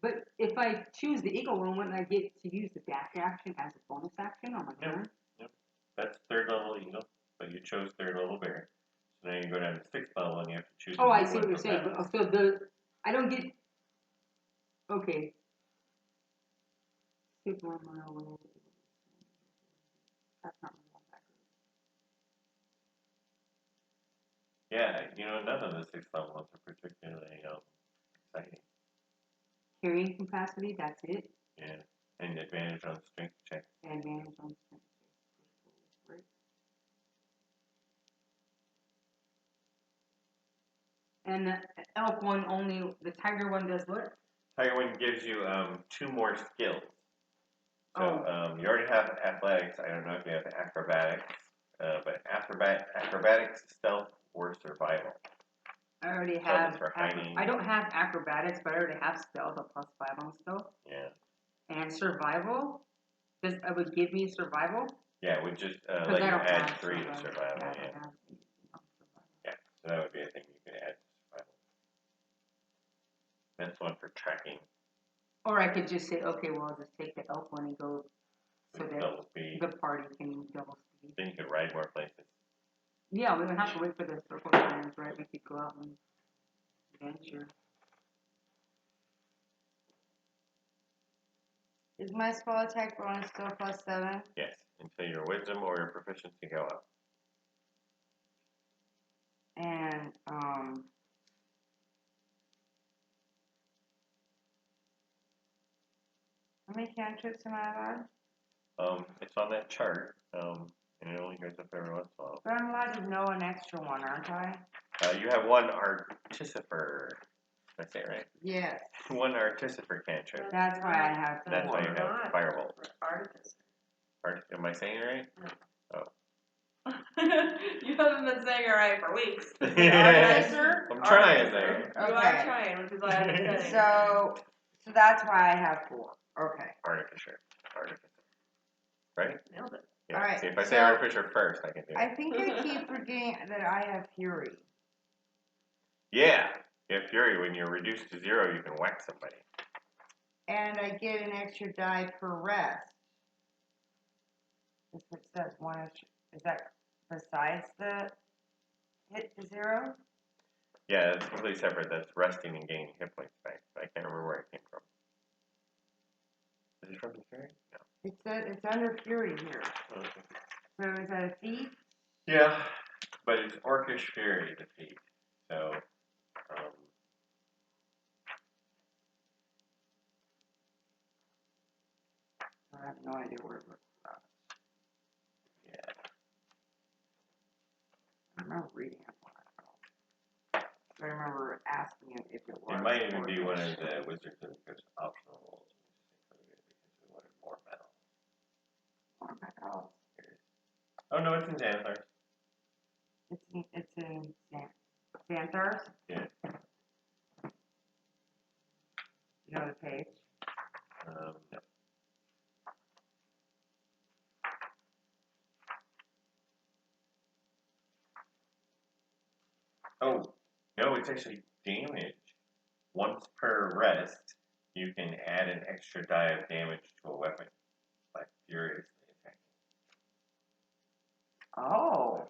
But if I choose the eagle one, wouldn't I get to use the dash action as a bonus action on my turn? Nope. That's 3rd level eagle, but you chose 3rd level bear. So now you go down to 6th level and you have to choose. Oh, a I new see one what you're from saying. that But, list. so I don't get. Okay. 6 1 mile away. That's not my one Yeah, none of the 6th level ones are particularly exciting. Carrying capacity, that's it. Yeah, and advantage on strength check. Advantage on strength. Right. And the elk one only, the tiger one does what? Tiger one gives you 2 more skills. So you already have athletics. I don't know if you have acrobatics, but acrobatics, stealth, or survival. I already Stealth have. is for hiding. I don't have acrobatics, but I already have stealth, a +5 on stealth. Yeah. And survival, it would give me survival. Yeah, it would just Because let I you don't add have 3 to survival. I Yeah. don't have anything on survival. Yeah. So that would be a thing you could add to survival. That's one for tracking. Or I could just say, okay, well, I'll just take the elk one and go so With that double speed. the party can double speed. Then you could ride more places. Yeah, we don't have to wait for the circle turns, right? We could go out and venture. Is my spell attack bonus still +7? Yes, until your wisdom or your proficiency go up. And how many cantrips am I allowed? It's on that chart, and it only goes up every once in a while. But I'm allowed to know an extra one, aren't I? You have 1 artificer. Did I say it right? Yes. 1 artificer cantrip. That's why I have 4. That's why you have Not firebolt. artificer. Am I saying it right? You haven't been saying it right for weeks. Artificer? I'm trying Artificer. though. You Okay. are trying, which is why I'm saying. So that's why I have 4. Okay. Artificer. Right? Nailed it. Yeah. Alright, See, if I say so- artificer first, I can do it. I think I keep forgetting that I have Fury. Yeah. You have fury. When you're reduced to 0, you can whack somebody. And I get an extra die per rest. That's what it says. 1 extra. Is that besides the hit to 0? Yeah, that's completely separate. That's resting and gaining hit points back. I can't remember where it came from. Is it from the fury? No. It's under Fury here. Oh, okay. So is that a feat? Yeah, but it's orcish fury defeat. So, I have no idea where it was. yeah. I remember reading it when I fell. I remember asking it if it was. It might even be orcish. one of the Wizards of the Coast optional rules. We just included it because we wanted more metal. Oh my god. Oh no, it's in Xanthars. It's in Xanthars? Yeah. You know the page? No. Oh, no, it's actually damage. 1 once per rest, you can add an extra die of damage to a weapon by furiously attacking. Oh.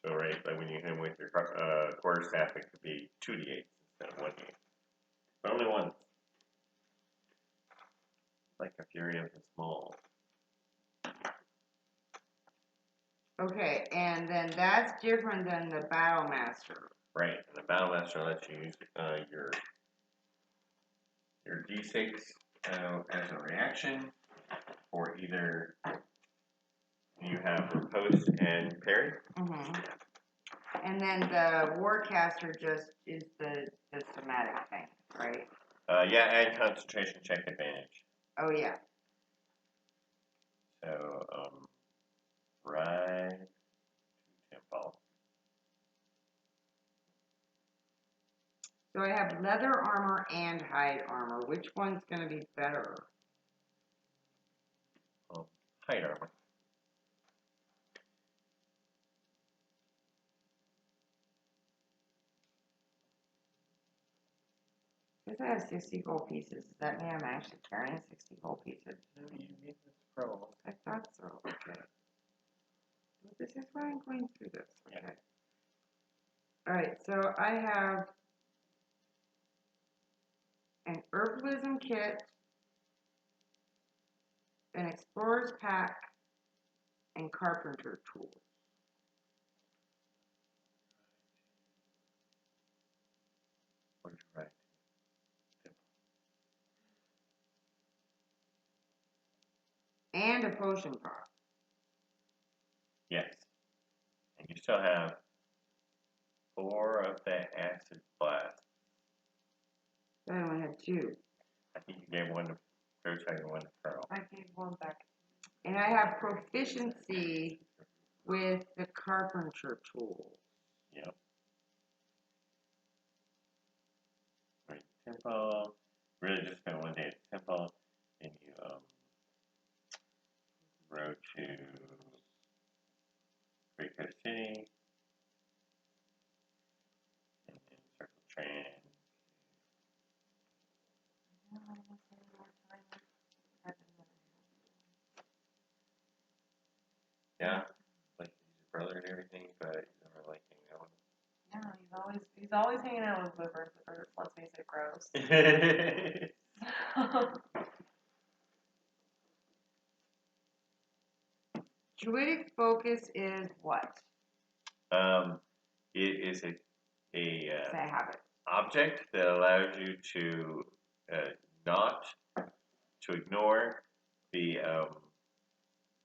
So, right, like when you hit him with your quarterstaff, it could be 2d8 instead of 1d8. But only once. Like a fury of the small. Okay, and then that's different than the Battle Master. Right, and the Battle Master lets you use your d6 as a reaction, or either you have riposte and parry. Mm-hmm. And then the Warcaster just is the somatic thing, right? Yeah, and concentration check advantage. Oh, yeah. So, right to temple. So I have leather armor and hide armor. Which one's going to be better? Hide armor. Because I have 60 gold pieces. Does that mean I'm actually carrying 60 gold pieces? You need this pro. I thought so. Okay. Well, this is why I'm going through this. Okay. Yeah. Alright, so I have an herbalism kit, an explorer's pack, and carpenter tools. What did you write? And a potion pot. Yes. And you still have 4 of that acid blast. I only had 2. I think you gave one to Protagon and one to Pearl. I gave one back. And I have proficiency with the carpenter tool. Yep. Right, temple. Really just spent one day at the temple, and you rode to Great Coast City, and then circle train. Yeah, like he's your brother and everything, but you never like hanging out Yeah, he's always hanging out with Whippers. Let's face it, gross. with him. Druidic focus is what? It is a Say I have it. object that allows you to not to ignore the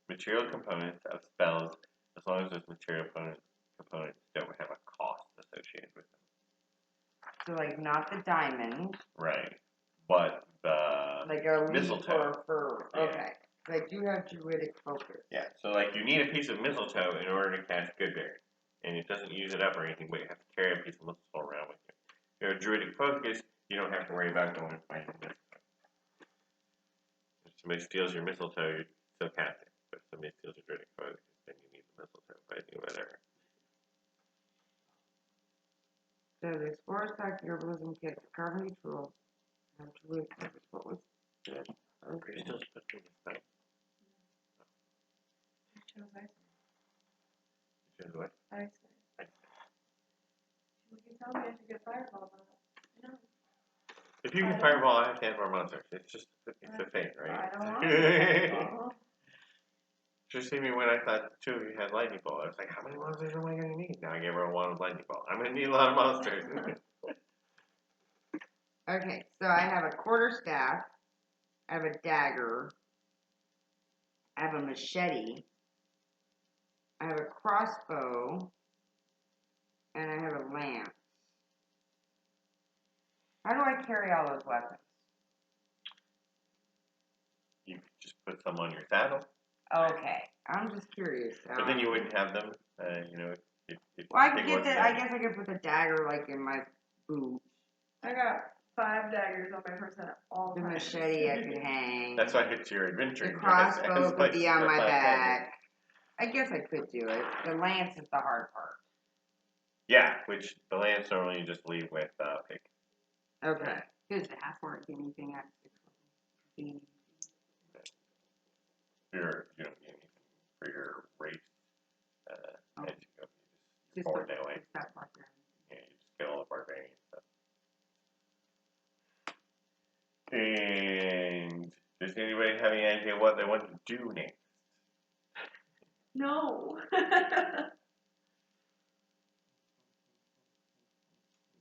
material components of spells as long as those material components don't have a cost associated with them. So, like, not the diamond. Right. But the Like a leaf mistletoe. or Yeah. okay. I do have druidic focus. Yeah. So like you need a piece of mistletoe in order to cast Goodberry. And it doesn't use it up or anything, but you have to carry a piece of mistletoe around with you. If you have a druidic focus, you don't have to worry about going and finding mistletoe. If somebody steals your mistletoe, you still cast it. But if somebody steals your druidic focus, then you need the mistletoe. But anyway, whatever. So the explorer's pack, the herbalism kit, the carpentry tool, and druidic focus. What was this? Are you still supposed to do this spell? I chose ice. You chose what? Ice. You tell me I should get fireball, but no. If you can fireball, I have to have more monsters. It's just it's a fate, right? I don't want to. Fireball. Just see me when I thought the 2 of you had lightning bolt. I was like, how many monsters am I gonna need? Now I gave her a wand of lightning bolt. I'm gonna need a lot of monsters. Okay, so I have a quarterstaff, I have a dagger, I have a machete, I have a crossbow, and I have a lance. How do I carry all those weapons? You could just put some on your saddle, Okay, I'm just curious. but then you wouldn't have them. If Well, I the could thing get was the. dead. I guess I could put the dagger like in my boot. I got 5 daggers on my person at all The times. machete I could hang. That's why it's your adventure. The crossbow could be on my back. I guess I could do it. The lance is the hard part. Yeah, which the lands normally you just leave with pick. Okay. Good to ask for anything at 6 level. You don't get anything for your race. Oh. As you go, you Just forward that way. just that part there. Yeah, you just get all the barbarian stuff. And does anybody have any idea what they want to do next? No.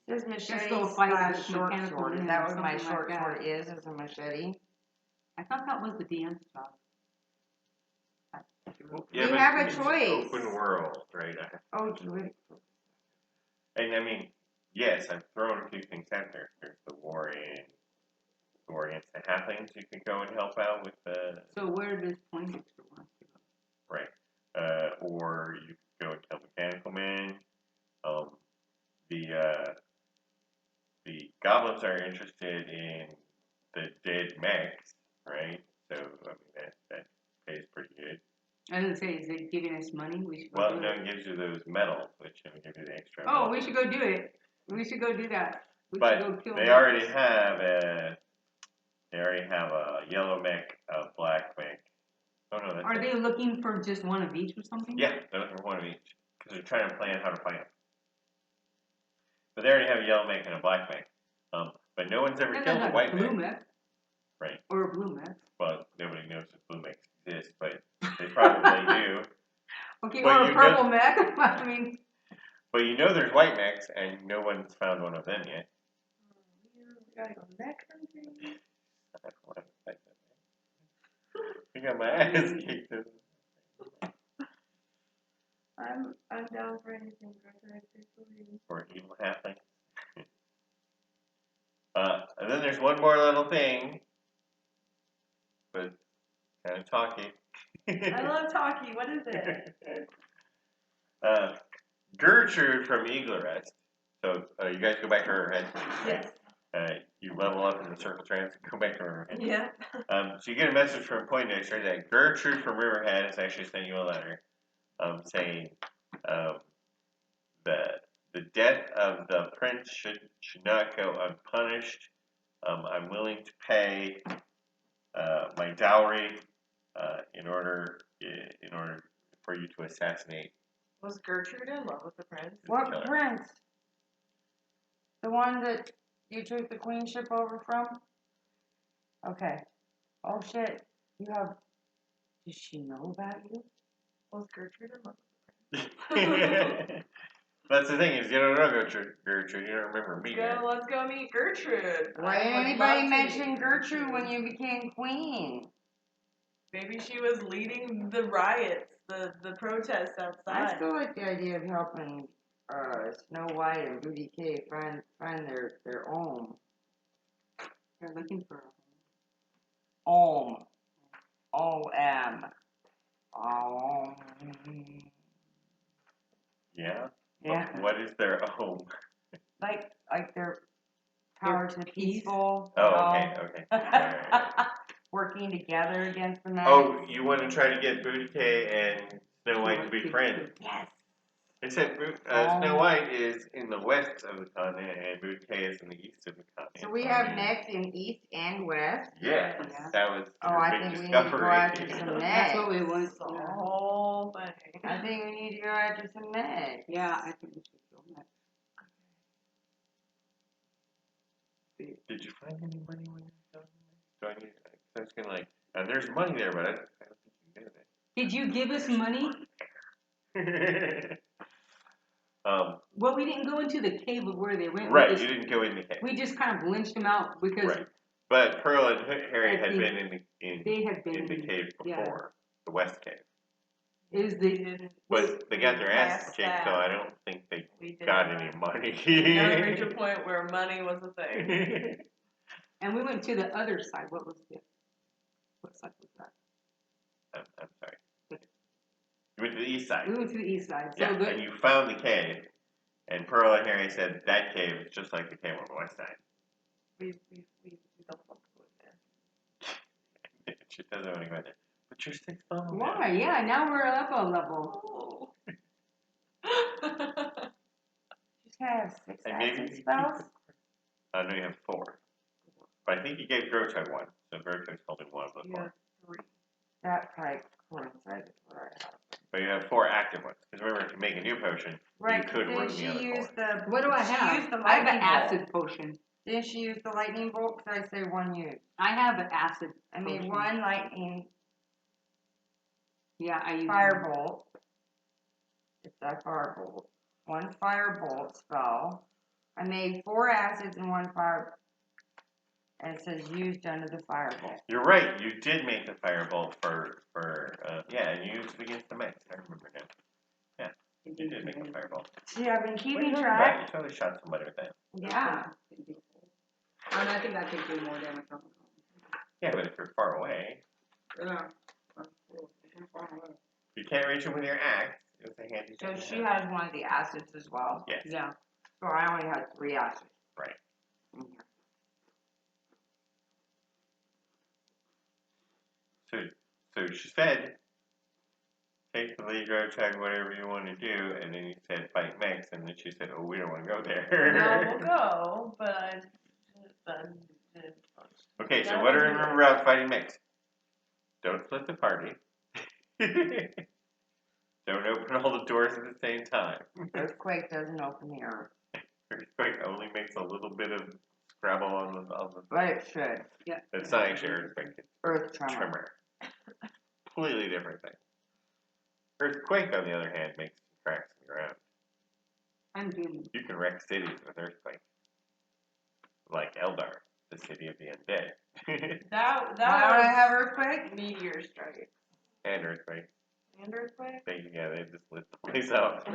It says machete go fight slash with short mechanical sword. Is men that or what my something short like sword that. is a machete? I thought that was the DM's job. Yeah, You but have a it's choice. Open world, right? Oh, druid. And I mean, yes, I've thrown a few things out there. There's the war against the halflings. You can go and help out with the So where does Poindexter want to go? right, or you can go and kill mechanical men. The goblins are interested in the dead mechs, right? So I mean that pays pretty good. I didn't say, is it giving us money? We should go Well, do no, it. it gives you those medals, which will give you the extra. Oh, we should go do it. We should go do that. We But should go kill they them. already have a yellow mech, a black mech. Oh no, that's Are it. they looking for just one of each or something? Yeah, they're looking for one of each because they're trying to plan how to fight them. But they already have a yellow mech and a black mech. But no one's ever And killed then a a white blue mech. mech. Right. Or a blue mech. Well, nobody knows if blue mechs exist, but they probably do. Okay, But or you a purple know- mech. I mean, But you know there's white mechs, and no one's found one of them yet. We gotta go mech hunting. I don't want to fight that mech. I got my ass kicked. I'm down for anything. Or evil halfling. And then there's one more little thing, but kind of talky. I love talkie. What is it? Gertrude from Eaglerest. So you guys go back to Riverhead. Yes. You level up in the circle trance and go back to Riverhead. Yeah. So you get a message from Poindexter that Gertrude from Riverhead has actually sent you a letter saying the death of the prince should not go unpunished. I'm willing to pay my dowry in order for you to assassinate. Was Gertrude in love with the prince? What Killer. prince? The one that you took the queenship over from? Okay. Oh shit. Does she know about you? Was Gertrude in love with the prince? That's the thing is you don't know Gertrude. You don't remember me. Let's go meet Gertrude. Why I didn't would anybody love to mention meet Gertrude when you became queen? Maybe she was leading the riots, the protests I outside. still like the idea of helping Snow White and Booty K find their home. they're looking for Home. O-M. Yeah. Yeah. What is their home? Like their power to the peace. peaceful. Oh, okay. Right. Working together against the Mets. Oh, you want to try to get Booty K and Snow White to be friends? Yes. It said Snow White is in the west of the continent and Booty K is in the east of the continent. So we have necks in east and west. Yes, Yeah. that was Oh, your I big think we need discovery. to go after some That's necks. what we want. The whole thing. I think we need to go after some necks. Yeah, I think we should go next. Did you find any money when you were done? I was gonna there's money there, but I don't think you Did you give us money? did it. Well, we didn't go into the cave of where they went. Right, We you just, didn't go in the cave. we just kind of lynched them out because Right. But Pearl and Harry I had think been in they had been in the cave yeah. before, the West Cave. Is the But they got their asses Past kicked, so that. I don't think they We did got not. any money. Now we reach a point where money was a thing. and we went to the other side. What side was that? I'm sorry. You went to the east side. We went to the east side. So Yeah, and you found the cave. And Pearl and Harry said that cave is just like the cave on the west side. We don't want to go in there. She doesn't want to go in there. But you're 6th level. why? Yeah, now we're up a level. Oh. have 6 And maybe acid you spells? No, you have 4. But I think you gave Grotug 1, so Grotug's holding one of the 4. Yeah, 3. That probably coincides with what I have. But you have 4 active ones. Because remember, to make a new potion, Right, you could didn't root the she other use 4. the... What do I She have? used the I have an lightning bolt. acid potion. Didn't she use the lightning bolt? Because I say 1 use. I have an acid I made potion. 1 lightning Yeah, I use firebolt. It's that firebolt. 1 firebolt spell. I made 4 acids and 1 fire. And it says used under the firebolt. You're right, you did make the firebolt yeah, and you used it against the mechs. I remember now. Yeah, you did make the firebolt. See, I've been What are keeping you talking track. about? You totally shot somebody with that. Yeah. I think I could do more damage on Yeah, but if you're far away, Yeah. you can't reach him with your axe. It was a handy So thing to she have. has one of the acids as well. Yes, Yeah. So I only had 3 acids. right. in here. So she said, take the lead, go check whatever you want to do, and then you said fight mechs, and then she said, oh, we don't want to go there. No, we'll go, but I did first. Okay, so That what do would I be remember about fighting mechs? Don't split the party. Don't open all the doors at the same time. Earthquake doesn't open the earth. Earthquake only makes a little bit of scrabble on the. But it should. It's not actually earthquake. It's Earth tremor. tremor. Completely different thing. Earthquake, on the other hand, makes cracks in the ground. I'm doing. You can wreck cities with earthquake, like Eldar, the city of the undead, That Why don't I was have earthquake? meteor strike and earthquake. and earthquake. They just lit the place up.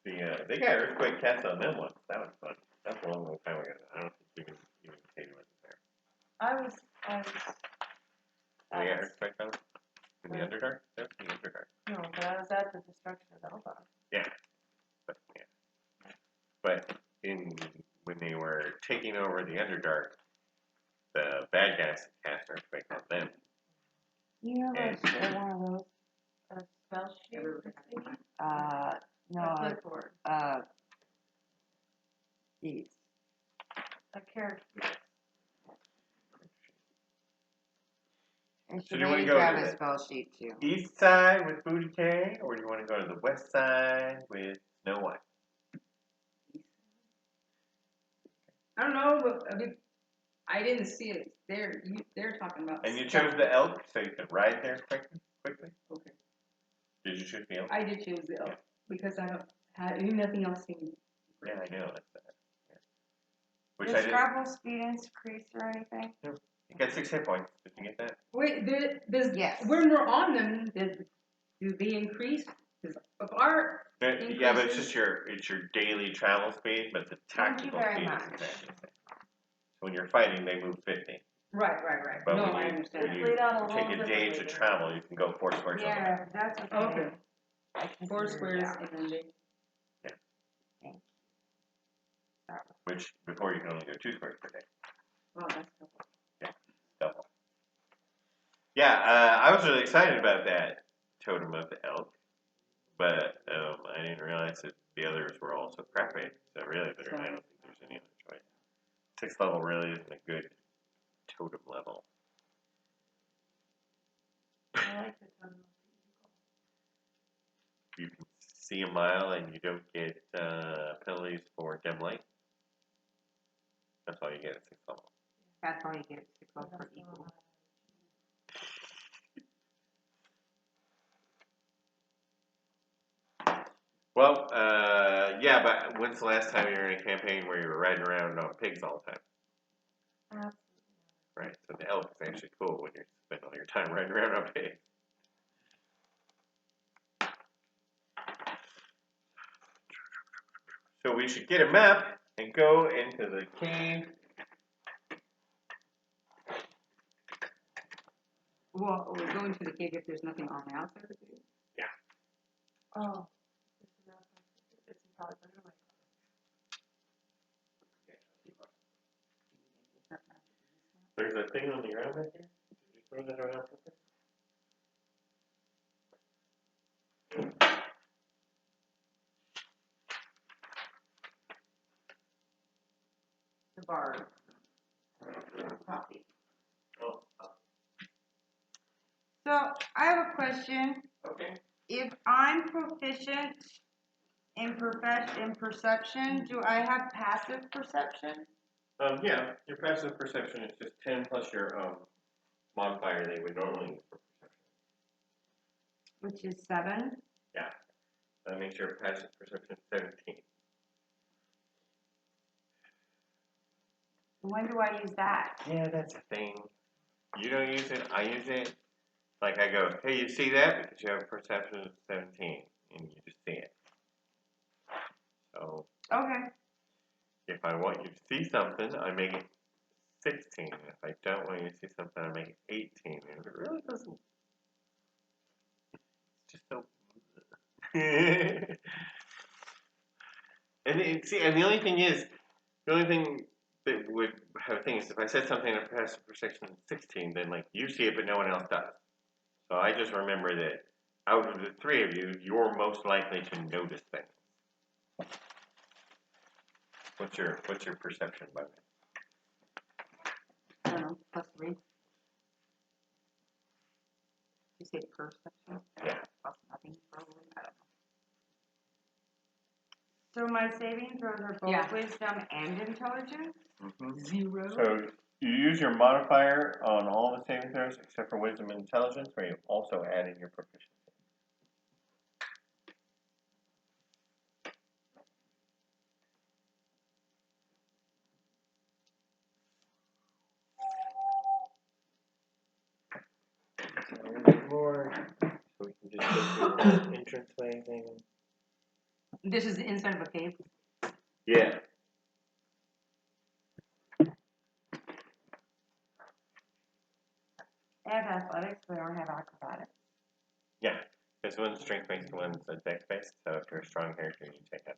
They got earthquake cats on them once. That was fun. That was a long time ago. I don't think even Katie was there. I was. They got earthquake on them? In the Underdark? That's the Underdark. No, but I was at the destruction of Eldar. Yeah. But when they were taking over the Underdark, the bad guys cast earthquake on them. You And ever share one of those? A spell sheet thingy? No, A clipboard. These. A character. And So she do you wanna made go grab to a the- spell sheet too. East side with Booty K, or do you want to go to the west side with Snow White? I don't know, but I didn't see it. They're talking about. And you stuff. chose the elk so you could ride there quickly? Okay. Did you choose the elk? I did choose the elk because I don't have nothing else to do. Yeah, I know. That's that. Yeah. Which Does I did. Scrabble speed increase or anything? You got 6 hit points. Did you get that? Wait, does Yes. when we're on them, do they increase? Because of our Yeah, but it's just your daily travel speed, but the Thank you tactical very speed much. is exactly the same. When you're fighting, they move 50. right. But No, when I you, understand. when you Laid out a take little a day to differently. travel, you can go 4 squares on the map. Yeah, that's okay. Okay. I can 4 figure it squares out. and then they. Which before you can only go 2 squares per day. Oh, that's cool. Double. Yeah, I was really excited about that totem of the elk, but I didn't realize that the others were also crappy. So really, I don't think there's any other choice. 6th level really isn't a good totem level. I like the tone. You can see a mile and you don't get penalties for dim light. That's all you get at 6th level. That's all you get. 6 levels per equal. Well, yeah, but when's the last time you were in a campaign where you were riding around on pigs all the time? Absolutely. Right, so the elk is actually cool when you spend all your time riding around on pigs. So we should get a map and go into the cave. Well, we're going to the cave if there's nothing on the outside of the cave. Oh. This is probably better way. There's a thing on the ground right there. Move that around. The bard. Coffee. Oh, So I have a question. okay. If I'm proficient in perception, do I have passive perception? Yeah, your passive perception is just 10 plus your modifier they would normally use for perception. Which is 7. Yeah, that makes your passive perception 17. When do I use that? Yeah, that's a thing. You don't use it, I use it. Like I go, hey, you see that? Because you have a perception of 17, and you just see it. So Okay. if I want you to see something, I make it 16. If I don't want you to see something, I make it 18. And it really doesn't. It's just so. And the only thing is, the only thing that would have a thing is if I said something in passive perception 16, then like you see it, but no one else does. So I just remember that out of the three of you, you're most likely to notice things. What's your perception by that? I don't know, +3. You say perception? Yeah. Plus nothing, probably. I don't So my saving throws are both Yeah. wisdom and intelligence? Mm-hmm. know. 0. So you use your modifier on all the saving throws except for wisdom and intelligence, where you also add in your proficiency. A little bit more, so we can just go through the entranceway thing. This is the inside of a cave. Yeah. I have athletics, but I don't have acrobatics. Yeah. This one's strength based, one's a dex based. So if you're a strong character, you take that.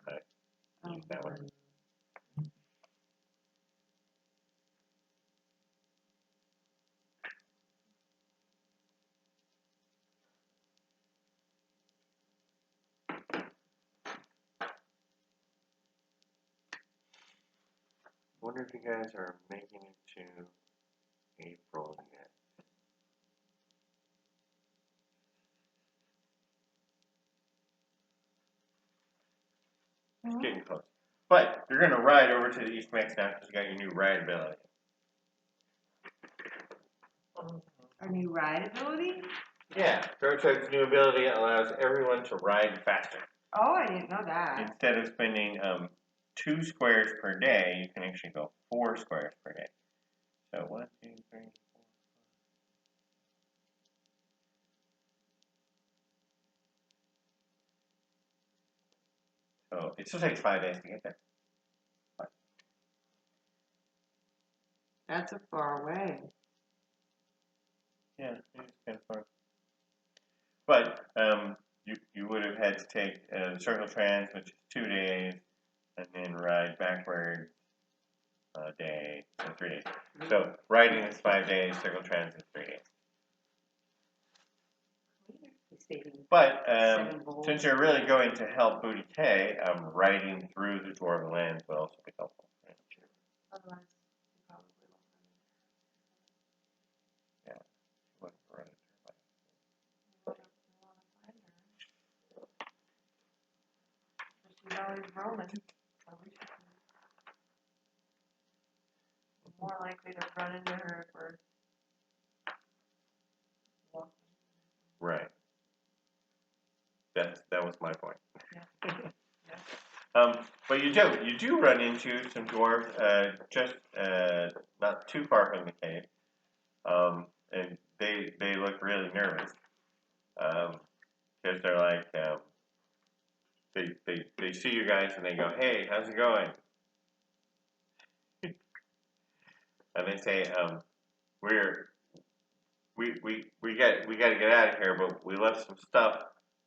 Use that one. Wonder if you guys are making it to April yet. It's getting close. But you're going to ride over to the East Mex now because you got your new ride ability. A new ride ability? Yeah, Prototype's new ability allows everyone to ride faster. Oh, I didn't know that. Instead of spending 2 squares per day, you can actually go 4 squares per day. So 1, 2, 3, 4. So it still takes 5 days to get there. That's a far away. Yeah, it's kind of far. But you would have had to take Circle Trans, which is 2 days, and then ride backward a day, so 3 days. So riding is 5 days, Circle Trans is 3 days. But since you're really going to help Booty K, riding through the Dwarven lands will also be helpful. Right? Otherwise, you probably won't Yeah. Wouldn't run it through, want to find her. She's always roaming. So we should be more likely to run into her if we're walking. Right. That was my point. Yeah. But you do run into some dwarves just not too far from the cave, and they look really nervous because they're like they see you guys and they go, hey, how's it going? And they say we got to get out of here, but we left some stuff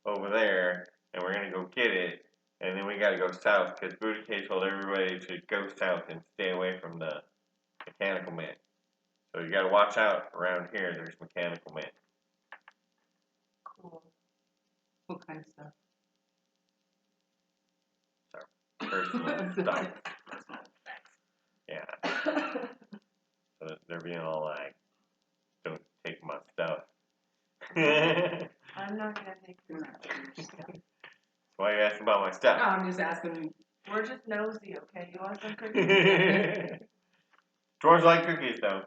over there and we're gonna go get it. And then we got to go south because Booty K told everybody to go south and stay away from the mechanical man. So you gotta watch out around here. There's mechanical men. Cool. What kind of stuff? Personal stuff. Yeah. So they're being all like, don't take my stuff. That's I'm not gonna take your stuff. why you asked about my No, stuff. I'm just asking. We're just nosy, okay? You want some cookies? Dwarves like cookies, though.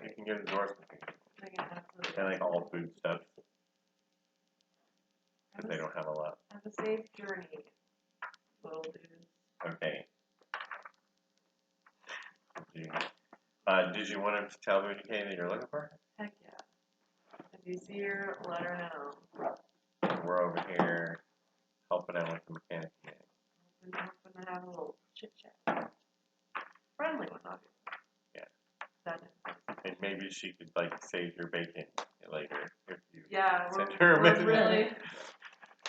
You can give the dwarves some cookies. Absolutely. They like all food stuff, Have because they don't have a lot. Have a safe journey, little dudes. Okay. Did you want him to tell Booty K that you're looking for? Heck yeah. If you see her, let her know. We're over here helping out with the mechanic. We're gonna have a little chit chat. Friendly one, obviously. Yeah. That is. And maybe she could like save your bacon later if you Yeah, send her a message.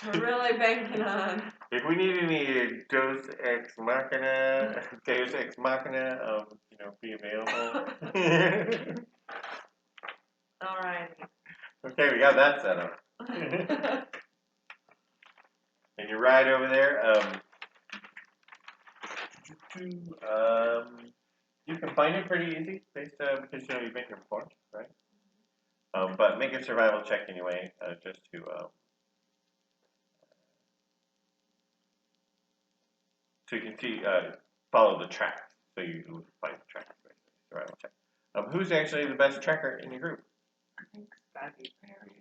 we're really banking on. If we need any Deus Ex Machina, be available. Alright. Okay, we got that set up. And you ride over there. You can find it pretty easy, based because you've been here before, right? But make a survival check anyway, just to so you can see follow the tracks, so you can find the tracks. Basically. Survival check. Who's actually the best tracker in your group? I think it's gotta be Perry.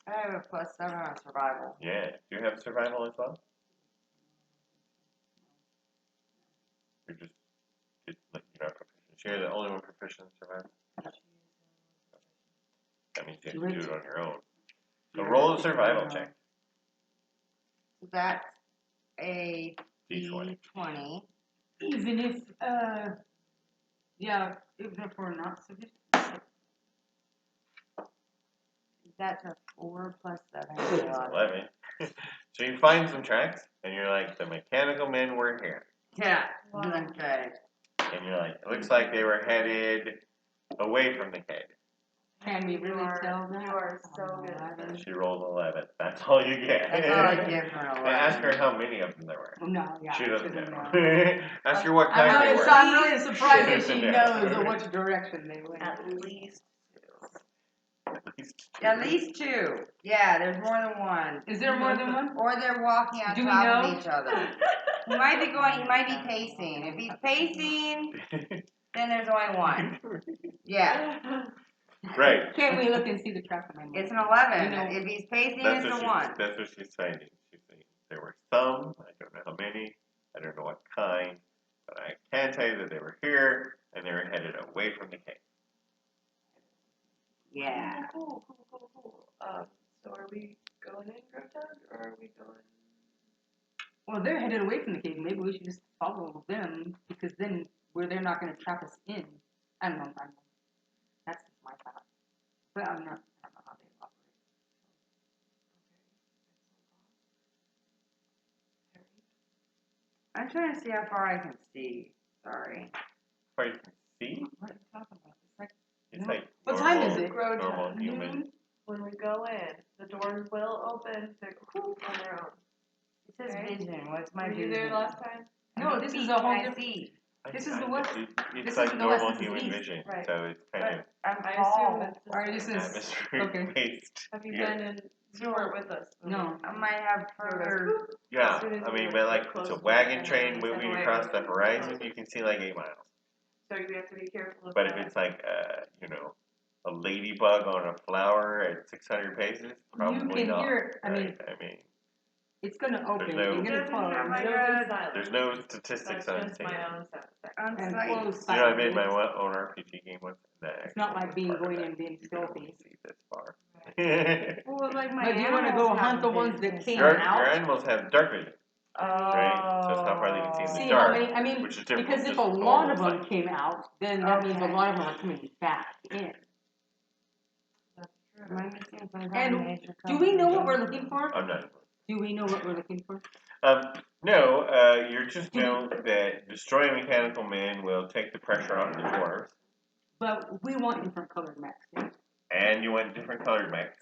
I have a +7 on survival. Yeah. Do you have survival as well? You're just you're not proficient. You're the only one proficient in survival. That means you have to do it on your own. So roll a survival check. So that's a D20. D20. Even if, even if we're not sufficient. That's a 4 + 7 It's 11. So you find some tracks, and you're like, the mechanical men were here. Yeah. Wow. Okay. And you're like, it looks like they were headed away from the cave. Can we really tell that? You are so good at And this. she rolled 11. That's all you get. That's all I get for an And 11. ask her how many of them there were. No, yeah. She I doesn't shouldn't know. Ask her what kind I'm they really, were. so I'm really surprised that She she doesn't knows know. which direction they went. At least At least 2. Yeah, there's more than one. Is there more than one? Or they're walking on Do we top know? of each other. He might be pacing. If he's pacing, then there's only one. Yeah. Right. Can we look and see the track of my mind? It's an 11. You know, If he's pacing, That's it's what a 1. that's what she's finding. She's saying there were some, I don't know how many, I don't know what kind, but I can tell you that they were here and they were headed away from the cave. Yeah. Cool. So are we going in, Grotag, or are we going? well, they're headed away from the cave. Maybe we should just follow them because then they're not going to trap us in. I don't know. That's just my thought. But I don't know how they operate. I'm trying to see how far I can see. Sorry. Or you can see, What are you talking about? It's like, it's No. like What time is normal- it? normal Grotag. human. When we go in, the doors will open. They're on their own. It says Okay. vision. What's my Were vision? you there last time? No, this is a whole different. This is the West. It's This like isn't the West, normal this is human East. vision, Right. so it's kind of I'm I tall. assume it's just Or this is atmosphere okay. based. Have you here. been in? You weren't with us. No. I might have further. Yeah, As soon as I we mean, were but like close it's a to wagon it, train and then moving away. across the horizon, you can see like 8 miles. So you have to be careful of But if that. it's like, a ladybug on a flower at 600 paces, probably can not. hear. I mean, right? I mean, it's going to open. no- It's going to Doesn't close. have my God. own silence. there's no statistics That's on just it. my own sound effect. On And site. close. You know, I made my sideways. own RPG game once. It's not like being going in and being You can only stealthy. see this far. Well, like my But do you want to animals go have hunt the a ones that vision. came your out? animals have dark vision, Oh. right? So it's how far they can see in the See dark. how many? I mean, which is different because from if just a lot of normal them sight. came out, then that means a Okay. lot of them are coming back in. That's true. Am I missing some kind And of nature do we know what composition? we're looking for? I'm not. Do we know what we're looking for? No, you just know that destroying mechanical men will take the pressure off the dwarves. But we want different colored mechs. Yeah. And you want different colored mechs.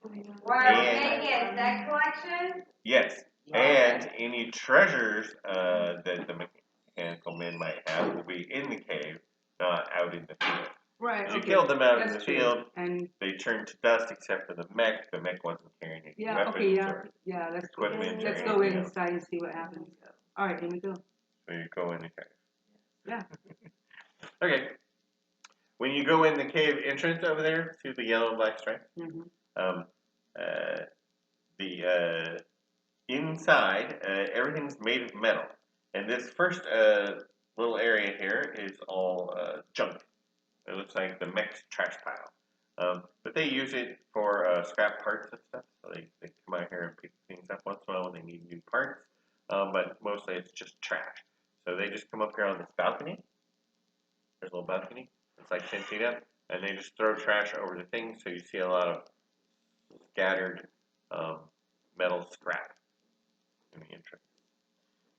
What are we And- making? A set collection? Yes. And any treasures that the mechanical men might have will be in the cave, not out in the field. Right. If you Okay. killed them out in That's the true. field, And they turned to dust except for the mech. The mech wasn't carrying any yeah. weapons Okay. Yeah. or Yeah. Let's equipment. let's or go anything else. inside and see what happens. All right. Here we go. So you go in the cave. Yeah. Okay. When you go in the cave entrance over there, see the yellow and black stripe? Mhm. The inside, everything's made of metal. And this first little area here is all junk. It looks like the mech's trash pile. But they use it for scrap parts and stuff. So they come out here and pick things up once in a while when they need new parts. But mostly it's just trash. So they just come up here on this balcony. There's a little balcony. It's like 10 feet up. And they just throw trash over the things. So you see a lot of scattered metal scrap in the entrance.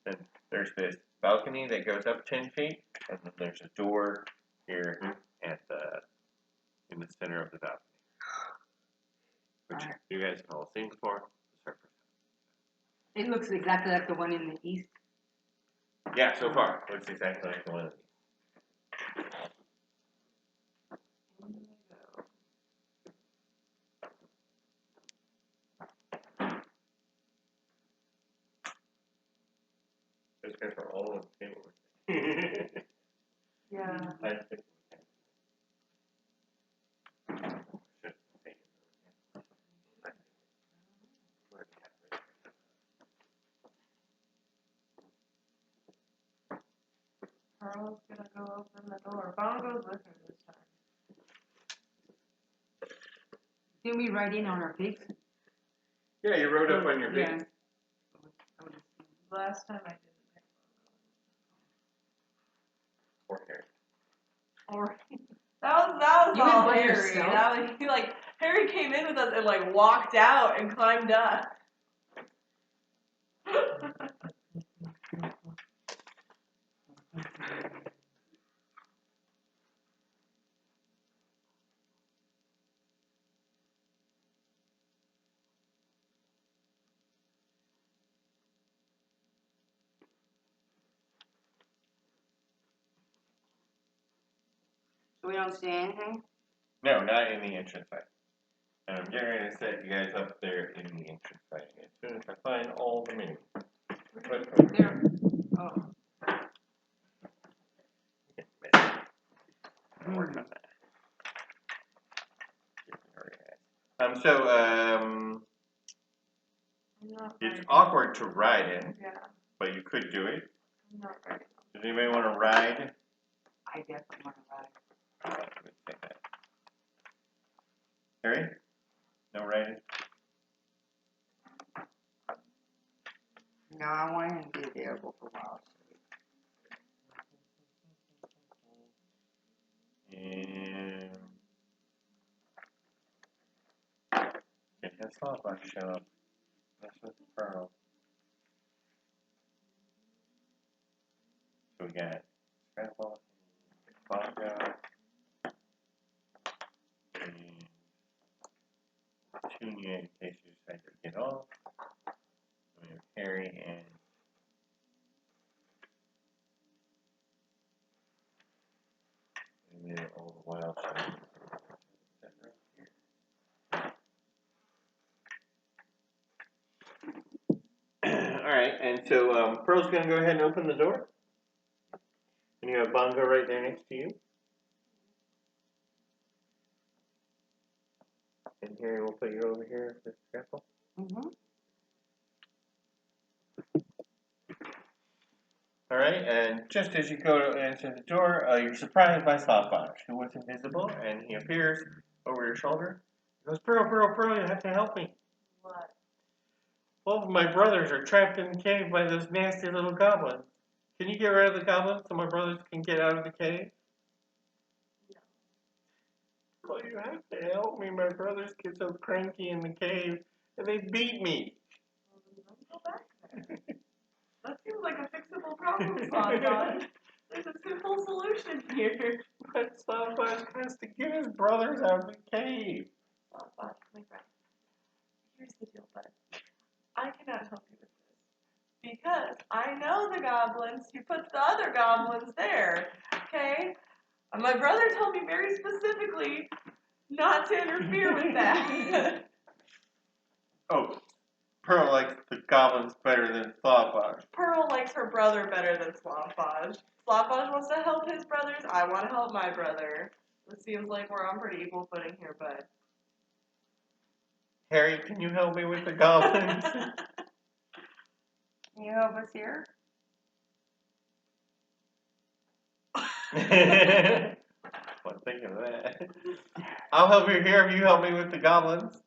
Then there's this balcony that goes up 10 feet. And then there's a door here at in the center of the balcony. Which you guys have all seen before. It looks exactly like the one in the east. Yeah, so far. Looks exactly like the one. Those guys are all on the table. Yeah. I think. Pearl's gonna go open the door. Bongo's with her this time. Didn't we ride in on our pigs? Yeah, you rode up on your big. Yeah. Last time I didn't pick Poor Harry. Bongo. Or that was You went all by Harry. yourself? That was like Harry came in with us and like walked out and climbed up. So we don't see anything? No, not in the entrance site. And I'm getting ready to set you guys up there in the entrance site as soon as I find all the menus. There. Oh. Work on that. I'm not It's ready. awkward to ride in, Yeah, but you could do it. I'm not ready. Does anybody want to ride? I definitely want to ride. Harry? No riding? No, I want him to be available for a while. And it has Slawbach show up. That's with the Pearl. So we got Scrapple, Bongo, and Tunia in case you decide to get off. We have Harry and then all the wild shows. Alright, and so Pearl's going to go ahead and open the door. And you have Bongo right there next to you. And Harry will put you over here with Scrapple. Mm-hmm. Alright, and just as you go to enter the door, you're surprised by Slawbach, who was invisible, and he appears over your shoulder. He goes, Pearl, you have to help me. What? Both of my brothers are trapped in the cave by those nasty little goblins. Can you get rid of the goblins so my brothers can get out of the cave? No. Well, you have to help me. My brothers get so cranky in the cave, and they beat me. Well, then don't go back there. That seems like a fixable problem, Slawbach. There's a simple solution here. But Slapdash has to get his brothers out of the cave. Oh, fuck, my friend. Here's the deal, bud. I cannot help you with this. Because I know the goblins who put the other goblins there. Okay? And my brother told me very specifically not to interfere with that. Oh, Pearl likes the goblins better than Slapdash. Pearl likes her brother better than Slapdash. Slapdash wants to help his brothers. I want to help my brother. It seems like we're on pretty equal footing here, bud. Harry, can you help me with the goblins? Can you help us here? What think of that? I'll help you here if you help me with the goblins.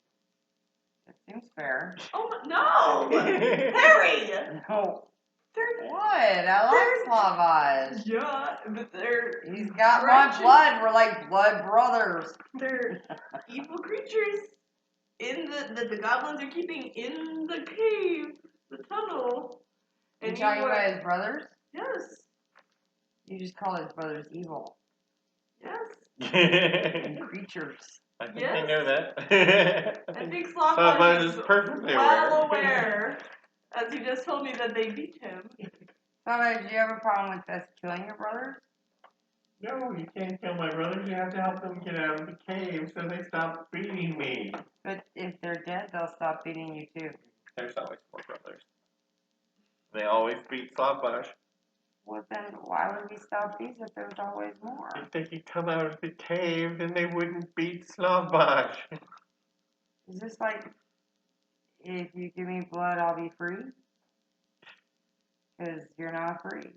That seems fair. Oh, no! Harry! No. They're, What? I like Slavage. yeah, but they're He's got my righteous. blood. We're like blood brothers. They're evil creatures in the goblins are keeping in the cave, the tunnel. You And talking want- about his brothers? Yes, You just call his brothers evil yes. and creatures. I think Yes. they know that. I think Slapdash Slapdash is perfectly well aware, as he just told me that they beat him. Slavage, do you have a problem with us killing your brothers? No, you can't kill my brothers. You have to help them get out of the cave so they stop beating me. But if they're dead, they'll stop beating you too. There's always more brothers. They always beat Slapdash. Well, then why would we stop these if there's always more? If they could come out of the cave, then they wouldn't beat Slapdash. Is this like, if you give me blood, I'll be free? Because you're not free.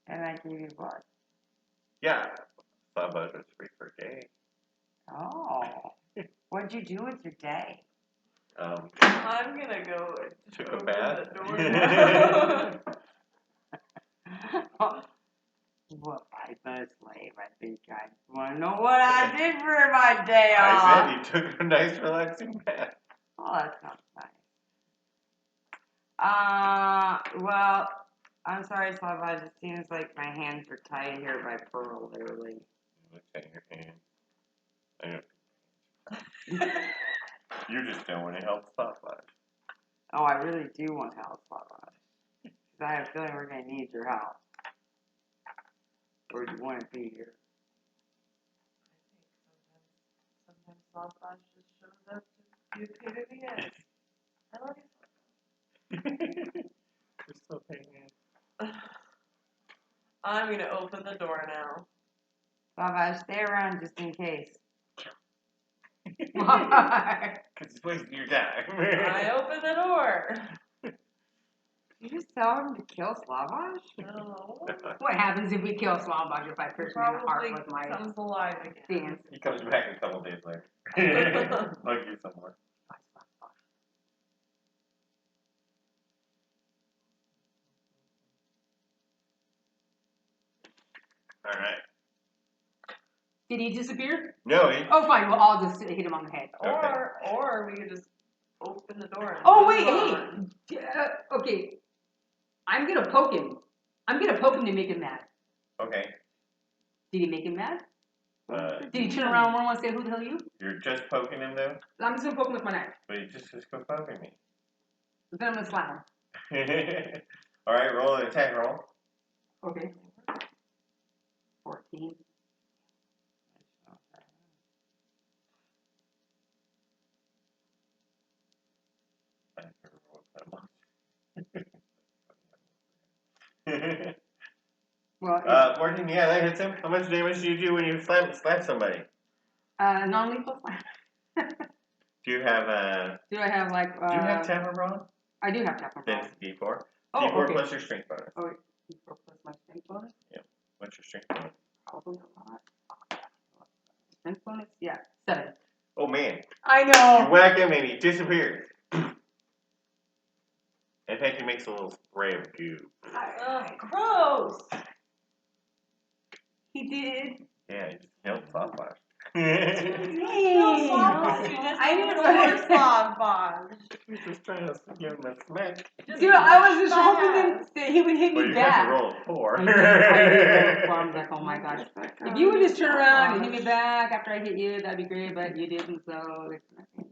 And I gave you blood. Yeah, Slapdash was free for a day. Oh. What'd you do with your day? I'm gonna go and Took a open bath. the door now. Well, I'm a slave. I think I want to know what I did for my day I off. said he took a nice relaxing bath. Oh, that sounds nice. Well, I'm sorry, Slavage. It seems like my hands are tied here by Pearl, literally. Look at your hand. I know. You just don't want to help Slapdash. Oh, I really do want to help Slavage. Because I have a feeling we're going to need your help. Or you want to be here. Sometimes Slapdash just shows up to be a pain in the ass. I love you. You're still hanging. I'm gonna open the door now. Slavage, stay around just in case. Because it's wasting your time. I open the door. You just tell him to kill Slavage? No. What happens if we kill Slobog if I pierce him in the heart Probably with my comes alive again. dance? He comes back a couple days later. Hug you some more. Alright. Did he disappear? No, he. Oh, fine. Well, I'll just hit him on the head. Or we could just open the door. And Oh, move wait, on. hey. Okay. I'm going to poke him. I'm going to poke him to make him mad. Okay. Did he make him mad? Did Did he turn around and want to say, who the hell are you? You're just poking him though? I'm just going to poke him with my knife. But you just go poking me. Then I'm going to slap him. Alright, roll an attack roll. Okay. 14. Well, 14, yeah, that hits him. How much damage do you do when you slap somebody? non-lethal slap. Do you have, Do I have, like, do you have Tapper Brawn? I do have Tapper Then Brawl. it's D4. Oh, D4 okay. plus your strength bonus. Oh, wait. D4 plus my strength bonus? What's your strength bonus? Probably a lot. Strength bonus? Yeah, 7. Oh man. I You know! whack him and he disappears. In fact, he makes a little spray of goo. Gross! He did. Yeah, he just killed Softflash. No sloth bombs. You just I need didn't more really- sloth bombs. He's just trying to give him a smack. Dude, I was just Fat hoping ass. that he would hit Well, me you have back. to roll a 4. I did roll a 4. I was like, oh my gosh. If you would just turn around and hit me back after I hit you, that'd be great, but you didn't, so it's nothing.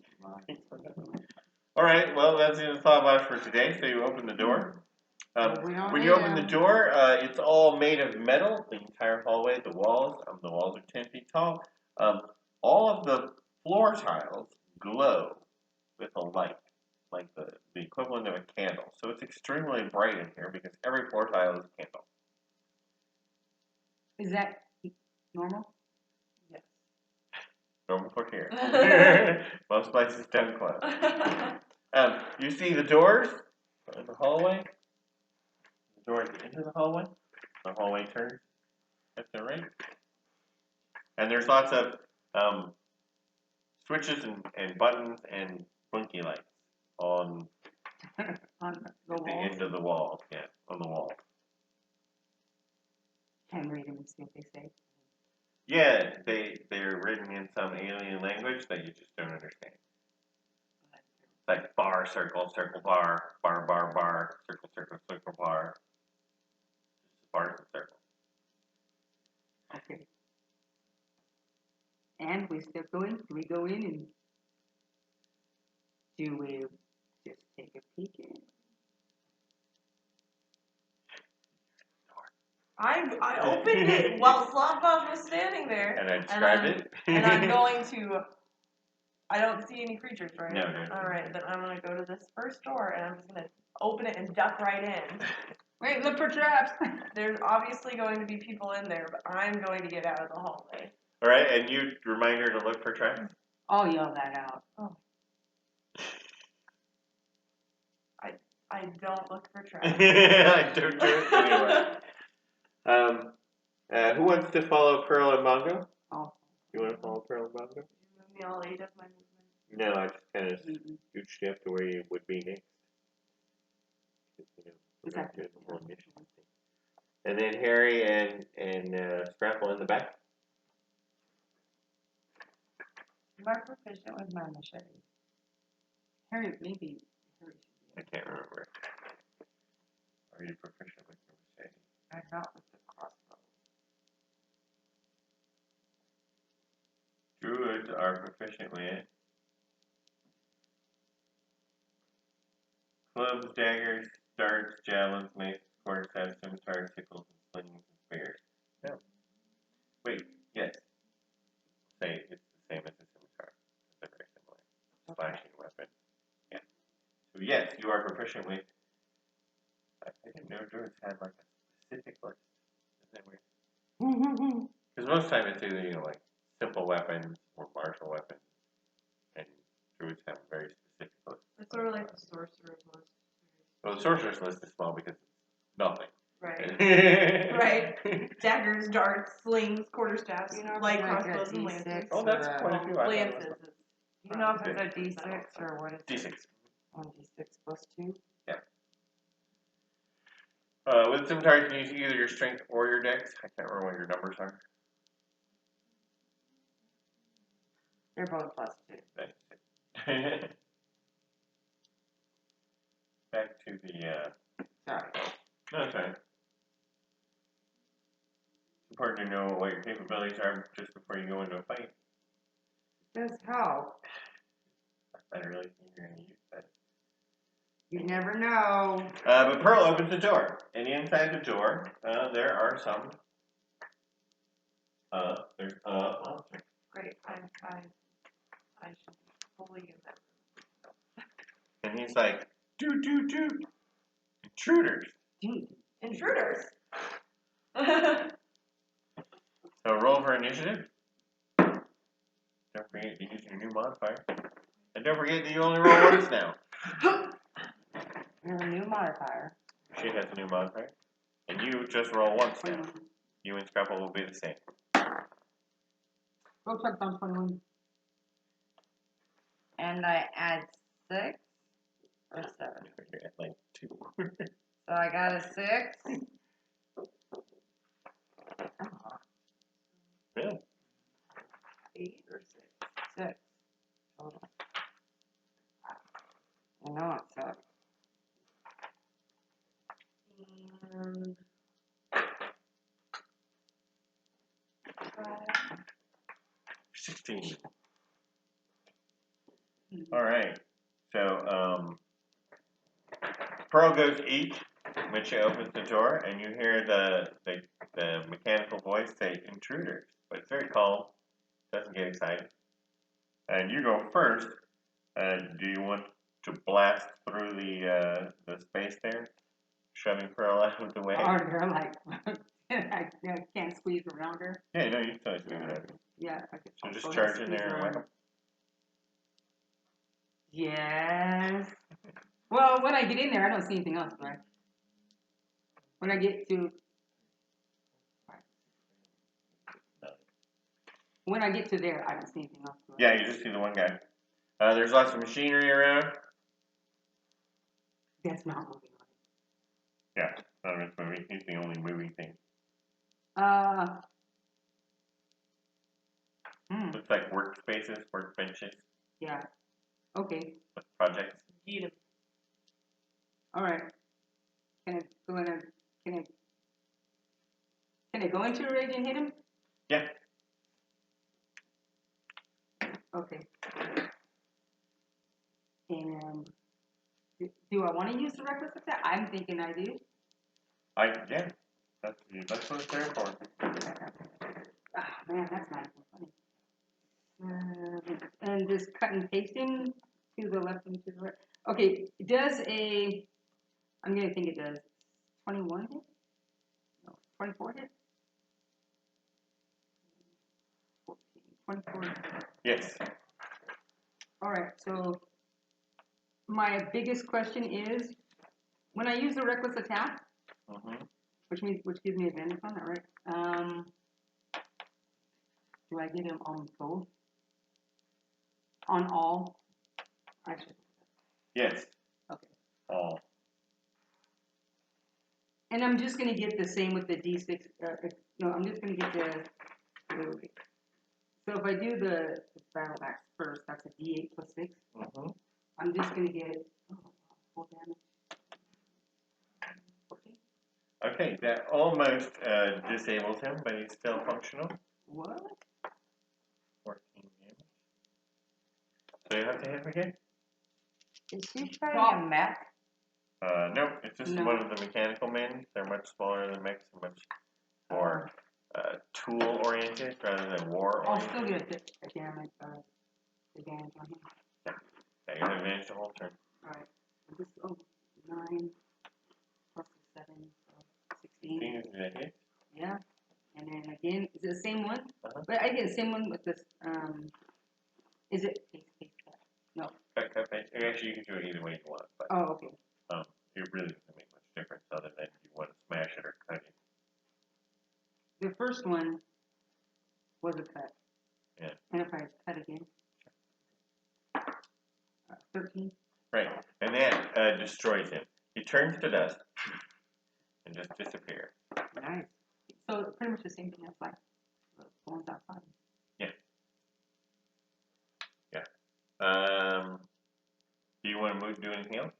All right, well, that's the thought watch for today. So you open the door. We don't When need you open the him. door, it's all made of metal. The entire hallway, the walls are 10 feet tall. All of the floor tiles glow with a light, like the equivalent of a candle. So it's extremely bright in here because every floor tile is a candle. Is that normal? Yes. Normal for here. Most places don't close. You see the doors in the hallway. The door at the end of the hallway. The hallway turns left and right. And there's lots of switches and buttons and blinky lights on On the the walls? end of the wall. Yeah, on the wall. And read them and see what they say. Yeah, they're written in some alien language that you just don't understand. It's like bar, circle, circle, bar, bar, bar, bar, circle, circle, circle, bar. Just bars and circles. Okay. And we still going? Do we go in and do we just take a peek in? I opened it while sloth bombs was standing there. And I described it. And I'm going to. I don't see any creatures, right? No. Alright, then I'm gonna go to this first door and I'm just gonna open it and duck right in. Wait, look for traps! There's obviously going to be people in there, but I'm going to get out of the hallway. All right, and you remind her to look for traps. I'll yell that out. I don't look for traps. I don't do it anyway. Who wants to follow Pearl and Mongo? Oh. You want to follow Pearl and Mongo? Move me all 8 of my movement. No, I just kind of scooched you up to where you would be next. We're not doing the whole initiative thing. And then Harry and Scrapple in the back. Am I proficient with my machete? Harry, maybe. Harry I can't remember. Are you proficient with your machete? I'm not with the crossbow. Druids are proficient with clubs, daggers, darts, javelins, maces, quarterstaffs, scimitars, sickles, and slings and spears. No. Wait, yes. Say it's the same as a scimitar. They're very similar. Slashing weapon. Yeah. So yes, you are proficient with. I didn't know druids had like a specific list. Isn't that weird? Because most time it's either like simple weapons or martial weapons, and druids have a very specific list. It's sort of like the sorcerer's list. Well, the sorcerer's list is small because it's nothing. Right. Right. Daggers, darts, slings, quarterstaffs, You know, if light it's like a crossbows, and D6 lances. Oh, that's or a- quite a few. I thought it was Lances. Do you know if it's a D6 or what is it? D6. 1d6 plus 2? With scimitar, you can use either your strength or your dex. I can't remember what your numbers are. They're both plus 2. Back to the. Sorry. No, that's fine. It's important to know what your capabilities are just before you go into a fight. Does help. I don't really think you're going to use that. You never know. But Pearl opens the door, and inside the door, there are some. There's monster. Great. I should be fully in that room. And he's like, do, intruders. Intruders. So roll for initiative. Don't forget to use your new modifier. And don't forget that you only roll once now. You have a new modifier. She has a new modifier. And you just roll once now. You and Scrapple will be the same. Go check down 21. And I add 6 or 7. You're at like 2. So I got a 6. Yeah. 8. know it sucks. And 16. Alright. So, Pearl goes eat when she opens the door, and you hear the mechanical voice say intruders, but it's very calm, doesn't get excited. And you go first. Do you want to blast through the space there, shoving Pearl out of the way? Are there like I can't squeeze around her? Yeah, no, you can totally swing it over. Yeah, I could. So just go ahead charge in squeeze there and around whack 'em. Yes. Well, when I get in there, I don't see anything else, right? When I get to there, I don't see anything else. Right? Yeah, you just see the one guy. There's lots of machinery around. That's not moving. Yeah, none of it's moving. He's the only moving thing. Looks like workspaces, workbenches, Yeah. Okay. projects. eat him. All right. Can I go in and can I go into a rage and hit him? Yeah. Okay. And do I want to use the reckless attack? I'm thinking I do. Yeah. That's what it's there for. Ah, man, that's not even funny. And just cut and pasting to the left and to the right. Okay, does I'm going to think it does 21 hit? No, 24 hit? 14, 24 hit. Yes. All right, so my biggest question is, when I use the reckless attack, which gives me advantage on that, right? Do I get him on both? On all? Actually. Yes. Okay. All. And I'm just going to get the same with the D6. No, I'm just going to get the. So if I do the battle axe first, that's a D8 plus 6. I'm just going to get full damage. 14. Okay, that almost disables him, but he's still functional. What? 14 damage. So you have to hit him again? Is she fighting a mech? Nope, it's just No. one of the mechanical men. They're much smaller than mechs and much more tool-oriented rather than I'll war-oriented. still get a damage on him. Yeah, you have advantage the whole turn. Alright. This 9 plus 7, so 16. Is that hit? Yeah. And then again, is it the same one? Uh-huh. But I get the same one with this. Is it? No. Cut. Actually, you can do it either way you want, but Oh, okay. it really doesn't make much difference other than you want to smash it or cut it. The first one was a cut. Yeah. And if I cut again, 13. Right, and that destroys him. He turns to dust and just disappears. Nice. So pretty much the same thing as like the ones outside. Yeah. Do you want to do anything else?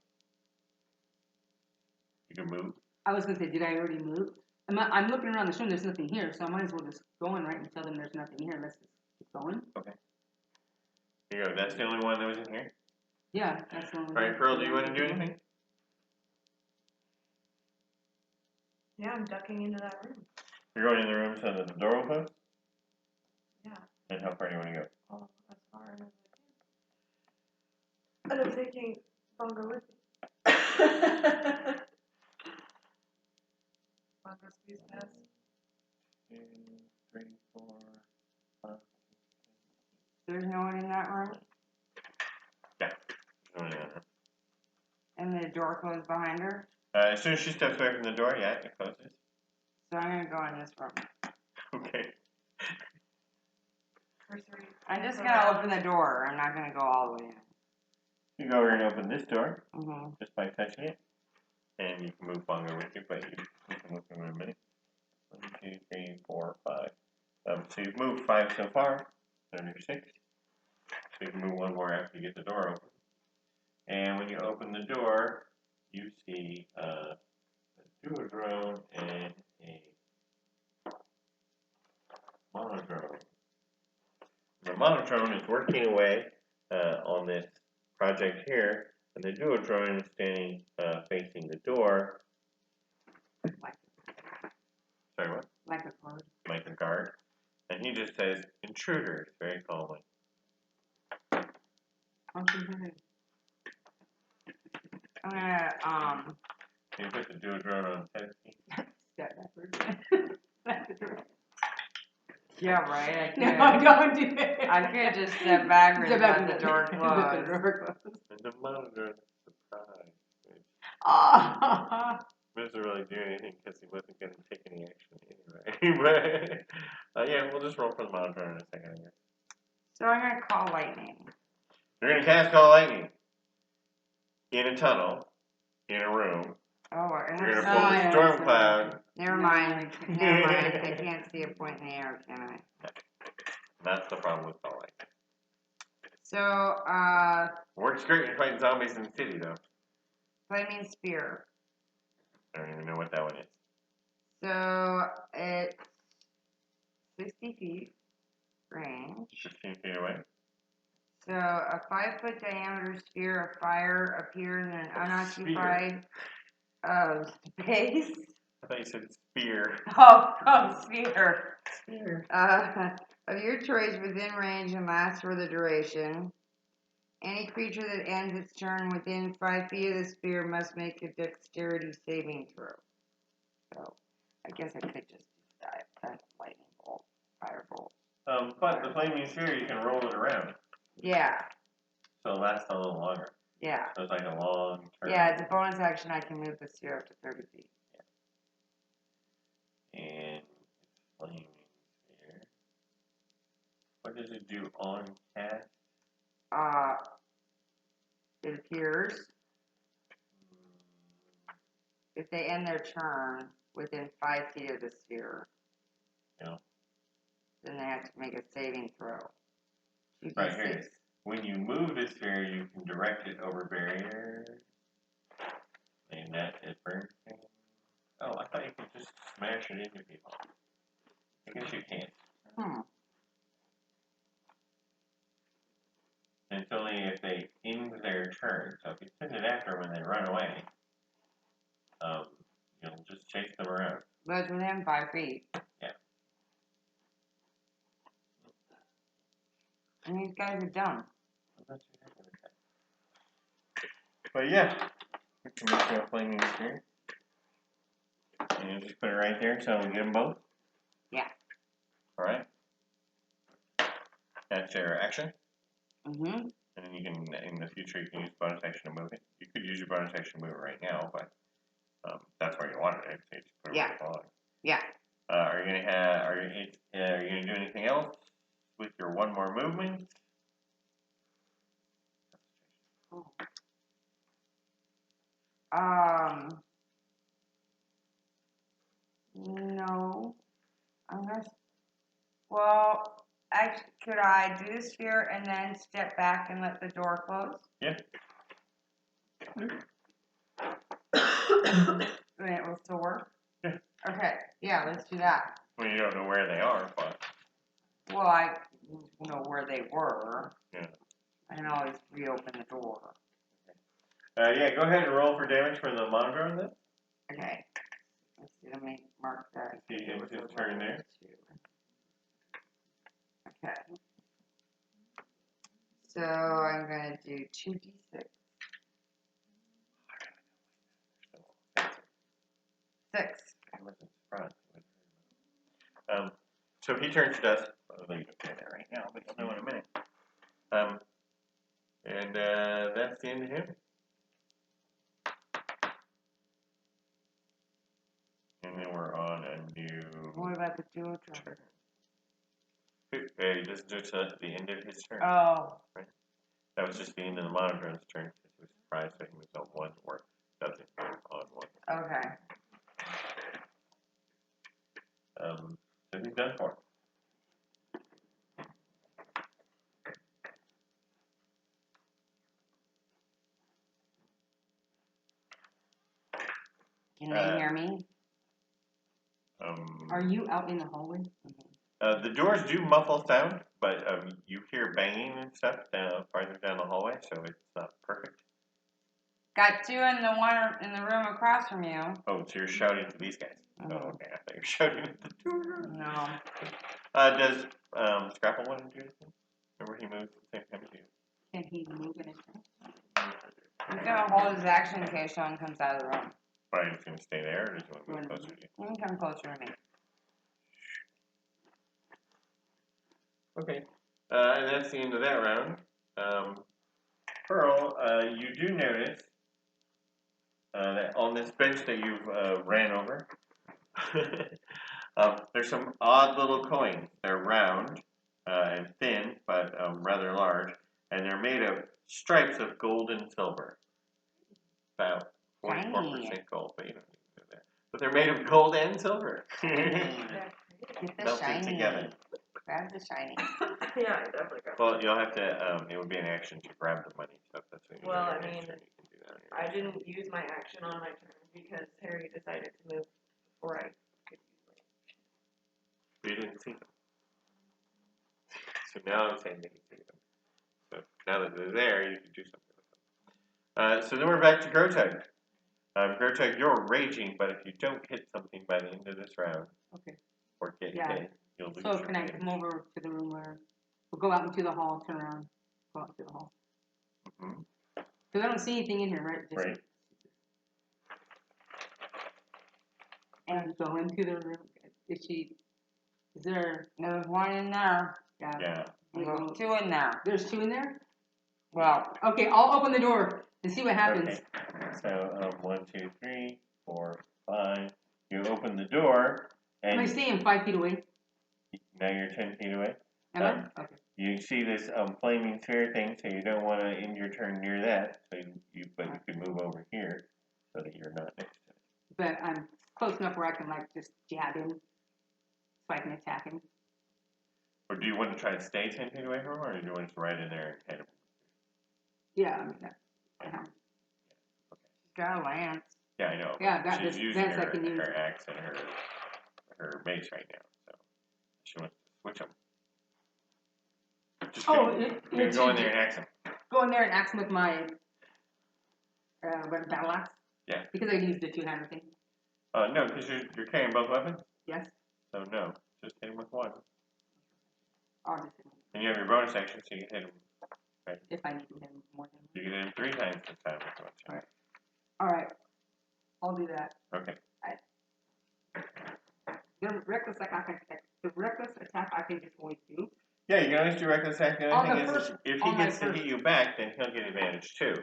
You can move. I was gonna say, did I already move? I'm looking around the room. There's nothing here, so I might as well just go in right and tell them there's nothing here. Let's just keep going. Okay. Here you go. That's the only one that was in here. Yeah, that's the only. All right, Pearl. Do you want to do anything? Yeah, I'm ducking into that room. You're going in the room so that the door will close. Yeah. And how far do you want to go? Oh, as far as I can. And I'm taking Bongo with me. Bongo squeeze pass. 2, 3, 4, 5. There's no one in that room? Yeah. There's no one in that room. And the door closed behind her? As soon as she steps away from the door, yeah, it closes. So I'm gonna go in this room. Okay. Cursory. I'm just gonna open the door. I'm not gonna go all the way in. You go over and open this door Mm-hmm. just by touching it. And you can move Bongo with you, but you can look in a minute. 1, 2, 3, 4, 5. So you've moved 5 so far. So you're 6. So you can move one more after you get the door open. And when you open the door, you see a duodrone and a monodrone. The monodrone is working away on this project here, and the duodrone is standing facing the door. Sorry, what? Like a card. Like a guard. And he just says, intruders, very calmly. Punch him in. I'm gonna, Can you put the duodrone on 10 feet? Step backwards. Back the door. yeah, right, I No, could. don't do it. I could just step backwards and Step let back the door Let the close. door close. And the monodrone is surprised. Oh. He doesn't really do anything because he wasn't going to take any action anyway. But, yeah, we'll just roll for the monodrone in a second here. So I'm gonna call lightning. You're going to cast Call Lightning in a tunnel, in a room. Oh, I You're going to have pull Oh, the yeah, storm that's cloud. Never mind. Never mind. I can't see a point in the air, can I? That's the problem with Call Lightning. So, Works great in fighting zombies in the city, though. flaming spear. I don't even know what that one is. So it's 60 feet range. 15 feet away. So a 5-foot diameter sphere of fire appears in an unoccupied space. I thought you said spear. Oh, sphere. Spear. Of your choice within range and lasts for the duration. Any creature that ends its turn within 5 feet of the sphere must make a dexterity saving throw. So I guess I could just do that lightning bolt, fire bolt. But the flaming sphere, you can roll it around. Yeah, So it lasts a little longer. yeah. So it's like a long turn. Yeah, it's a bonus action. I can move the sphere up to 30 feet. And it's flaming sphere. What does it do on cast? It appears if they end their turn within 5 feet of the sphere, Yeah. then they have to make a saving throw. Right here. When you move the sphere, you can direct it over barriers. And that it burns things. Oh, I thought you could just smash it into people. I guess you can't. And it's only if they end their turn. So if you send it after when they run away, you'll just chase them around. But it's within 5 feet. Yeah. And these guys are dumb. But yeah, we can make a flaming sphere. And you just put it right there so we get them both. Yeah. Alright. That's your action. Mm-hmm. And then you can, in the future, you can use bonus action to move it. You could use your bonus action to move it right now, but that's where you wanted it. So you just put it Yeah. right along. Yeah. Are you gonna do anything else with your one more movement? No. Well, actually, could I do the sphere and then step back and let the door close? Yeah. Then it will still work? Yeah. Okay. Yeah, let's do that. Well, you don't know where they are, but Well, I know where they were. yeah. I can always reopen the door. Yeah, go ahead and roll for damage for the monodrone then. Okay. Let's see, let me mark that. See, it was his turn there. Okay. So I'm going to do 2d6. 6. I wasn't surprised. So he turns to dust. I'll leave it there right now, but you'll know in a minute. And that's the end of him. And then we're on a new What about the dual turn? turn. He just do to the end of his turn. Oh. That was just the end of the monodrone's turn because he was surprised that he was on one or doesn't move on one. Okay. So he's done for. Can they hear me? Are you out in the hallway? The doors do muffle sound, but you hear banging and stuff farther down the hallway, so it's not perfect. Got two in the one in the room across from you. Oh, so you're shouting to these guys? Oh, okay. I thought you were shouting at the door. No. Does Scrapple want to do anything? Remember, he moves at the same time as you. Can he move in his He's gonna hold his action in case someone comes out of the room. Are you just going to stay there, or do you want to move closer to you? You can come closer to me. Okay. And that's the end of that round. Pearl, you do notice that on this bench that you've ran over, there's some odd little coins. They're round and thin, but rather large, and they're made of stripes of gold and silver. About 44% gold, but you don't need to know that. But they're made of gold and silver. Get the Melted shiny. together. Grab the shiny. Yeah, definitely. Well, you'll have to, it would be an action to grab the money, so if that's what you Well, do, I your mean, next turn, you can do that. I didn't use my action on my turn because Harry decided to move before I could use my action. You didn't see them. So now I'm saying that you see them. So now that they're there, you can do something with them. So then we're back to Grotug. Grotug, you're raging, but if you don't hit something by the end of this round, Okay. or get Yeah. hit, you'll lose So your can I damage. come over to the room where we'll go out into the hall, turn around, go out into the hall? Mm-hmm. Because I don't see anything in here, right? Just Right. And go into the room. Is there? There's one in there. Yeah. There's two in there. There's two in there? Well, Okay, I'll open the door and see what happens. Okay. So 1, 2, 3, 4, 5. You open the door, Am I and staying 5 feet away? now you're 10 feet away. Am I? Okay. You see this flaming sphere thing, so you don't want to end your turn near that. So but you could move over here so that you're not next to it. But I'm close enough where I can like just jab him so I can attack him. Or do you want to try to stay 10 feet away from him, or do you want to just right in there and hit him? Yeah, I mean that. she's got a lance. Yeah, I know. Yeah, that She's is- using that's I can use. her axe and her mace right now, so she wants to switch them. Just kidding. You're go in there and axe him. Go in there and axe him with my battle axe? Yeah. Because I used the two-hammer thing. No, because you're carrying both weapons. Yes. So no, just hit him with one. I'll just hit him. And you have your bonus action, so you can hit him. Right? If I need to hit him more than You can hit him 3 times this time. If you want to. Alright. Alright. I'll do that. Okay. The reckless attack I can just always do. Yeah, you can always do reckless attack. The On only the thing is, first- if he on my gets to first- hit you back, then he'll get advantage too.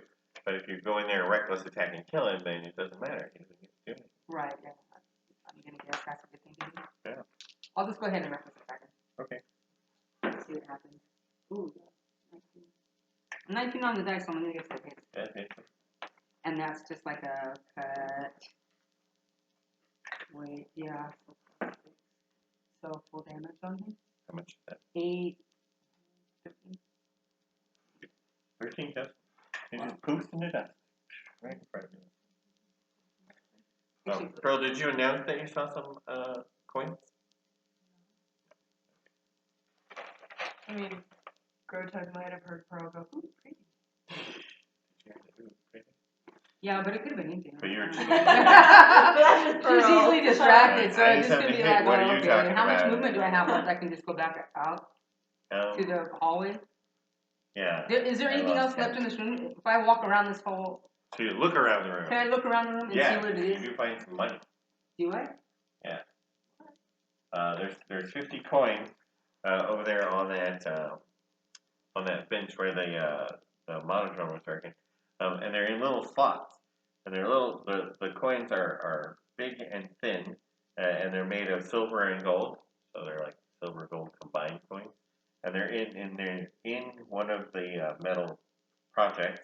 But if you go in there and reckless attack and kill him, then it doesn't matter. He doesn't get to do anything. Right, yeah. I'm gonna guess that's a good thing to do. Yeah. I'll just go ahead and reckless attack him. Okay. See what happens. Ooh, 19. 19 on the dice, so I'm gonna guess that hits. That hits him. And that's just like a cut. Wait, yeah. So full damage on him. How much is that? 8, 15. 13 does. He just poofs into dust. Right in front of you. Pearl, did you announce that you saw some coins? I mean, Grotug might have heard Pearl go, ooh, pretty. Yeah, but it could have been anything. But you're She's easily distracted, so I it's just just have gonna to be hit, like, what are oh, you okay. talking How much about? movement do I have left? I can just go back out to the hallway. Yeah. Is there I anything else lost left count. in this room? If I walk around this whole, So you look around the room. can I look around the room and see what it You is? do find some money. Do I? There's 50 coins over there on that bench where the monotone was working, and they're in little slots, and they're little. The coins are big and thin, and they're made of silver and gold, so they're like silver gold combined coins, and they're in one of the metal projects,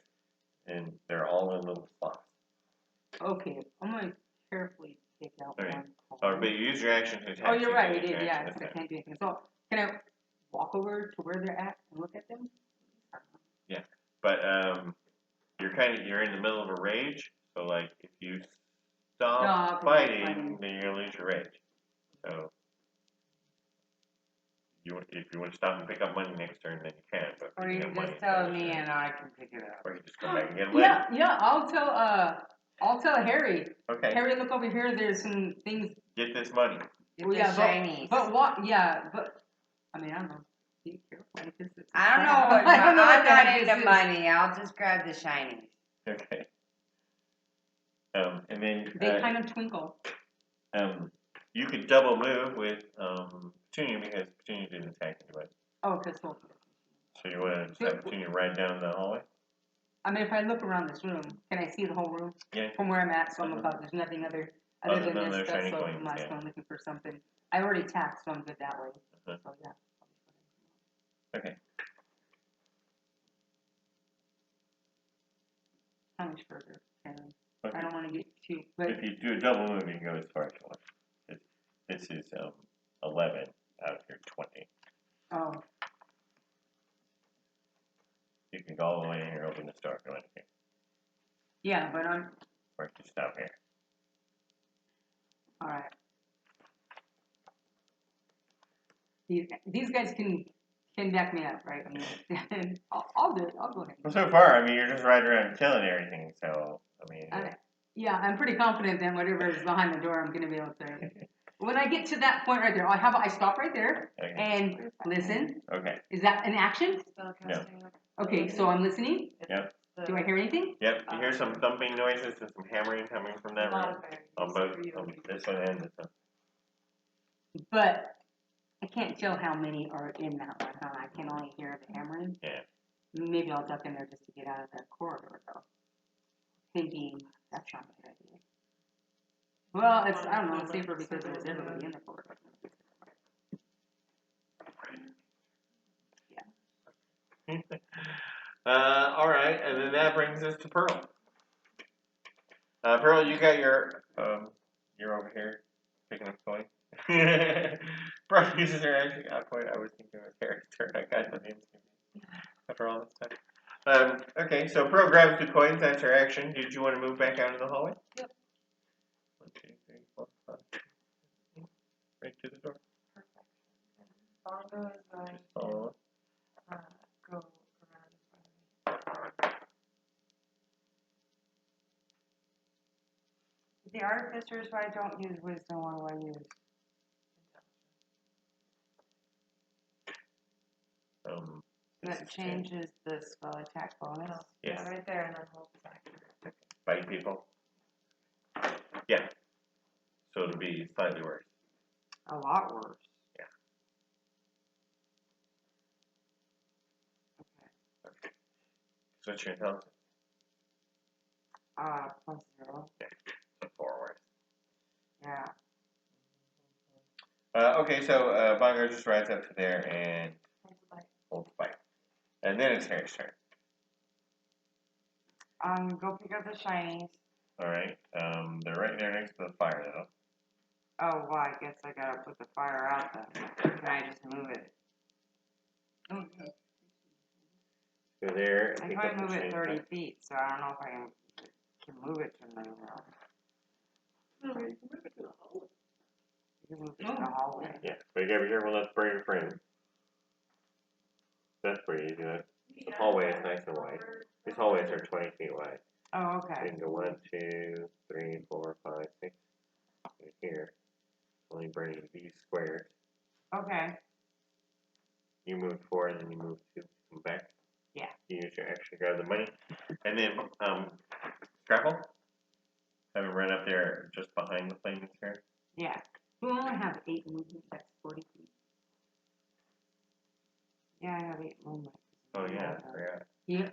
and they're all in little slots. Okay, I'm gonna carefully take out Alright. one. Or but you use your action to attack. Oh, you're so right, you we get did, your yeah, action 'cause I attack. can't do anything. So, can I walk over to where they're at and look at them? But you're in the middle of a rage, so like if you stop fighting, then you're gonna lose your rage. So, if you want to stop and pick up money next turn, then you can. But Or you have money just tell next me turn. and I can pick it up. Or you just come back and get them later. Yeah, I'll tell Harry. Okay. Harry, look over here. There's some things. Get this money. Get Well, the yeah, shinies. but what? Yeah, but I mean, I don't know. Be careful. Because it's I don't know what. I don't know what I'm the not heck into this is. money. I'll just grab the shinies. Okay. And then They kind of twinkle. you could double move with Petunia because Petunia didn't attack anybody. Oh, pistol. So you want to just have Petunia right down the hallway? I mean, if I look around this room, can I see the whole room? Yeah. From where I'm at, so I'm about, there's nothing other Other than than this those stuff, shiny so coins, I'm yeah. looking for something. I already tapped, so I'm good that way. Uh-huh. So, yeah. Okay. How much further? I Okay. don't want to get too, but If you do a double move, you can go as far as you want. This is 11 out of your 20. oh, You can go all the way in here, open the store, go in here. yeah, but I'm Or you can stop here. all right. These guys can back me up, right? I mean, I'll do it. I'll go ahead. Well, so far, I mean, you're just riding around killing everything, so, I mean... Yeah, I'm pretty confident that whatever is behind the door, I'm going to be able to. When I get to that point right there, I stop right there Okay. and listen. Okay. Is that an action? No. Okay, so I'm listening. Yep. Do I hear anything? Yep, you hear some thumping noises and some hammering coming from that room. On both, on this one and this one. But I can't tell how many are in that one, huh? I can only hear the hammering. Yeah. Maybe I'll duck in there just to get out of that corridor, though. Thinking that's not a good idea. Well, it's, I don't know, it's safer because there's everybody in the corridor. All right, and then that brings us to Pearl. Pearl, you got your, you're over here picking up toys. Pearl uses her action point. I was thinking it was Harry's turn. I got the names after all this time. Okay, so Pearl grabs the coins. That's her action. Did you want to move back out of the hallway? Yep. 1, 2, 3, 4, 5. Right to the door. Bongo is going Just follow to go around in front of me. The artificer, so I don't use wisdom. What do I use? That changes the spell attack bonus. Yes. Yeah, right there, and then hold back. Fighting people? Yeah. So it'll be slightly worse. A lot worse. Yeah. Okay. So what's your intelligence? +0. Yeah. So 4 worse. Yeah. Okay, so Bongo just rides up to there and holds the bite. And then it's Harry's turn. Go pick up the shinies. Alright. They're right there next to the fire though. Oh, well, I guess I gotta put the fire out then. Or can I just move it? Go there and I pick can up the only move it shiny 30 coin. feet, so I don't know if I can move it to another room. No, you can move it to the hallway. You can move it to the hallway. Yeah, but you gotta be careful not to break your frame. That's pretty easy. The hallway is nice and wide. These hallways are 20 feet wide. Oh, So you okay. can go 1, 2, 3, 4, 5, 6. Right here. Only burning these squares. Okay. You move 4 and then you move 2. Come back. Yeah. You use your action to grab the money. And then Scrapple. Have him run up there just behind the flaming sphere. Yeah. We only have 8 movement. That's 40 feet. Yeah, I have 8 movement. Oh yeah, I forgot. Yeah.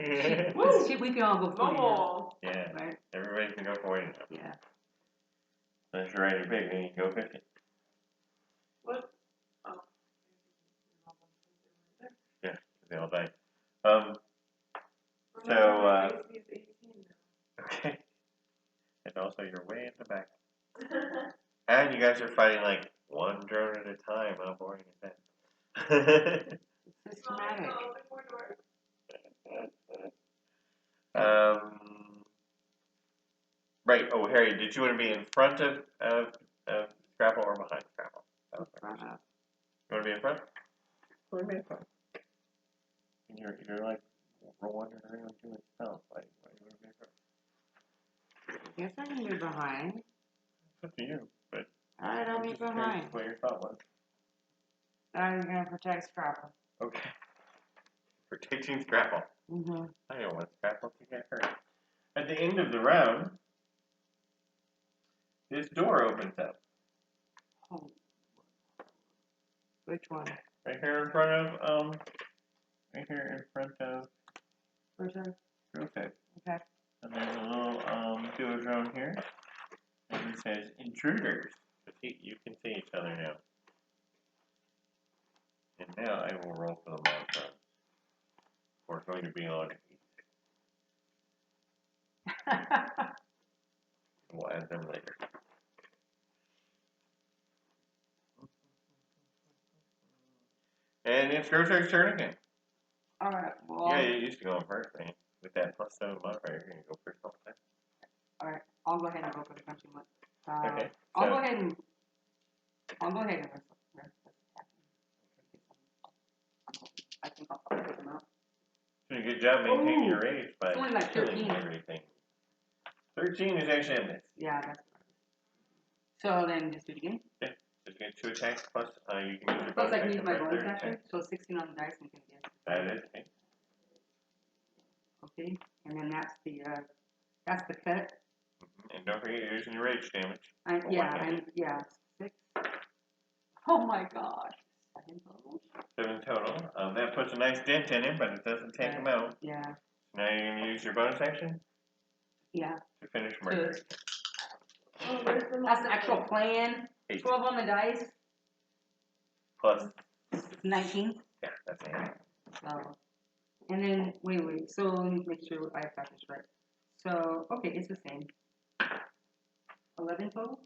We can all go 40 now. Bubble! Yeah. Right? Everybody can go 40 now. Yeah. Unless you're riding big, then you can go 50. What? Oh. Yeah, they all die. So, AC is 18 now. okay. And also, you're way in the back. And you guys are fighting like one drone at a time. How boring is that? Systematic. Right. Oh, Harry, did you want to be in front of Scrapple or behind Scrapple? That was my question. You want to be in front? What do you mean from? And you're like wandering around doing spells. Why do you want to be in front? Guess I can be behind. It's up to you. But Alright, I'll I'm be just curious behind. what your thought was. I was gonna protect Scrapple. Okay. Protecting Scrapple. Mm-hmm. I don't want Scrapple to get hurt. At the end of the round, this door opens up. Oh. Which one? Right here in front of Which one? Grotech. Okay. And there's a little Duodrone here. And it says intruders. So you can see each other now. And now I will roll for the monster. We're going to be on 8. We'll add them later. And it's Grotech's turn again. Alright, well, Yeah, you used to go on first, man. With that +7 modifier, you're going to go first all the time. alright, I'll go ahead and go for the punching one. Okay. I'll so- go ahead and wrestle. I think I'll probably take him out. Doing a good job maintaining Ooh, your rage by it's only like killing 13. everything. 13 is actually a miss. Yeah, that's so then just do it again. Just get 2 attacks plus you can use your Plus bonus I can use action my for a bonus third action, attack. so 16 on the dice and can get. That is okay. Okay, and then that's the cut. And don't forget you're using your rage damage. Yeah, 6. Oh my gosh. 7 total? 7 total. That puts a nice dent in him, but it doesn't take him out. Yeah. Now you're going to use your bonus action Yeah. to finish murdering. Oh, where's the That's the actual plan. 8 12 on the dice. plus. 19. Yeah, that's it. So, and then wait. So let me make sure I've got this right. So okay, it's the same. 11 total.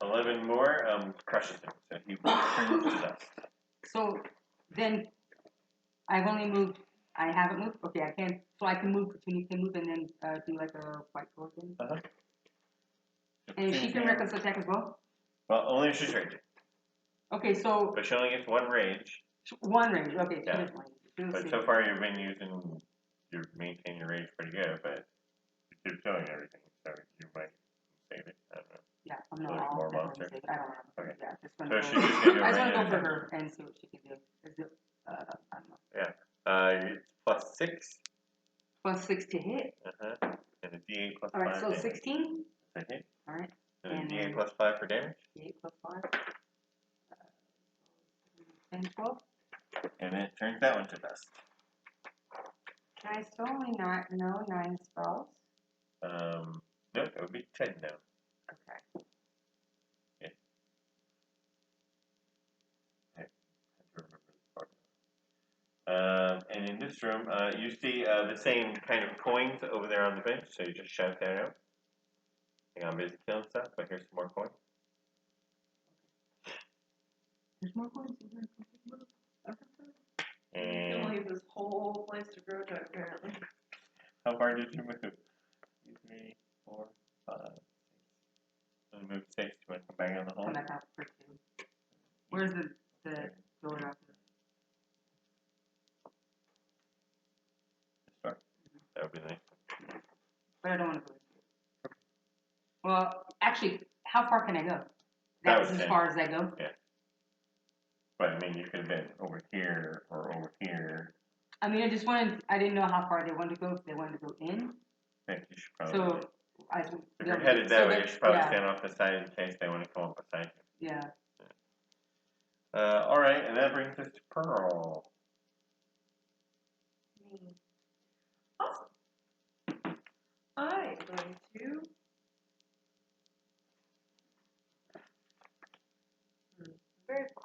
11 more crushes him, so he turns to dust. So then I've only moved. I haven't moved. Okay, I can. So I can move. Continue to move and then do like a fight towards him. Uh-huh. And she can reckless attack as well. Well, only if she's raging. Okay, so But she only gets 1 rage. one range. Okay, Yeah. she doesn't like it. But so far you've been using, you're maintaining your rage pretty good, but you keep killing everything, so you might save it. I don't know. Yeah, I'm Like not. more monster? I don't know. Okay. Yeah, just So gonna she's go. just gonna do a I just random wanna go for attack. her and see what she can do. Is it? I don't know. It's plus 6. Plus 6 to hit. Uh-huh. And a D8 plus All 5 right, so damage. 16. That's a hit. All right, And And a D8 then- plus 5 for damage. 8 plus 5. 10, 12. And it turns that one to dust. Can I still only not know 9 spells? Nope, it would be 10 now. Okay. Yeah. I have to remember this part. And in this room, you see the same kind of coins over there on the bench, so you just shout that out. Hang on, I'm busy killing stuff, but here's some more coins. There's more coins. You And can leave this whole place to grow to apparently. how far did you move? 2, 3, 4, 5, 6. So you moved 6. Do you want to come back on the hole? Come back out for 2. Where's the door out there? Start. That would be nice. But I don't want to go. Well, actually, how far can I go? That That's was as 10. far as I go. But I mean, you could have been over here or over here. I mean, I didn't know how far they wanted to go. If they wanted to go in. I think you should probably. So I. If you're headed that way, you should probably yeah, stand off the side in case they want to come up beside you. Yeah. All right, and that brings us to Pearl. Awesome. I'm going to. Very far.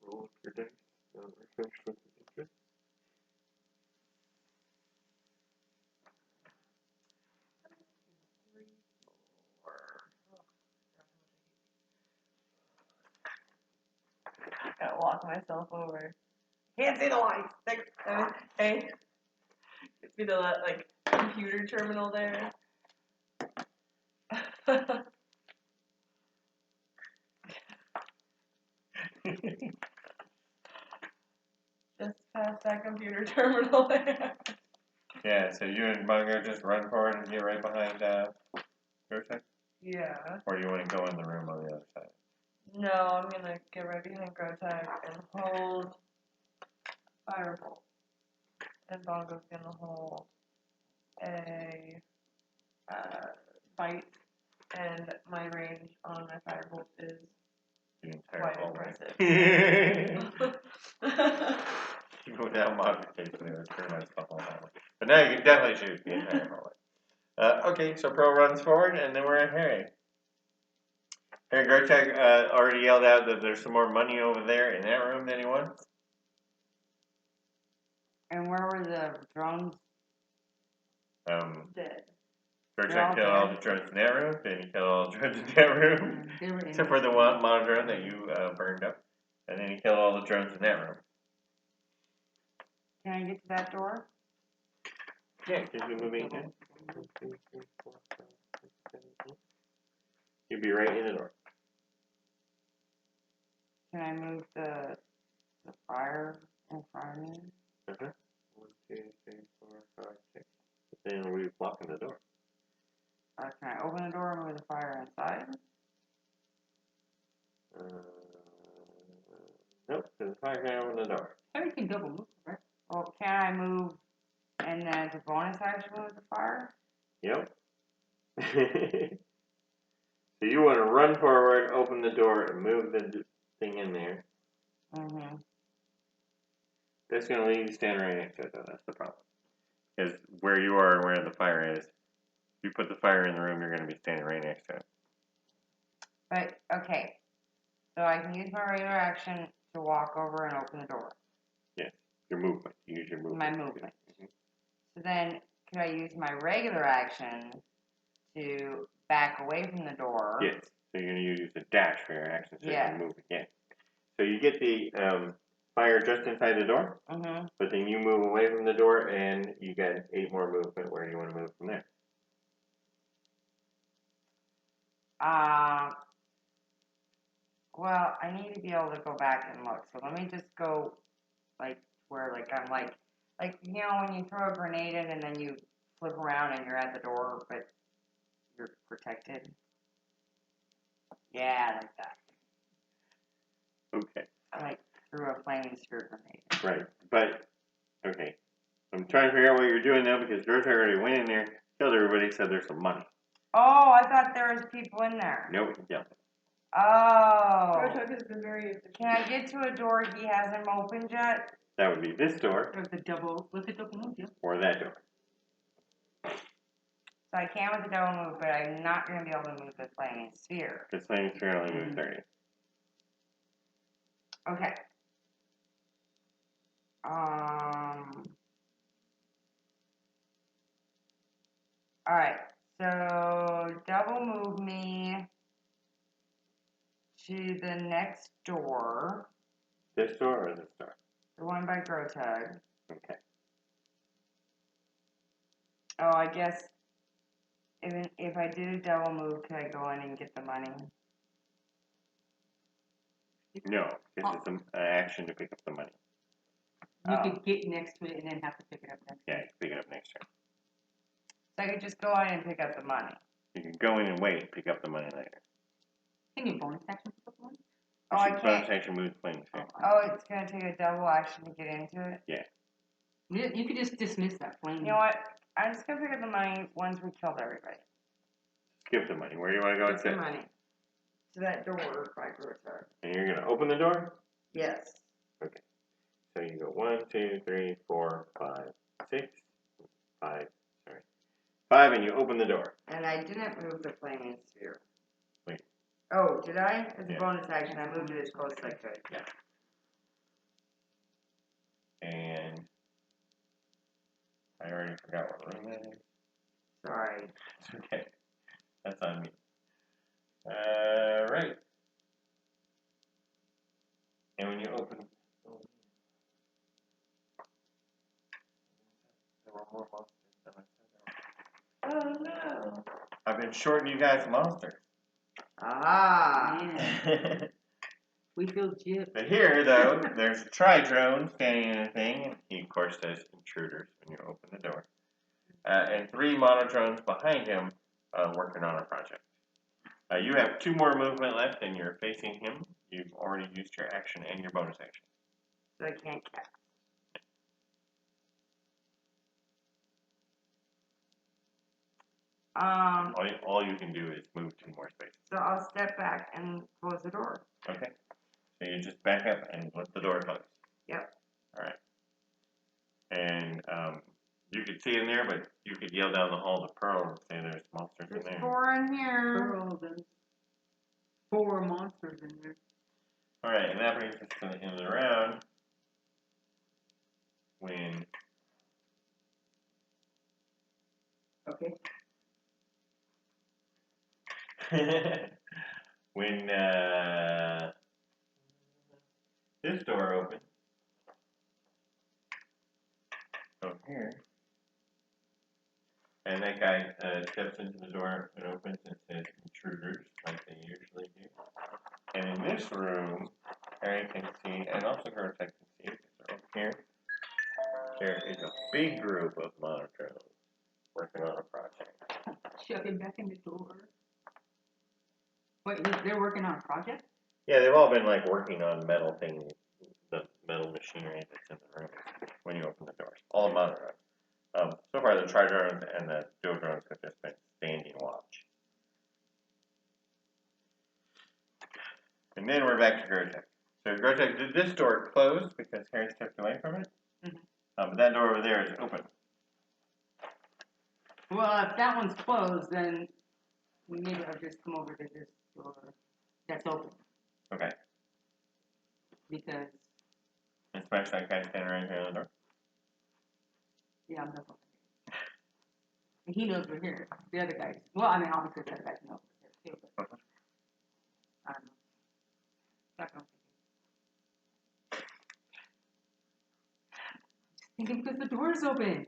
Roll your dice. Refresh with interest. I gotta walk myself over. Can't see the lights. 6, 7, 8. Be the like computer terminal there. Just past that computer terminal there. Yeah, so you and Bungo just run forward and get right behind Grotech? Yeah. Or do you want to go in the room on the other side? No, I'm gonna get right behind Grotech and hold Firebolt. And Bongo's gonna hold a bite. And my range on my Firebolt is The entire quite hallway. impressive. You go down modification, it was pretty much the whole hallway. But now you can definitely shoot the entire hallway. Okay, so Pro runs forward, and then we're at Harry. Harry Grotech already yelled out that there's some more money over there in that room that he wants. And where were the drones? Dead. Grotech killed all the drones in that room, then he killed all the drones in that room. They were in Except for the one model drone that you burned up. And then he killed all the drones in that room. Can I get to that door? Yeah, because you're moving in. You'd be right in the door. Can I move the fire in front of me? Uh-huh. 1, 2, 3, 4, 5, 6. Then we're blocking the door. Or can I open the door and move the fire inside? Nope, because the fire can't open the door. Everything double move, right? Well, can I move and then as a bonus action move the fire? Yep. So you want to run forward, open the door, and move the thing in there. Mm-hmm. That's going to leave you standing right next to it, though. That's the problem. Because where you are and where the fire is, if you put the fire in the room, you're going to be standing right next to it. But, okay. So I can use my regular action to walk over and open the door. Yes. Your movement. You use your movement. My movement. So then, could I use my regular action to back away from the door? Yes. So you're going to use a dash for your action so Yes. you can move again. So you get the fire just inside the door, Mm-hmm. but then you move away from the door and you get 8 more movement. Where do you want to move from there? Well, I need to be able to go back and look. So let me just go, like, where, like, I'm like, you know, when you throw a grenade in and then you flip around and you're at the door, but you're protected. Yeah, like that. Okay. I like threw a flaming sphere grenade. Right. But, okay. I'm trying to figure out what you're doing now because George already went in there, killed everybody, said there's some money. Oh, I thought there was people in there. Nope. Yeah. Oh. Grotech has been very efficient. Can I get to a door he hasn't opened yet? That would be this door Or the double, with the double move, yeah. or that door. So I can with the double move, but I'm not going to be able to move the flaming sphere. This flaming sphere only moves 30. Okay. Alright, so double move me to the next door. This door or this door? The one by Grotug. Okay. Oh, I guess even if I did a double move, could I go in and get the money? No, because it's an action to pick up the money. You could get next to it and then have to pick it up next. Yeah, you can pick it up next turn. So I could just go in and pick up the money. You can go in and wait, pick up the money later. Can you bonus action pick up one? Oh, I Bonus can't. action moves flaming sphere. Oh, it's going to take a double action to get into it? Yeah. You could just dismiss that flame. You know what? I'm just going to pick up the money once we killed everybody. Skip the money. Where do you want to go Get the instead? money. To that door by Grotug. And you're going to open the door? Yes. Okay. So you go 1, 2, 3, 4, 5, 6, 5, sorry. 5, and you open the door. And I didn't move the flaming sphere. Wait. Oh, did I? As a Yeah. bonus action, I moved it as close as I could. Yeah. And I already forgot what room that is. Sorry. It's okay. That's on me. Right. And when you open... were more monsters than I said Oh no. I've been shorting you guys monsters. Ah. Man, we feel gypped. But here, though, there's a tri-drone standing in a thing, and he, of course, says intruders when you open the door. And 3 monodrones behind him working on a project. You have 2 more movement left, and you're facing him. You've already used your action and your bonus action. So I can't cast. All you can do is move 2 more spaces. So I'll step back and close the door. Okay. So you just back up and let the door close. Yep. All right. And you could see in there, but you could yell down the hall to Pearl and say there's monsters in There's there. 4 in here. Pearl, there's 4 monsters in there. All right, and that brings us to the end of the round. When Okay. when this door opens, over here, and that guy steps into the door and opens and says intruders, like they usually do. And in this room, Harry can see, and also Grotech can see, because they're over here, there is a big group of monitors working on a project. Shove him back in the door. Wait, they're working on a project? Yeah, they've all been like working on metal things, the metal machinery that's in the room when you open the doors. All the monitors. So far, the tri-drones and the dual drones have just been standing watch. And then we're back to Grotech. So Grotech, did this door close because Harry stepped away from it? Mm-hmm. But that door over there is open. Well, if that one's closed, then maybe I'll just come over to this door that's open. Okay. Because, And smash that guy standing right here on the door. yeah, I'm not open. He knows we're here. The other guys, well, I mean, obviously the other guys know we're here too, but I don't know. Not gonna- Just thinking because the door's open.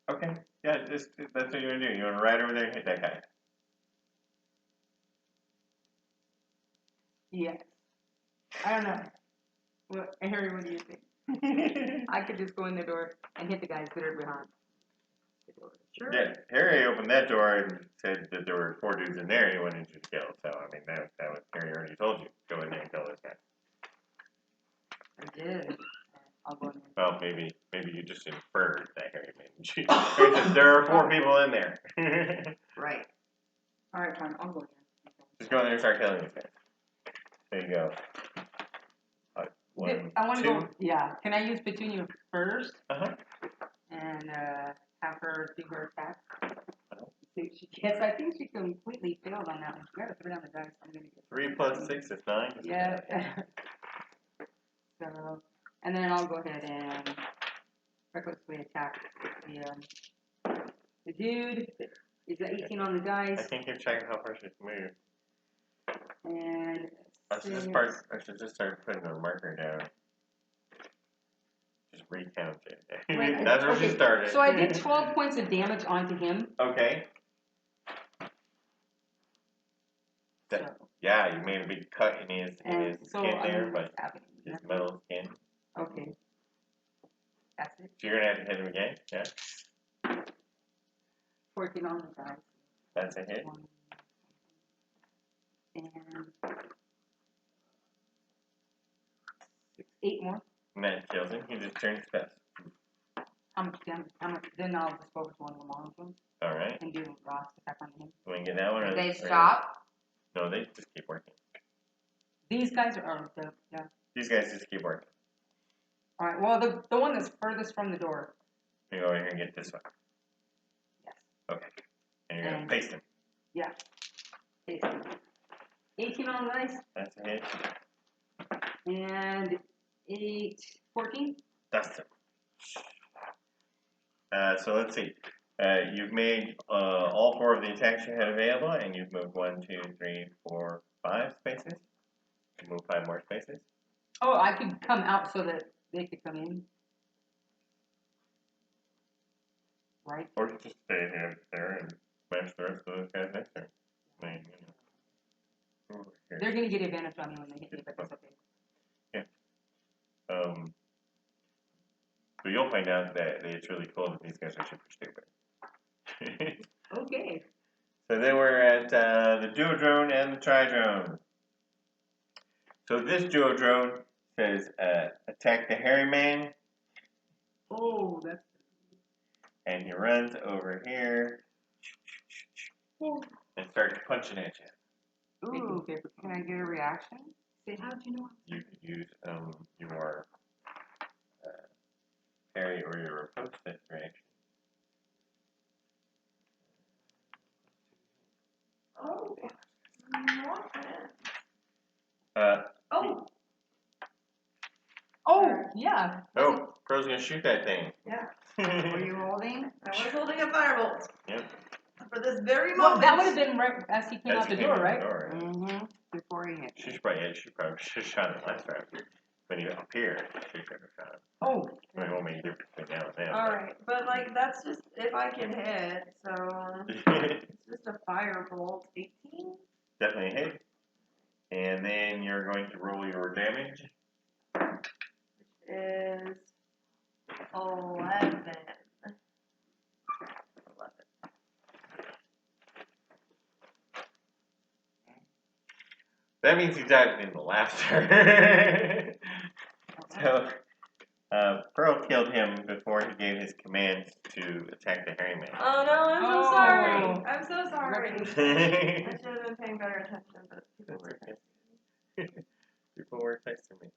Okay. Yeah, that's what you want to do. You want to ride over there and hit that guy. Yes. I don't know. Well, Harry, what do you think? I could just go in the door and hit the guys that are behind the door. Sure. Yeah, Harry opened that door and said that there were 4 dudes in there and he wanted you to kill. So, I mean, that was Harry already told you. Go in there and kill this guy. I did. I'll go in there. Well, maybe you just inferred that Harry made you. Harry said, there are 4 people in there. Right. All right, fine. I'll go again. Just go in there and start killing these guys. There you go. 1, I want to 2. go. Yeah. Can I use Petunia first Uh-huh. and have her do her attack? See if she gets. I think she completely failed on that one. She got to throw down the dice. I'm gonna get 3 plus 6 is 9. Yeah. So, and then I'll go ahead and recklessly attack the dude. Is that 18 on the I dice? think you're checking how far she can move. And I should just start putting a marker down. Just recount it. Wait, That's where she okay, started. so I did 12 points of damage onto him. Okay. So, Yeah, you made a big cut in his and so skin I there, mean, but what's happening? his metal skin. Okay. That's it. So you're gonna have to hit him again. Yeah, 14 on the dice. that's a hit. And 8 more. And that kills him. He just turns fast. How much damage? Then I'll just focus one of the monsters All right. and do a frost attack on him. You want to get that one? Did or they or- stop? No, they just keep working. These guys are yeah. These guys just keep working. All right. Well, the one that's furthest from the door. You go over here and get this one. Yes. Okay. And you're gonna And- paste him. Yeah. 18 on the dice That's a hit. and 14. That's it. So let's see. You've made all 4 of the attacks you had available, and you've moved 1, 2, 3, 4, 5 spaces. You move 5 more spaces. Oh, I could come out so that they could come in. Right? Or just stay there and smash the rest of those guys next to him. I mean, over here. They're gonna get advantage on me when they hit me, but that's okay. So you'll find out that it's really cool that these guys are super stupid. Okay. So then we're at the duodrone and the tridrone. So this duodrone says attack the hairy man, Oh, that's. and he runs over here and starts punching at you. Ooh, can I get a reaction? Say, how'd you know? You could use your parry or your riposte reaction. Oh, not Oh. Oh, yeah. Oh, Crow's gonna shoot that thing. Yeah. Were you holding? I was holding a firebolt. Yep. For this very Well, moment. that would have been right as he came As out he the came door, in right? the door, right? Mm-hmm. Before he hit. She probably should have shot him last round. When he appeared, she should have shot him. Oh. I mean, it won't make a difference between now and then. Alright, but like that's just if I can hit, so it's just a firebolt. 18? Definitely hit. And then you're going to roll your damage. Is 11. That means he died in the last turn. So, Pearl killed him before he gave his command to attack the hairy man. Oh no, I'm so Oh. sorry. I'm so sorry. I People should have been paying better attention, but people were were texting me.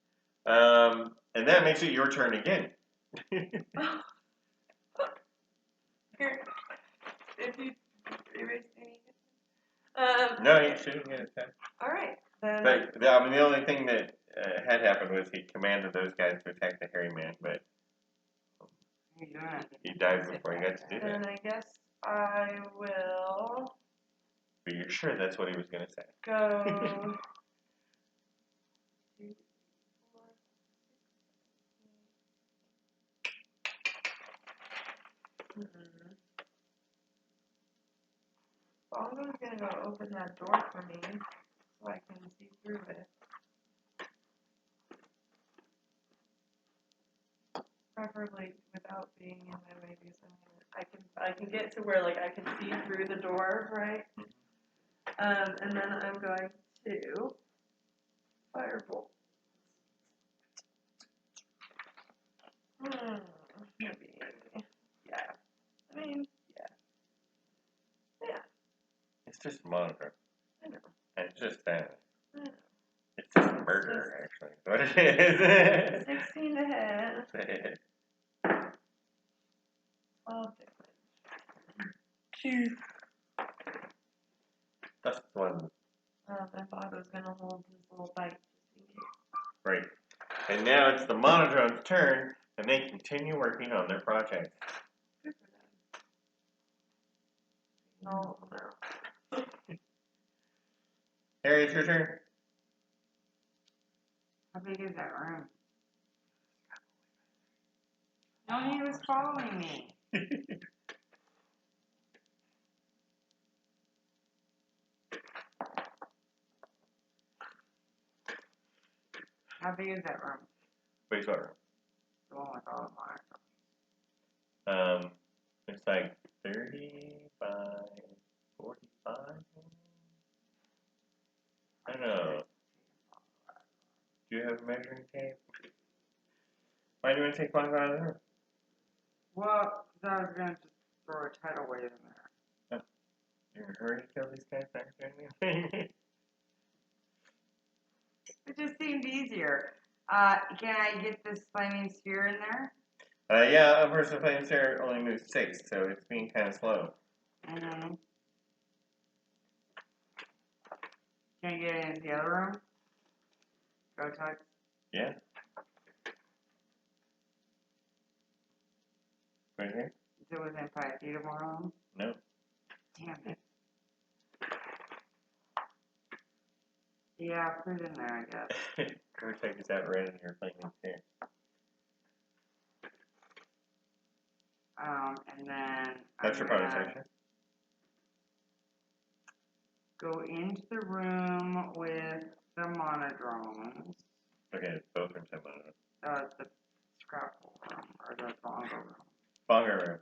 And that makes it your turn again. Here, if you erase any. No, you shouldn't get attacked. Alright, then. But the only thing that had happened was he commanded those guys to attack the hairy man, but You're doing it. he died before he got to do Then that. I guess I will But you're sure that's what he was going to say? go. 2, 4, 6, 8. Bongo's gonna go open that door for me so I can see through it. Preferably without being in my way because I can get to where like I can see through the door, right? And then I'm going to firebolt. Maybe. Yeah. I mean, yeah. Yeah. It's just a monitor. I know. And it's just that. I know. It's just a murder, actually. What it is. 16 to hit. 12 damage. 2. That's the one. And Bongo's gonna hold his little bite just in case. Right. And now it's the monodrone's turn, and they continue working on their project. Good for them. No, no. Harry, it's your turn. How big is that room? No, he was following me. How big is that room? Wait, what room? The one with all the monitors. It's like 30 by 45. I don't know. Do you have a measuring tape? Why do you want to take Bongo out of the room? Well, I was gonna just throw a tidal wave in there. You're in a hurry to kill these guys back there? It just seemed easier. Can I get this flaming sphere in there? Yeah, a person playing Sarah only moves 6, so it's being kind of slow. Mm-hmm. Can I get it into the other room? Go touch. Yeah? Right here? Is it within 5 feet of one of them? No. Damn it. Yeah, put it in there, I guess. Go check this out right in your flaming sphere. And then That's your bonus action. go into the room with the monodrones. Okay, both rooms have one. The scrapple room or the bongo room. Bongo room.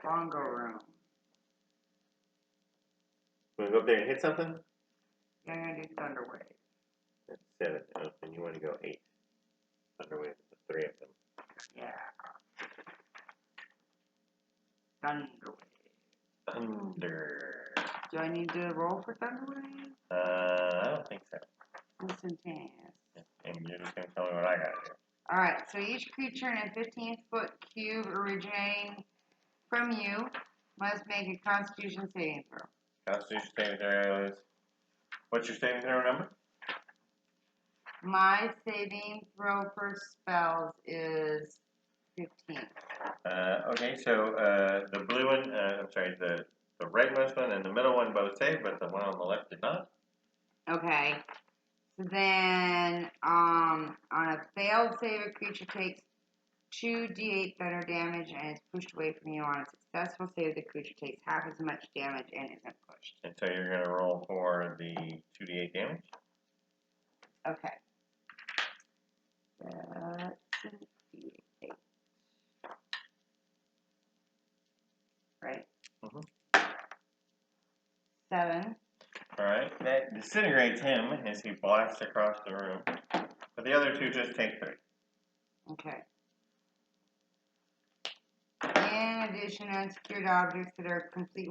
Bongo room. Want to go up there and hit something? Yeah, I'm gonna do thunder wave. That's 7. Oh, and you want to go 8. Underway with the 3 of them. Yeah. Thunder wave. Thunder. Do I need to roll for thunder wave? I don't think so. Instantaneous. And you're just going to tell me what I got to do. Alright, so each creature in a 15-foot cube originating from you must make a Constitution saving throw. Constitution saving throw is... What's your saving throw number? My saving throw for spells is 15. Okay, so the blue one, I'm sorry, the rightmost one and the middle one both saved, but the one on the left did not. Okay. So then, on a failed save, a creature takes 2d8 thunder damage and is pushed away from you. On a successful save, the creature takes half as much damage and isn't pushed. And so you're going to roll for the 2d8 damage. Okay. That's 8. Right? Mm-hmm. 7. Alright, that disintegrates him as he blasts across the room. But the other two just take 3. Okay. In addition, unsecured objects that are completely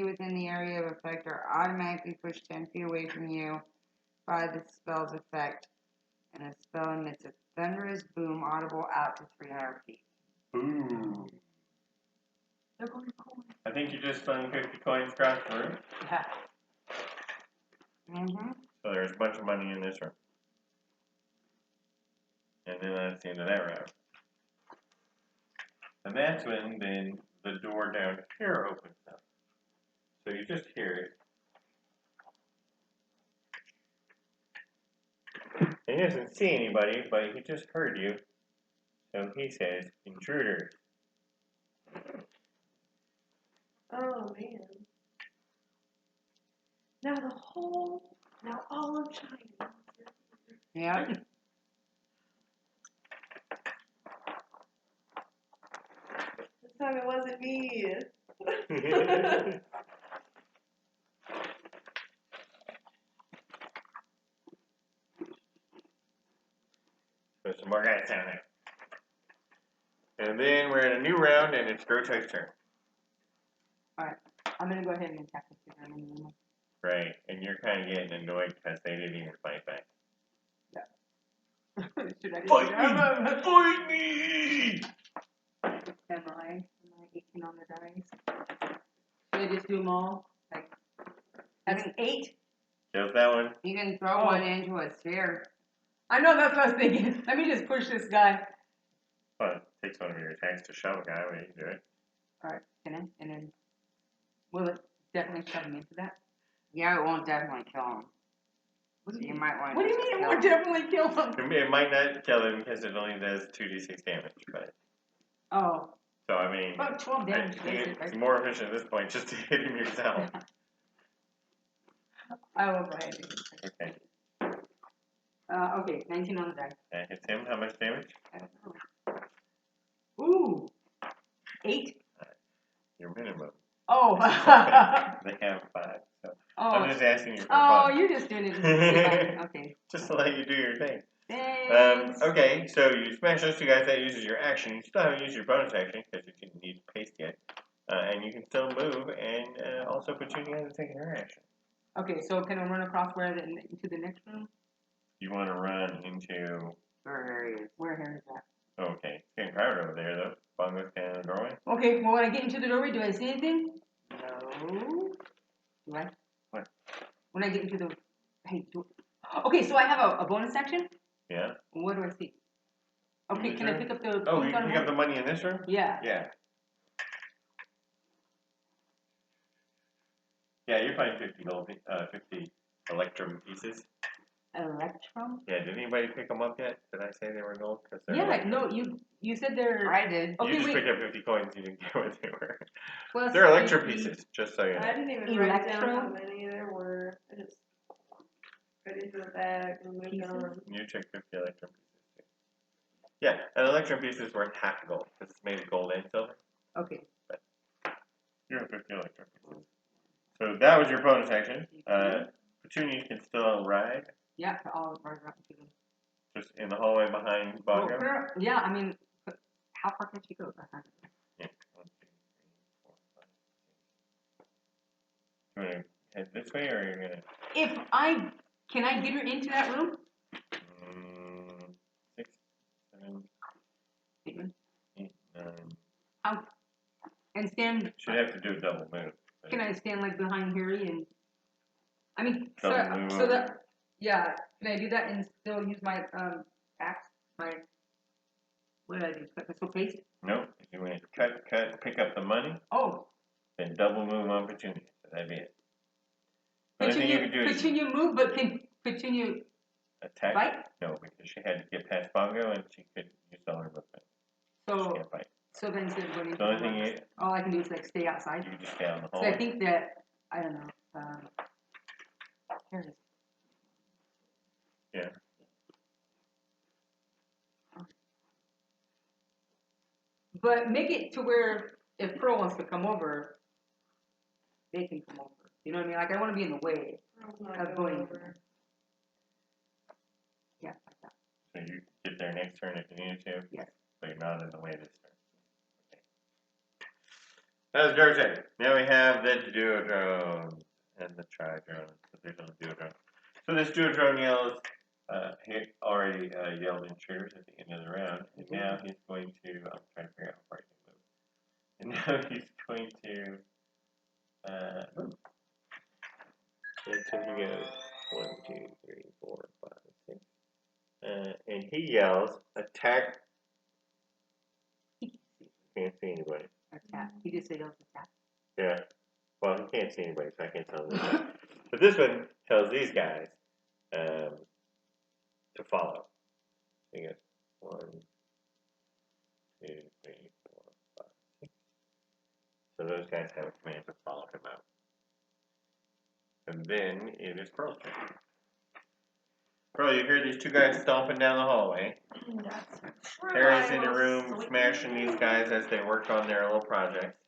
within the area of effect are automatically pushed 10 feet away from you by the spell's effect, and the spell emits a thunderous boom audible out to 300 feet. Ooh. They're going to coin. I think you just spun 50 coins across the room. Yeah. Mm-hmm. So there's a bunch of money in this room. And then that's the end of that round. And that's when then the door down here opens up. So you just hear it. And he doesn't see anybody, but he just heard you. So he says, intruders. Oh man. Now all of China. Yep. This time it wasn't me. There's some more guys down there. And then we're in a new round, and it's Groto's turn. I'm gonna go ahead and attack this again. Right, and you're kind of getting annoyed because they didn't even fight back. Should I Fight me! Fight me! Am I 18 on the dice? Should I just do them all? Like, that's an 8. Kills that one. You can throw one into a sphere. I know, that's what I was thinking. Let me just push this guy. Well, it takes one of your attacks to shove a guy when you do it. Alright, can I? And then, will it definitely shove me into that? Yeah, it won't definitely kill him. So you might want to What do you mean it won't definitely kill him? It might not kill him because it only does 2d6 damage, but... Oh. So, I mean... About 12 damage, it's basically. more efficient at this point just to hit him yourself. I will go ahead and do it. Okay. Okay, 19 on the die. That hits him. How much damage? I don't know. Ooh. 8? Your minimum. Oh. They have 5, so... Oh. I'm just asking you for Oh, fun. you're just doing it to see if okay. Just to let you do your thing. Thanks. Okay, so you smash those two guys. That uses your action. You still haven't used your bonus action because you didn't need paste yet. And you can still move and also put you guys taking her action. Okay, so can I run across into the next room? You want to run into... Where here is that? Okay, it's getting crowded over there, though. Bongo's kind of in the doorway. Okay, well, when I get into the doorway, do I see anything? No. Do I? What? When I get into the... Hey, okay, so I have a bonus action? Yeah. What do I see? Okay, can I pick up the... Oh, you can pick up the money in this room? Yeah. Yeah. Yeah, you find 50 gold, 50 electrum pieces. Electrum? Yeah, did anybody pick them up yet? Did I say they were gold? Cause they're Yeah, electrum. no, you said they're. I did. You Okay, just wait. picked up 50 coins, you didn't get what they were. Plus They're electrum 50. pieces, just so you I know. didn't even write down how Electro? many there were. I just put it into a bag and moved Pieces? on. You took 50 electrum pieces too. Yeah, an electrum piece is worth half gold, because it's made of gold and silver. Okay. You have 50 electrum pieces. So that was your bonus action. Petunia can still ride, Yeah, I'll ride around to them. just in the hallway behind Bongo. Well, yeah, I mean, how far can she go? Yeah, 1, 2, 3, 4, 5, 6. You want to head this way, or you're gonna? Can I get her into that room? 6, 7, 8, 9. And stand. Should have to do a double move. Can I stand like behind Harry and? I mean, Double move so over. that. Yeah, can I do that and still use my axe? My. What did I do? Cut the paste? Nope. If you want to cut, pick up the money, Oh, then double move on Petunia. So that'd be it. The only thing you can do is continue move, but can continue attack. fight. No, because she had to get past Bongo and she couldn't use all her movement. She So can't fight. so then instead of going into The only thing all I can do is like stay outside. you just stay on the So hallway. I think that I don't know. Here it is. Yeah. But make it to where if Pearl wants to come over, they can come over. You know what I mean? Like I want to be in the way of going over. Yeah, like that. So you get there next turn if you need to. Yes. So you're not in the way this turn. Okay. That was Gar's turn. Now we have the Duodrone and the Tridrone. So there's no Duodrone. So this Duodrone yells. He already yelled intruders at the end of the round, and now he's going to. I'm trying to figure out how far he can move. And now he's going to move. So he goes 1, 2, 3, 4, 5, 6. And he yells, attack. Can't see anybody. Attack. He just said attack. Yeah. Well, he can't see anybody, so I can't tell him to attack. But this one tells these guys to follow. So he goes 1, 2, 3, 4, 5, 6. So those guys have a command to follow him out. And then it is Pearl's turn. Pearl, you hear these two guys stomping down the hallway. That's true. Harry's in the room smashing these guys as they work on their little project.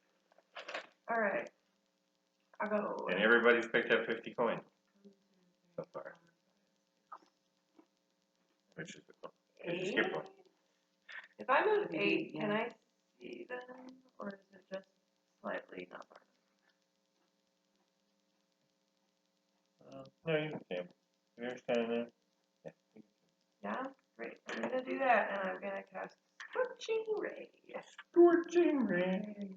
Alright. I'll go. And everybody's picked up 50 coins so far. Which is skip one. If I move 8, can I see them? Or is it just slightly not far? No, you can see them. You're standing there. Yeah. Yeah? Great. I'm gonna do that and I'm gonna cast Scorching Ray. Scorching Ray.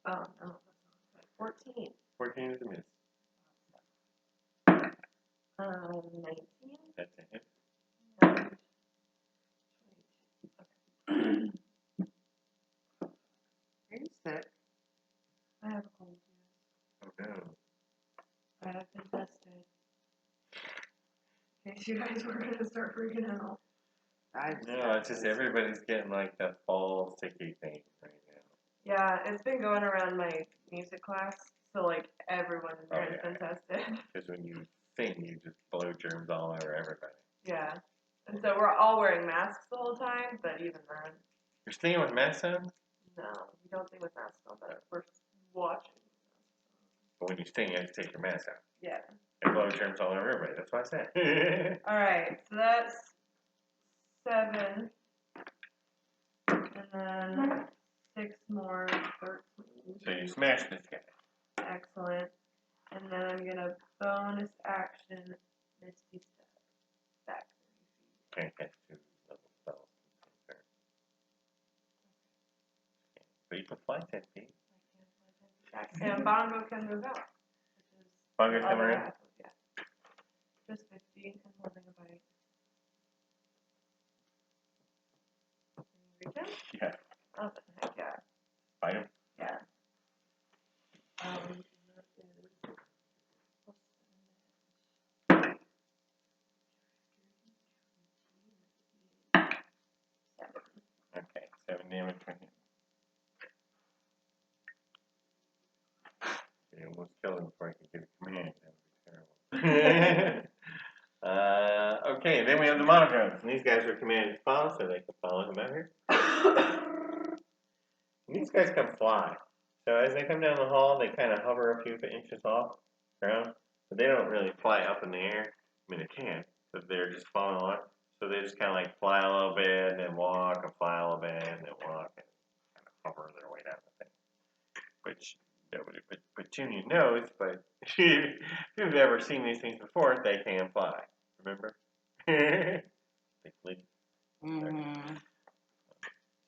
Oh no, that's not 14. 14 is a miss. 19. That's a hit. And 22. Are you sick? I have a cold. Oh no. I have been tested. In case you guys were gonna start freaking out. No, it's just everybody's getting like the fall sicky thing right now. Yeah, it's been going around my music class, so like everyone in there Oh, has yeah. been tested. Because when you sing, you just blow germs all over everybody. Yeah. And so we're all wearing masks the whole time, but even then, You're singing with masks on? no, you don't sing with masks on, but we're watching. But when you sing, you have to take your mask out. Yeah. And blow germs all over everybody. That's what I said. Alright, so that's 7. And then 6 more, 13. So you smash this guy. Excellent. And then I'm gonna bonus action Misty Step back 30 feet. Can't catch 2 level spells. But you can fly 10 feet. And Bongo can move out. Which is Bongo's the coming other in? half of- yeah. Just 50 and holding a bite. Can you reach him? Yeah. Oh, heck yeah. Fight him. Yeah. That is damage to him. You almost killed him before I could get a command. That would be terrible. Okay, then we have the monodrones. And these guys are commanded to follow, so they can follow him out here. And these guys can fly. So as they come down the hall, they kind of hover a few inches off the ground. So they don't really fly up in the air. I mean, they can, but they're just following along. So they just kind of like fly a little bit, and then walk, and fly a little bit, and then walk, and kind of hover their way down the thing. Which nobody but Junior knows, but if you've ever seen these things before, they can fly. Remember? They flee. Mm-hmm.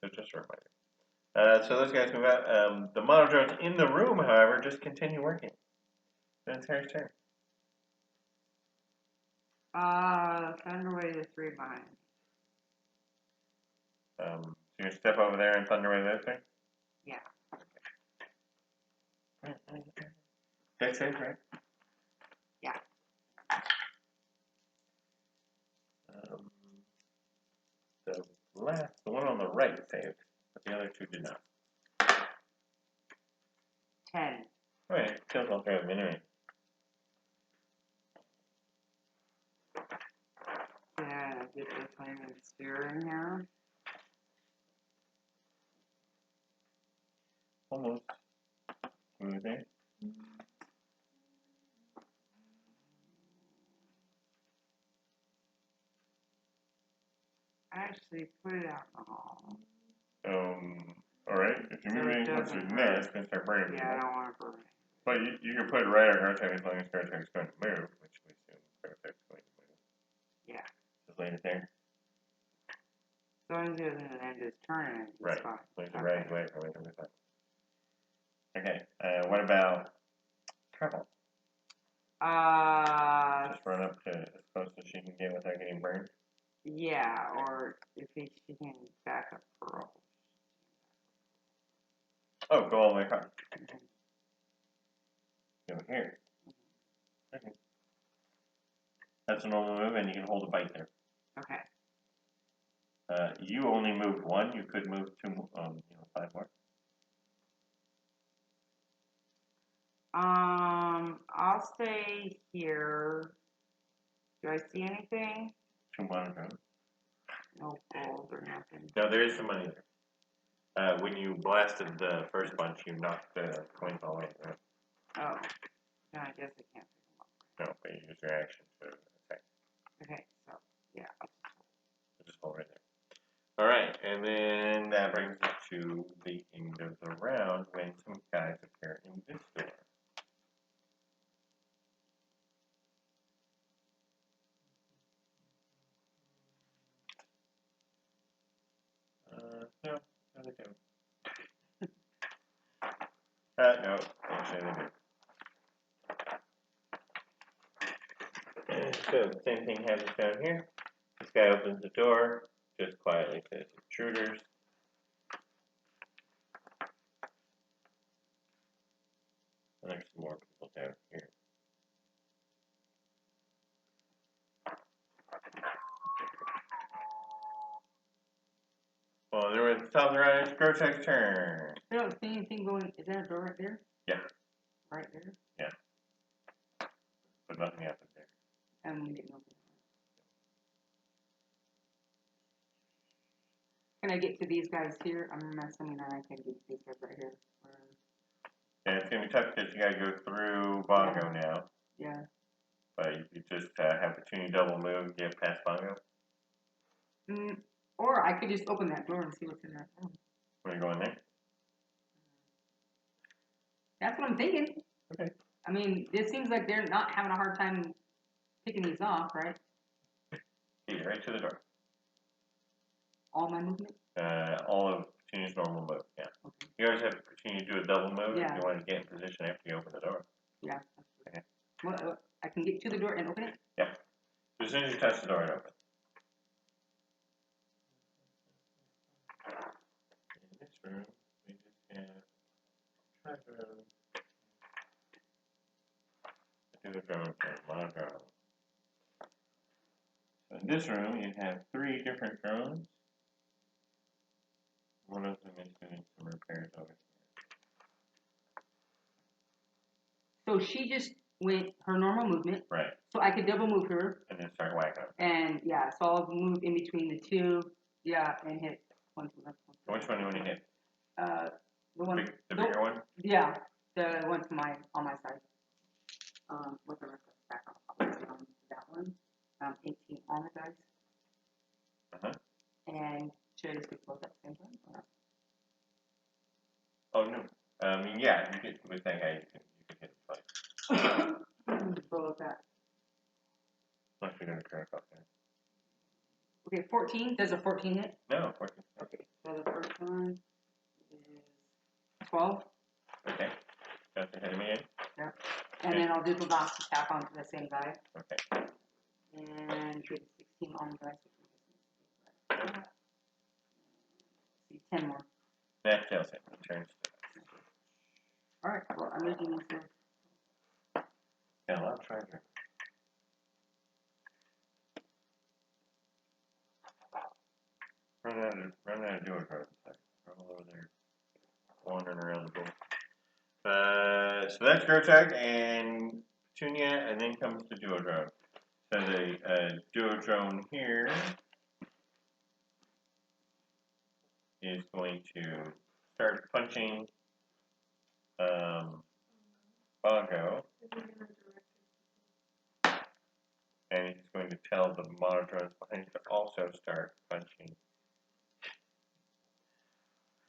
So just a reminder. So those guys move out. The monodrones in the room, however, just continue working. Then it's Harry's turn. Thunderway the 3 behind. So you step over there and thunder away those things? Yeah. Dex save, right? Yeah. The one on the right saved, but the other two did not. 10. Alright, kills all three of them anyway. Yeah, get the flaming spear in here. Almost. What do you think? Actually, put it out in the hall. Alright, if you So move it any closer doesn't than hurt. that, it's going to start burning Yeah, I people. don't want to burn it. But you can put it right on Gartek as long as Gartek is going to move, which we assume Gartek's going to move. Yeah. Just leave it there. As long as he doesn't end his turn, it's Right. fine. Leave it right away from it every time. Okay, what about travel? Just run up to as close as she can get without getting burned? Yeah, or if she can back up Pearl. Oh, go all the way across. Over here. Okay. That's a normal move, and you can hold a bite there. Okay. You only moved one. You could move 5 more. I'll stay here. Do I see anything? 2 monodrones. No gold or nothing. No, there is some money there. When you blasted the first bunch, you knocked the coins all over. Oh. No, I guess I can't pick them up. No, but you use your action to attack. Okay, so, yeah. So just hold right there. Alright, and then that brings us to the end of the round when some guys appear in this door. No, they don't. No, actually they do. So, same thing happens down here. This guy opens the door, just quietly says, intruders. And there's some more people down here. Well, there was top of the round, it's Grotek's turn. I don't see anything going. Is that a door right there? Yeah. Right there? But nothing happened there. And we didn't open it. Can I get to these guys here? I'm assuming that I can get to these guys right here. And it's going to be tough because you got to go through Bongo now. Yeah. But you just have the tuning double move and get past Bongo. Or I could just open that door and see what's in that room. Want to go in there? That's what I'm thinking. Okay. I mean, it seems like they're not having a hard time picking these off, right? Yeah, right to the door. All my movement? All of Petunia's normal move, yeah. Okay. You always have Petunia do a double move Yeah. if you want to get in position after you open the door. Yeah. Okay. Well, I can get to the door and open it? Yeah. So as soon as you touch the door, it opens. In this room, we just have treasure. I do a drone and monodrone. So in this room, you have 3 different drones. One of them is doing some repairs over here. So she just went her normal movement. Right. So I could double move her. And then start whacking them. And yeah, so I'll move in between the two. Yeah, and hit one to the left. Which one do you want to hit? The one. The bigger one? Yeah, the one to on my side. With the rest of the stack on that one. 18 on the dice. Uh-huh. And should I just do both at the same time? Or? Oh, no. Yeah, you could, with that guy, you could hit it twice. Both at. Unless you're going to turn it off there. Okay, 14. Does a 14 hit? No, 14. Okay, so the first one is 12. Okay. Got to hit him again? Yep. And then I'll do the last attack onto the same guy. Okay. And hit 16 on the dice. See, 10 more. That kills him. He turns to Alright, well, I'm making this. Yeah, I'll try to. Run out of doing drugs. All over there. Wandering around the board. So that's Grotag and Petunia, and then comes the Duodrone. So the Duodrone here is going to start punching Bongo, and he's going to tell the monodrones behind to also start punching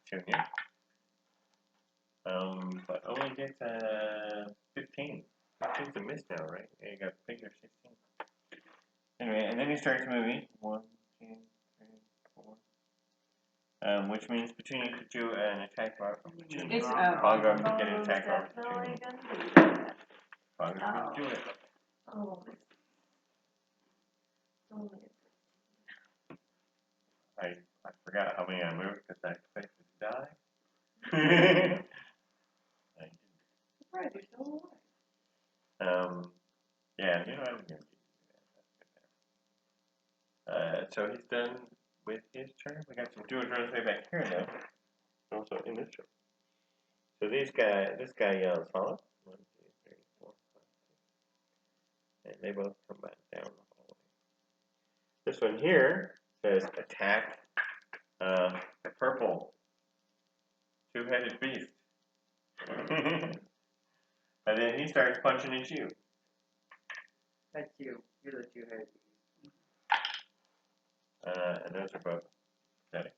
Petunia. But only gets 15. 15's a miss now, right? Yeah, you got figure 16. Anyway, and then he starts moving. 1, 2, 3, 4. Which means Petunia could do an attack bar from Petunia. It's Bongo could get an attack bar from definitely Petunia. gonna do that. Bongo's gonna do it. Oh. Oh. I forgot how many I moved because I expected to die. I Surprised you're still alive. Yeah, you know, I'm gonna do that. So he's done with his turn. We got some Duodrones way back here now. Also in this turn. So this guy yells, follow. 1, 2, 3, 4, 5, 6. And they both come back down the hallway. This one here says attack the purple two-headed beast. And then he starts punching at you. That's you. You're the two-headed. And those are both pathetic.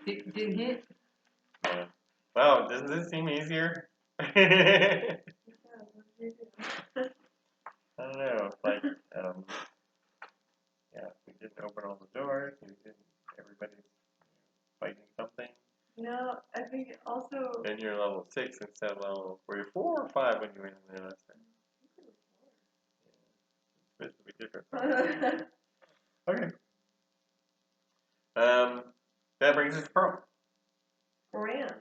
Didn't hit? Wow, doesn't this seem easier? I don't know. It's like, yeah, we didn't open all the doors. We didn't. Everybody's fighting something. No, I think also. And you're level 6 instead of level 4 or 5 when you were in the last time. Yeah. It's supposed to be different. Okay. That brings us to Pearl. Grand.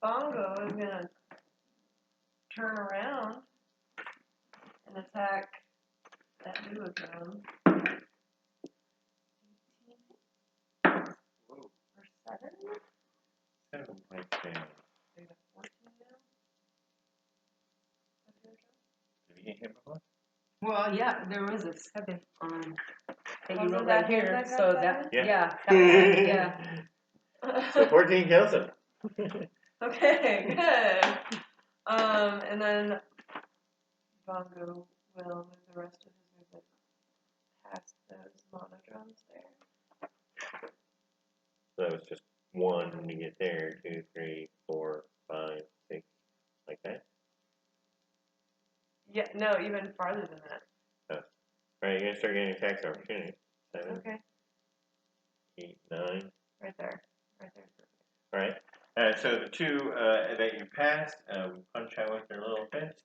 Bongo is gonna turn around and attack that Duodrone. 18 or 7? 7 points down. They got 14 now. Did we get him before? Well, yeah, there was a 7 on that you Wasn't wrote that right him here. that got So 7? that, Yeah. yeah, that was it, yeah. So 14 kills him. Okay, good. And then Bongo will move the rest of his movement past those monodrones there. So that was just 1 to get there. 2, 3, 4, 5, 6, like that. Yeah, no, even farther than that. Oh. Alright, you're gonna start getting attacks of opportunity. 7, Okay, 8, 9. right there. Right there. Alright. So the 2 that you passed punch out with their little fists.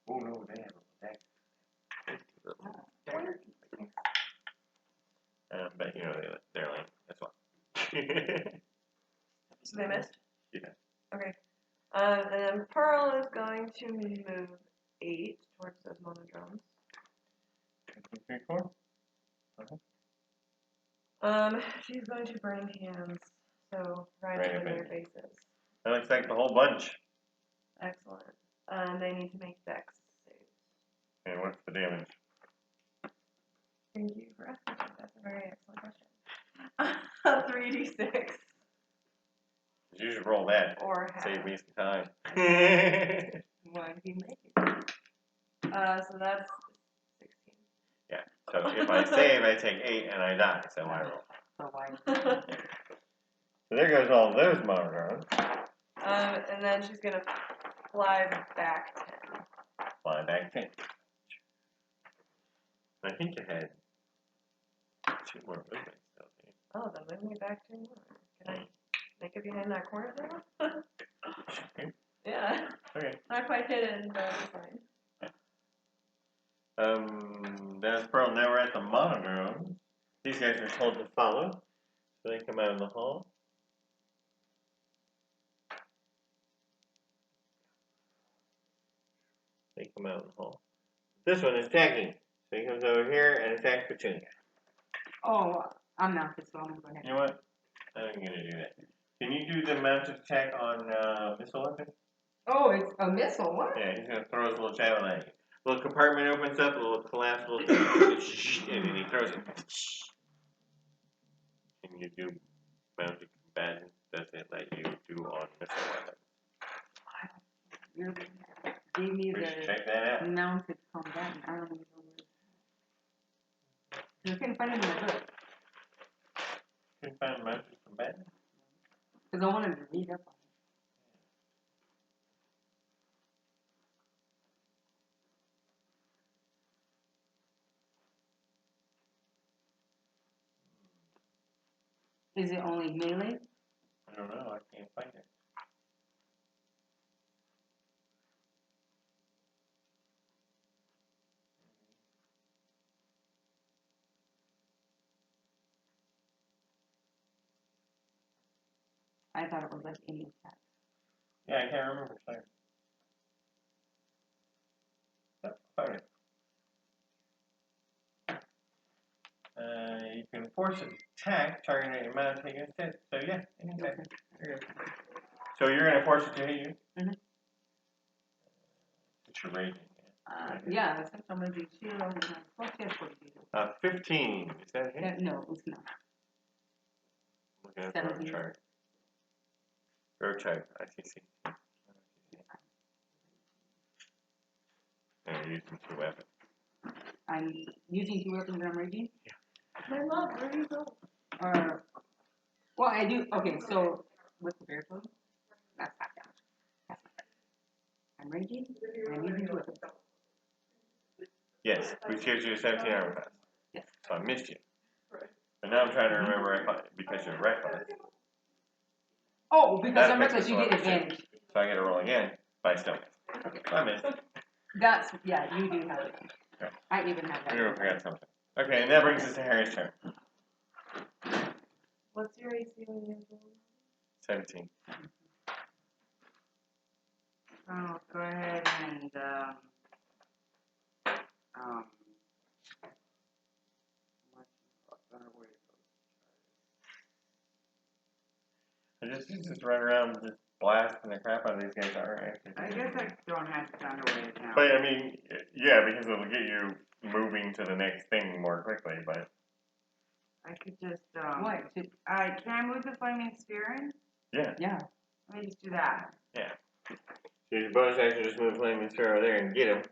Oh no, they have a attack. But you know they're lame. That's why. So they missed? Yeah. Okay. And then Pearl is going to move 8 towards those monodrones. 2, 3, 4. She's going to burning hands, so right Right in up their in. faces. That looks like the whole bunch. Excellent. They need to make dex saves. And what's the damage? Thank you for asking. That's a very excellent question. 3d6 You should roll that. or half. Save me some time. Why do you make it? So that's 16. Yeah. So if I save, I take 8 and I die. So I roll. So why? So there goes all those monograms. And then she's gonna fly back 10. Fly back 10. I think you had 2 more movements. Oh, then move me back 2 more. Can I make it behind that corner now? Okay. Yeah. Okay. Not quite hidden, but it's fine. That's Pearl. Now we're at the monograms. These guys are told to follow. So they come out in the hall. They come out in the hall. This one is attacking. So he comes over here and attacks Petunia. Oh, I'm mounted, so I'm gonna go ahead. You know what? I'm gonna do that. Can you do the mounted attack on missile weapon? Oh, it's a missile. What? Yeah, he's gonna throw his little javelin at you. Little compartment opens up, a little collapsible thing, and then he throws it. Can you do mounted combatant? Does it let you do on missile weapon? You gave me We should the check that out. mounted combatant. I don't even know where it is. You can't find it in the book. Can you find mounted combatant? Because I wanted to read up on it. Is it only melee? I don't know. I can't find it. I thought it was like any attack. Yeah, I can't remember. Sorry. Oh, found it. You can force an attack targeting your amount taken instead. So yeah, any attack. You're good. So you're gonna force it to hit you? Mm-hmm. It's your raging. Yeah, since I'm going to do shield, I'm going to plus yes for the 15. Is that a hit? No, it's not. Looking at the wrong 17. chart. Road type, ICC. And you're using 2 weapons. I'm using 2 weapons and I'm raging? My love, where do you go? Well, I do. Okay, so with the bear code, that's half damage. That's not bad. I'm raging and I'm using 2 weapons. Yes, which gives you a 17 armor class. Yes. So I missed you. But now I'm trying to remember because you're reckless. Oh, because That I'm makes reckless, it you get level 2. advantage. So I get to roll again, but I still miss. Okay. So I missed. That's, yeah, you do have it. Okay. I even have that. I forgot something. Okay, and that brings us to Harry's turn. What's your AC when you're 17. I'll go ahead and I just run around just blasting the crap out of these guys. I guess I don't have to Thunderwave now. But I mean, yeah, because it'll get you moving to the next thing more quickly. But I could just What? can I move the flaming spear in? yeah, Yeah. Let me just do that. yeah. So your bonus action, just move Flaming Spear over there and get him.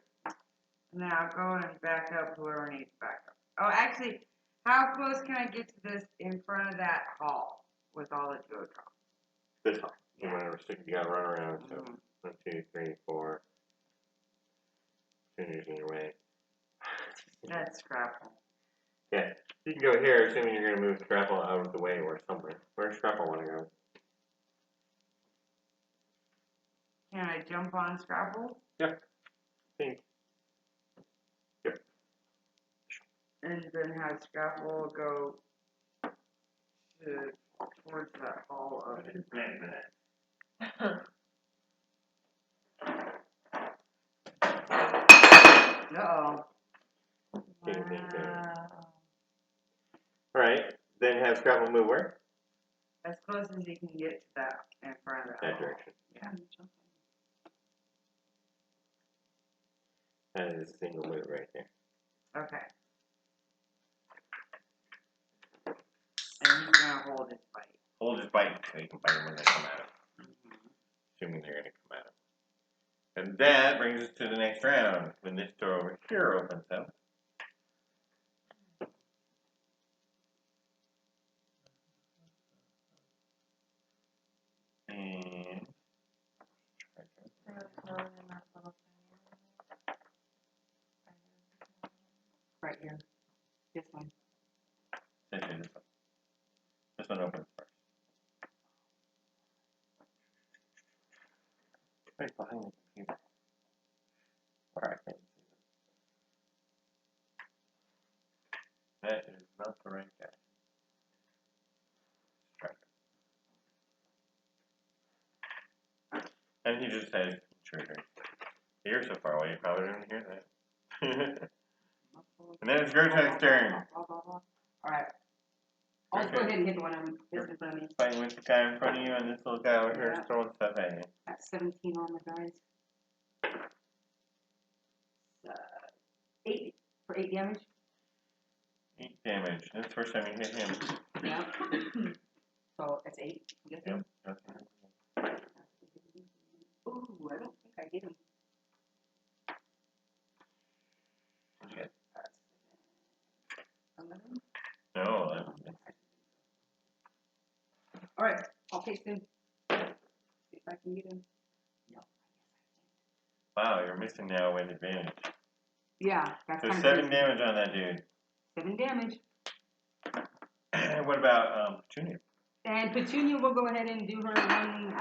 And then I'll go and back up whoever needs backup. Oh, actually, how close can I get to this in front of that hall with all the duotrons? This one. You want to you gotta run around. So 1, 2, 3, 4. Fingers in your way. That's Scrapple. Yeah, you can go here, assuming you're gonna move Scrapple out of the way or somewhere. Where's Scrapple want to go? Can I jump on Scrapple? Yep. Think. Yep. And then have Scrapple go towards that hall of it. Uh-oh. Same thing too. Wow. Alright, then have Scrapple move where? As close as you can get to that in front of That direction. Yeah. That is a single move right there. Okay. And he's gonna hold his bite. Hold his bite so you can bite him when they come at him. Assuming they're going to come at him. And that brings us to the next round, when this door over here opens up. And Right here. This one. essentially this one. This one opens first. Right behind the computer. Where I can't see them. That is not the right guy. Let's try it. And he just says, intruder. You're so far away, you probably didn't hear that. And then it's Grotech's turn. Alright. I'll just go ahead and hit the one in front of me. Fighting with the guy in front of you, and this little guy over here is Yeah. throwing stuff at you. That's 17 on the guys. 8 for 8 damage. 8 damage. That's the first time you hit him. Yeah. So that's 8. I'm guessing. Yep. Ooh, I don't think I hit him. Okay. 11. No. Alright, I'll take him. See if I can get him. No. Wow, you're missing now with advantage. Yeah, that's So kind of 7 damage on that dude. 7 damage. What about Petunia? And Petunia will go ahead and do her one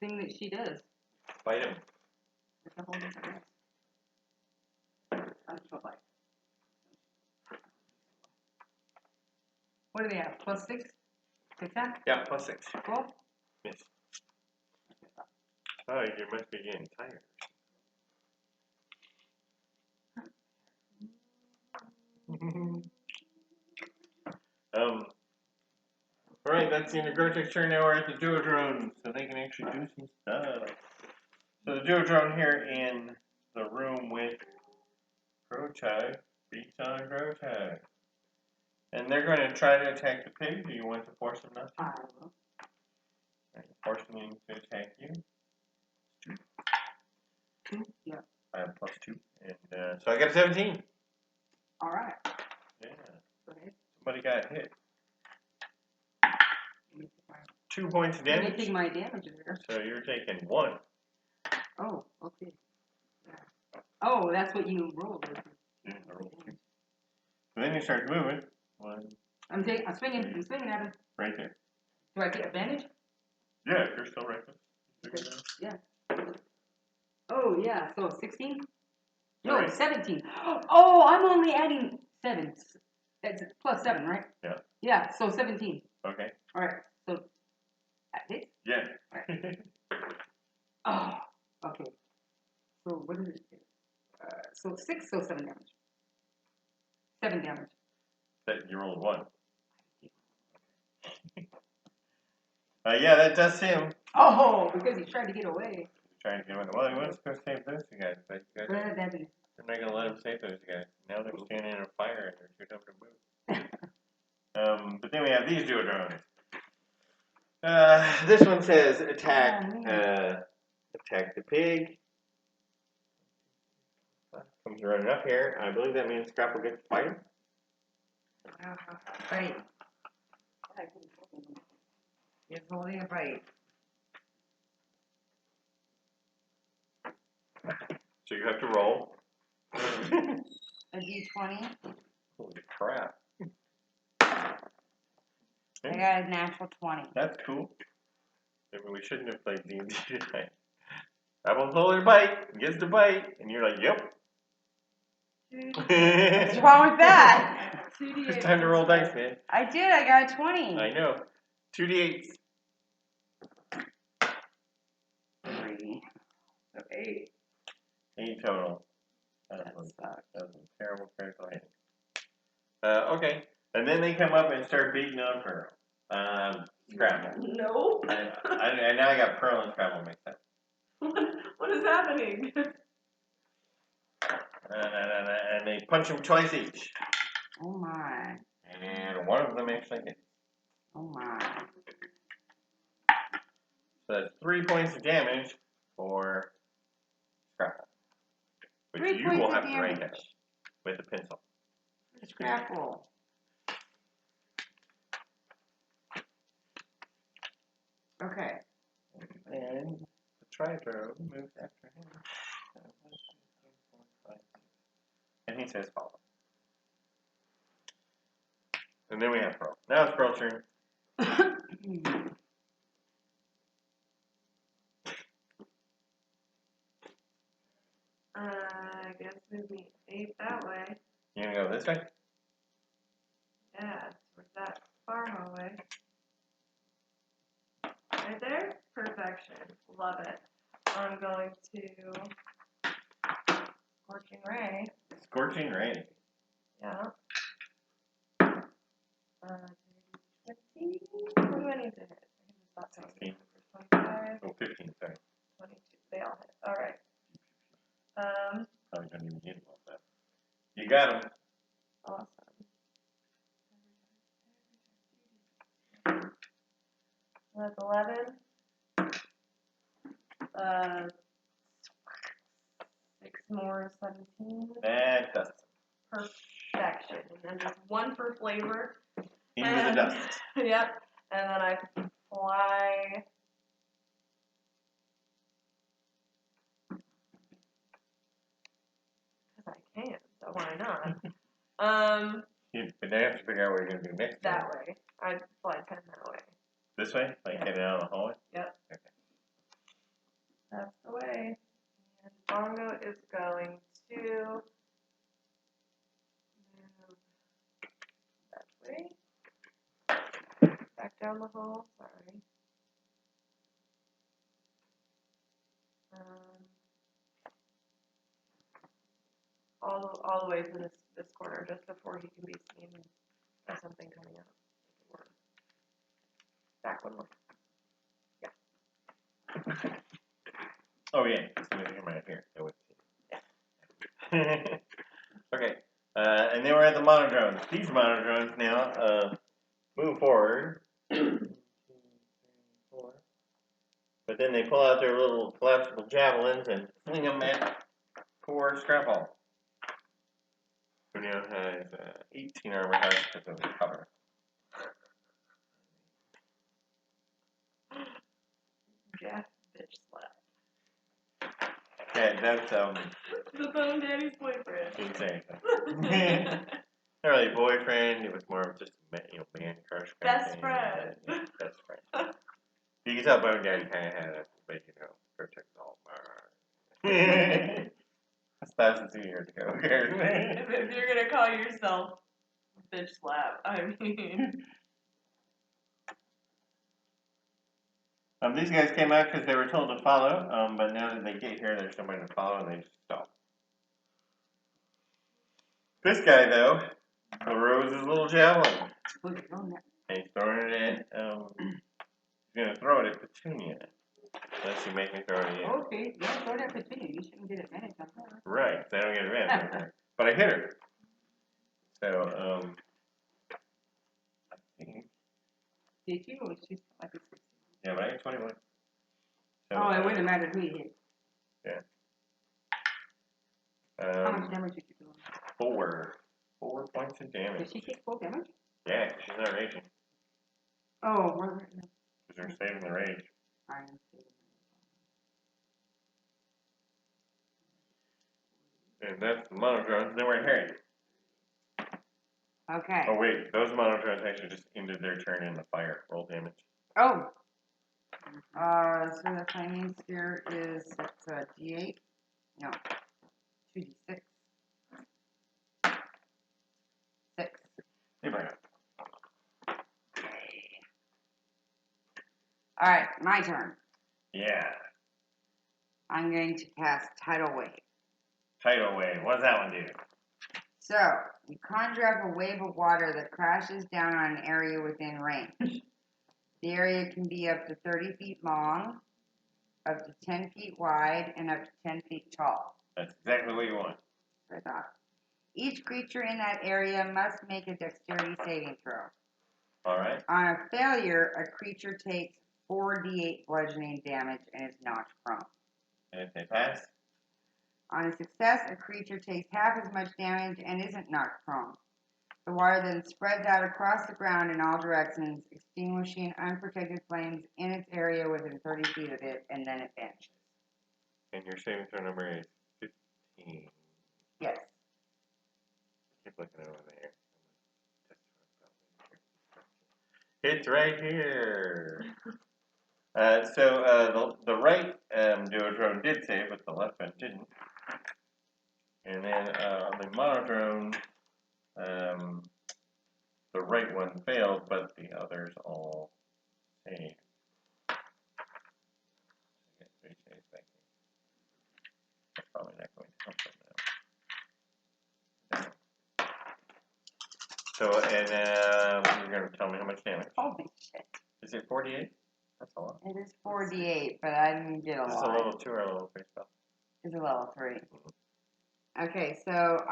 thing that she does. Fight him. With the whole different What do they have? +6 to attack? Yeah, +6. Cool. Miss. Oh, you must be getting tired. Alright, that's the end of Grotech's turn. Now we're at the Duodrone, so they can actually do some stuff. So the Duodrone here in the room with Grotech beats on Grotech. And they're going to try to attack the pig. Do you want to force them not to? I will. Forcing them to attack you. 2? Yeah. I have +2. And so I got a 17. Alright. Yeah. Go ahead. Somebody got hit. 2 points of Let me damage. take my damage there. So you're taking 1. Oh, okay. Yeah. Oh, that's what you rolled. Yeah, I rolled 2. So then he starts moving. 1. I'm swinging at him. Right there. Do I get advantage? Yeah, you're still right there. Yeah. Oh, yeah. So 16? No, Alright. 17. Oh, I'm only adding 7. That's +7, right? Yeah. Yeah, so 17. Okay. Alright, so that hits? Yeah. Oh, okay. So what is it? So 6, so 7 damage. 7 damage. That you rolled 1. Yeah, that does him. Oh, because he tried to get away. Trying to get away. Well, he wants to go save those two guys, but you guys, But that'd be they're not going to let him save those guys. Now they're standing in a fire and they're too dumb to move. But then we have these Duodrones. This one says attack, attack the pig. Comes running up here. I believe that means Scrapple gets to fight him. Bite. He's holding a bite. So you have to roll. A D20. Holy crap. I got a natural 20. That's cool. Maybe we shouldn't have played D&D tonight. Scrapple pulls her bite, gets the bite, and you're like, yep. What's wrong with that? It's time to roll dice, man. I did. I got a 20. I know. 2d8s. 3. So 8. 8 total. That was sucks. a terrible critical hit. Okay. And then they come up and start beating on Pearl. Scrabble. No. And now I got Pearl and Scrabble mixed up. What is happening? And they punch them twice each. Oh my. And one of them actually hits. Oh my. So that's 3 points of damage for Scrapple. Which 3 you points will of have to write down damage. with a pencil. Scrapple. Okay. And the Tridro moves after him. And he says follow. And then we have Pearl. Now it's Pearl's turn. I guess move me 8 that way. You gonna go this way? Yeah, towards that far hallway. Right there? Perfection. Love it. I'm going to Scorching Ray. Scorching Ray. Yeah. 20. What do I need to hit? I can just stop telling 16. you. 25, Oh, 15, sorry. 22. They all hit. Alright. Probably don't even get all that. You got him. Awesome. So that's 11. 6 more, 17. That does it. Perfection. And then just one for flavor. Into the dust. Yep. And then I fly. Because I can, so why not? But now you have to figure out what you're going to do next. That way. I'd fly 10 that way. This way? Like Yeah. heading out of the hallway? Yep. Okay. That's the way. And Bongo is going to move that way. Back down the hall. Sorry. All the way to this corner, just before he can be seen as something coming up. Back one more. Yeah. Oh, yeah. It's going to come right here. I would see. Okay. And then we're at the monodrones. These monodrones now move forward. 1, 2, 3, 4. But then they pull out their little collapsible javelins and fling them at poor Scrapple, who now has 18 armor hearts because of the cover. Yeah, bitch slap. Yeah, that's The Bone Daddy's boyfriend. insane. Not really boyfriend. It was more of just man crush. Best friend. Yeah, best friend. You can tell Bone Daddy kind of had a, but protect all my. That's as easier to go. If you're gonna call yourself bitch slap, I mean. These guys came out because they were told to follow, but now that they get here, there's somebody to follow, and they just stop. This guy, though, throws his little javelin. And he's throwing it at, he's going to throw it at Petunia. Unless you make me throw it at you. Okay, yeah, throw that Petunia. You shouldn't get advantage on her. Right, so I don't get advantage on her. But I hit her. So, I think. Did you? Or she's like a 16? Yeah, but I got 21. So, Oh, it wouldn't matter if he hit. Yeah. How much damage did you do? 4 points of damage. Did she take full damage? Yeah, she's not raging. Oh, we're Because they're saving the rage. I am saving. And that's the monodrones. Then we're Harry. Okay. Oh, wait. Those monodrones actually just ended their turn in the fire. Roll damage. Oh. So the flaming sphere is it's a D8. No. 2D6. 6. Hey, Brian. All right, my turn. Yeah. I'm going to cast Tidal Wave. tidal wave. What does that one do? So, you conjure up a wave of water that crashes down on an area within range. The area can be up to 30 feet long, up to 10 feet wide, and up to 10 feet tall. That's exactly what you want. I thought. Each creature in that area must make a dexterity saving throw. All right. On a failure, a creature takes 4d8 bludgeoning damage and is knocked prone. And if they pass, On a success, a creature takes half as much damage and isn't knocked prone. The water then spreads out across the ground in all directions, extinguishing unprotected flames in its area within 30 feet of it, and then it vanishes. and your saving throw number is 15. Yes. Keep looking over there. It's right here. So the right duodrone did save, but the left one didn't. And then on the monodrone, the right one failed, but the others all saved. Get 3 saves back here. That's probably not going to help them now. So, and you're going to tell me how much damage. Holy shit. Is it 48? That's a lot. It is 4d8, but I didn't get a Is this a lot. level 2 or a level 3 spell? It's a level 3. Okay, so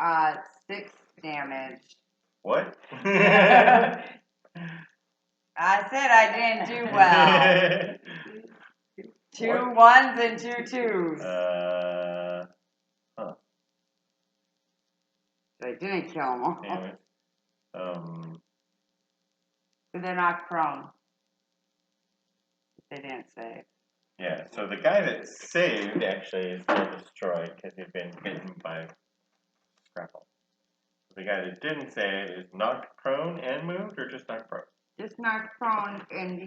6 damage. What? I said I didn't do well. 2 1s and 2 2s. Huh. So I didn't kill them all. Damn it. So they're knocked prone. They didn't save. Yeah, so the guy that saved actually is still destroyed because he'd been hit by grapple. The guy that didn't save is knocked prone and moved, or just knocked prone? Just knocked prone, and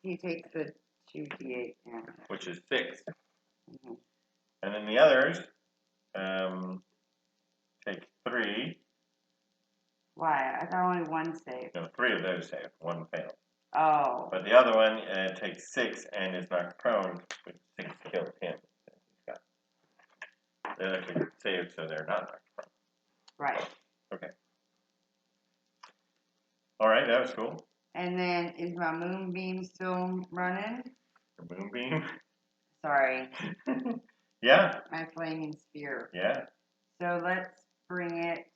he takes the 2d8 damage. Which is 6. Mm-hmm. And then the others take 3. Why? I thought only 1 saved. No, 3 of those saved. 1 failed. Oh. But the other one takes 6 and is knocked prone, which 6 kills him. They actually saved, so they're not knocked prone. Right. Okay. Alright, that was cool. And then, is my moonbeam still running? The moonbeam. Sorry. Yeah. My flaming sphere. Yeah. So let's bring it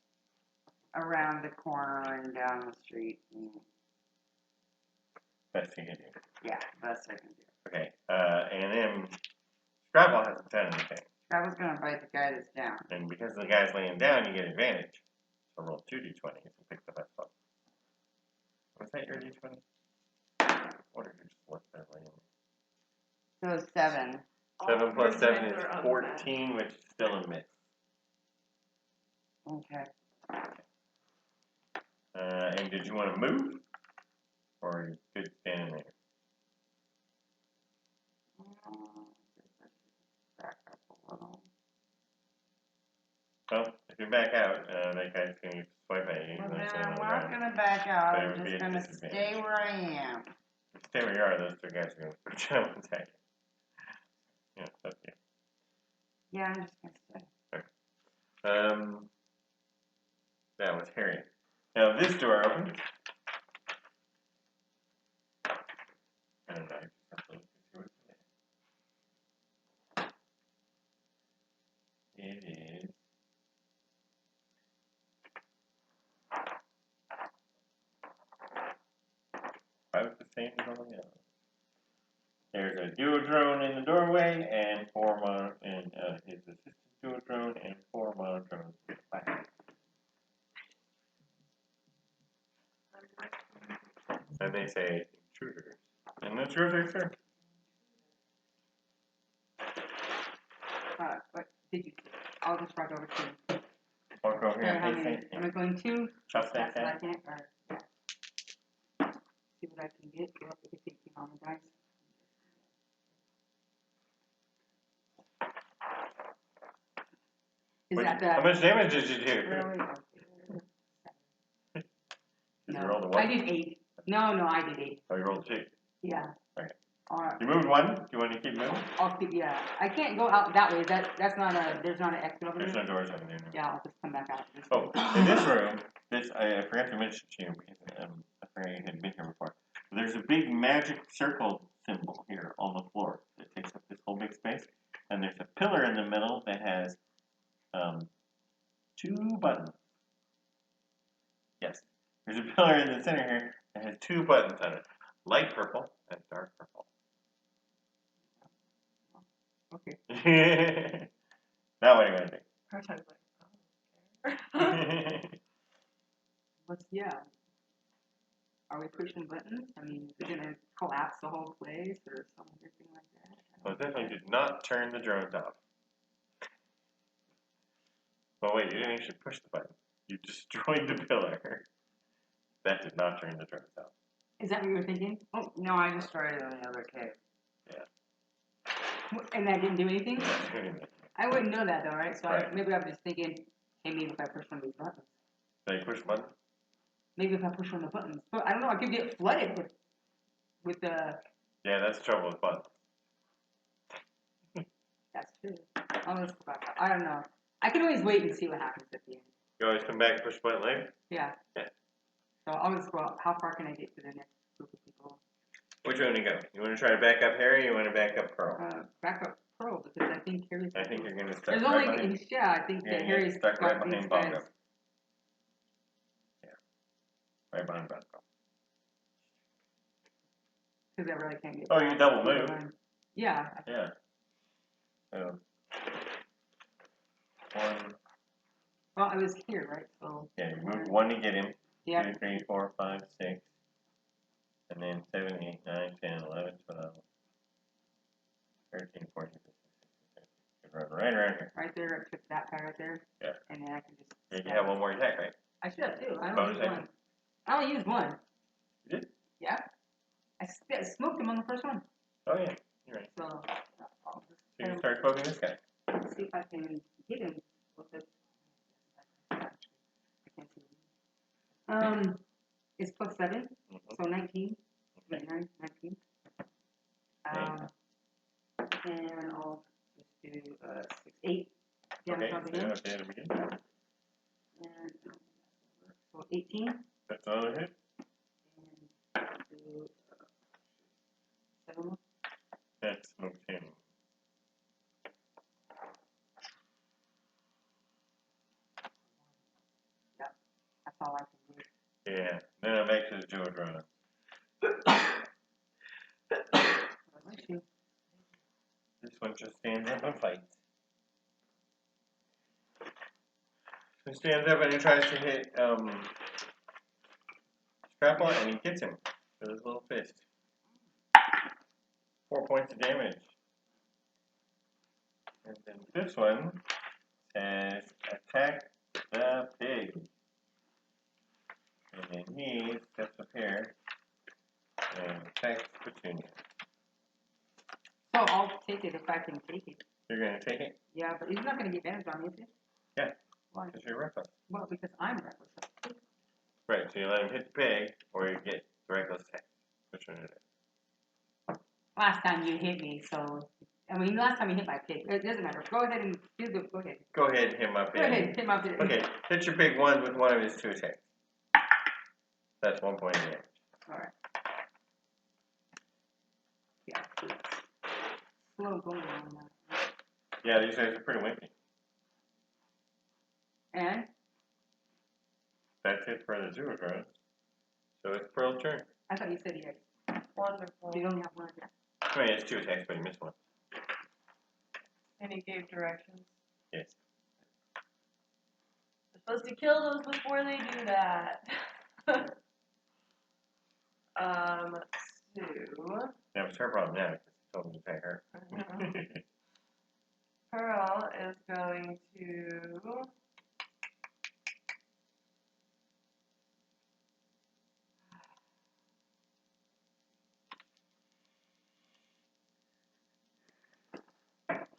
around the corner and down the street. Best you can do. Yeah, best I can do. Okay. And then Scrabble hasn't done anything. Scrabble's gonna bite the guy that's down. And because the guy's laying down, you get advantage. So roll 2d20 if you pick the best one. Was that your d20? Or did you just let that lay in? So 7. 7 plus 7 is Are on 14, which is still a miss. Okay. And did you want to move? Or are you good standing there? Back up a little. Well, if you back out, that guy's going to swipe at you. Well, and then that's I'm on the not ground. gonna back out. But it I'm would be just a gonna disadvantage. stay where I am. Stay where you are, those 2 guys are going to switch out and attack you. Yeah, that's you. Yeah, I'm just gonna stay. That was Harry. Now this door opens. And I just have to look and see what's in it. It is about the same as all the others. There's a duodrone in the doorway and 4 his assistant duodrone and 4 monodrones get back. And they say intruders. And the intruders, sir. What did you? I'll just walk over to you. Walk over here Okay, how and many? face Am I going 2? Trust that That's what I guy. can. Or, see what I can get. Go up with 18 on the dice. Is that the? How much damage did you do? Really? Did you No, roll the 1? I did 8. No, I did 8. Oh, you rolled 2. Yeah. Okay. Alright. You moved one. Do you want to keep moving? I'll keep, yeah. I can't go out that way. That's not there's not an exit over There's there. no doors over there. No. Yeah, I'll just come back out. This Oh, way. in this room, I forgot to mention to you because I forgot you had been here before. There's a big magic circle symbol here on the floor that takes up this whole big space, and there's a pillar in the middle that has 2 buttons. Yes, there's a pillar in the center here that has 2 buttons on it, light purple and dark purple. Okay. Now what are you gonna do? Prototype's like, I don't care. Let's, yeah. Are we pushing buttons? I mean, is it gonna collapse the whole place or something like that? Well, definitely did not turn the drones off. Well, wait, you didn't actually push the button. You destroyed the pillar. That did not turn the drones off. Is that what you were thinking? Oh, no, I destroyed it in the other cave. And that didn't do anything? Did not turn it. I wouldn't know that though, right? So Right. maybe I was just thinking, hey, maybe if I push one of these buttons. Did you push the button? Maybe if I push one of the buttons. But I don't know, I could get flooded with the... Yeah, that's the trouble with buttons. That's true. I don't know. I can always wait and see what happens at the end. You always come back and push the button later? Yeah. Yeah. So I'll just go out. How far can I get to the next group of people? Which way you want to go? You want to try to back up Harry or you want to back up Pearl? Back up Pearl because I think Harry's... I think you're going to start There's right only... behind. Yeah, I think that Harry's stuck right got these behind guys. Bongo. Yeah. Right behind Bongo. Because I really can't get... Oh, you double move. Yeah. Yeah. So... 1... Well, I was here, right? So... Yeah, you moved 1 to get him. Yeah. 2, 3, 4, 5, 6. And then 7, 8, 9, 10, 11, 12, 13, 14, 15, 16, 17. Run right around here. Right there, I took that guy right there. Yeah. And then I can just... Yeah, you have one more attack, right? I should have too. I Bonus only used action. one. I only used one. You did? Yeah. I smoked him on the first one. Oh, yeah. You're right. So, I'll just So you start poking this guy. see if I can hit him with it. I can't see him. It's plus 7, so 19. Okay. 19. And I'll just do 6, 8 damage Okay, on so him. okay, to begin. And so 18. That's another hit. And do 7 more. That smoked him. That's all I can do. Yeah. Then I'm back to the Geodrona. This one just stands up and fights. So he stands up and he tries to hit Scrapple and he hits him with his little fist. 4 points of damage. And then this one says attack the pig. And then he steps up here and attacks Petunia. So I'll take it if I can take it. You're going to take it? Yeah, but he's not going to get damage on me, is he? Yeah. Why? Because you're reckless. Well, because I'm reckless. Right, so you let him hit the pig or you get the reckless attack. Which one is it? Last time you hit me, so... I mean, last time you hit my pig. It doesn't matter. Go ahead and do the... Go ahead. Go ahead and hit him up Go ahead, hit my pig. Okay, hit your pig once with one of his 2 attacks. That's 1 point of damage. Alright. Yeah, it's slow going on that. Yeah, these guys are pretty wimpy. And? That's it for the Zoodrone. So it's Pearl's turn. I thought you said you had... Wonderful. You only have one. I mean, it's 2 attacks, but he missed one. And he gave directions. Yes. We're supposed to kill those before they do that. Sue. That was her problem now, because he told him to attack her. Pearl is going to...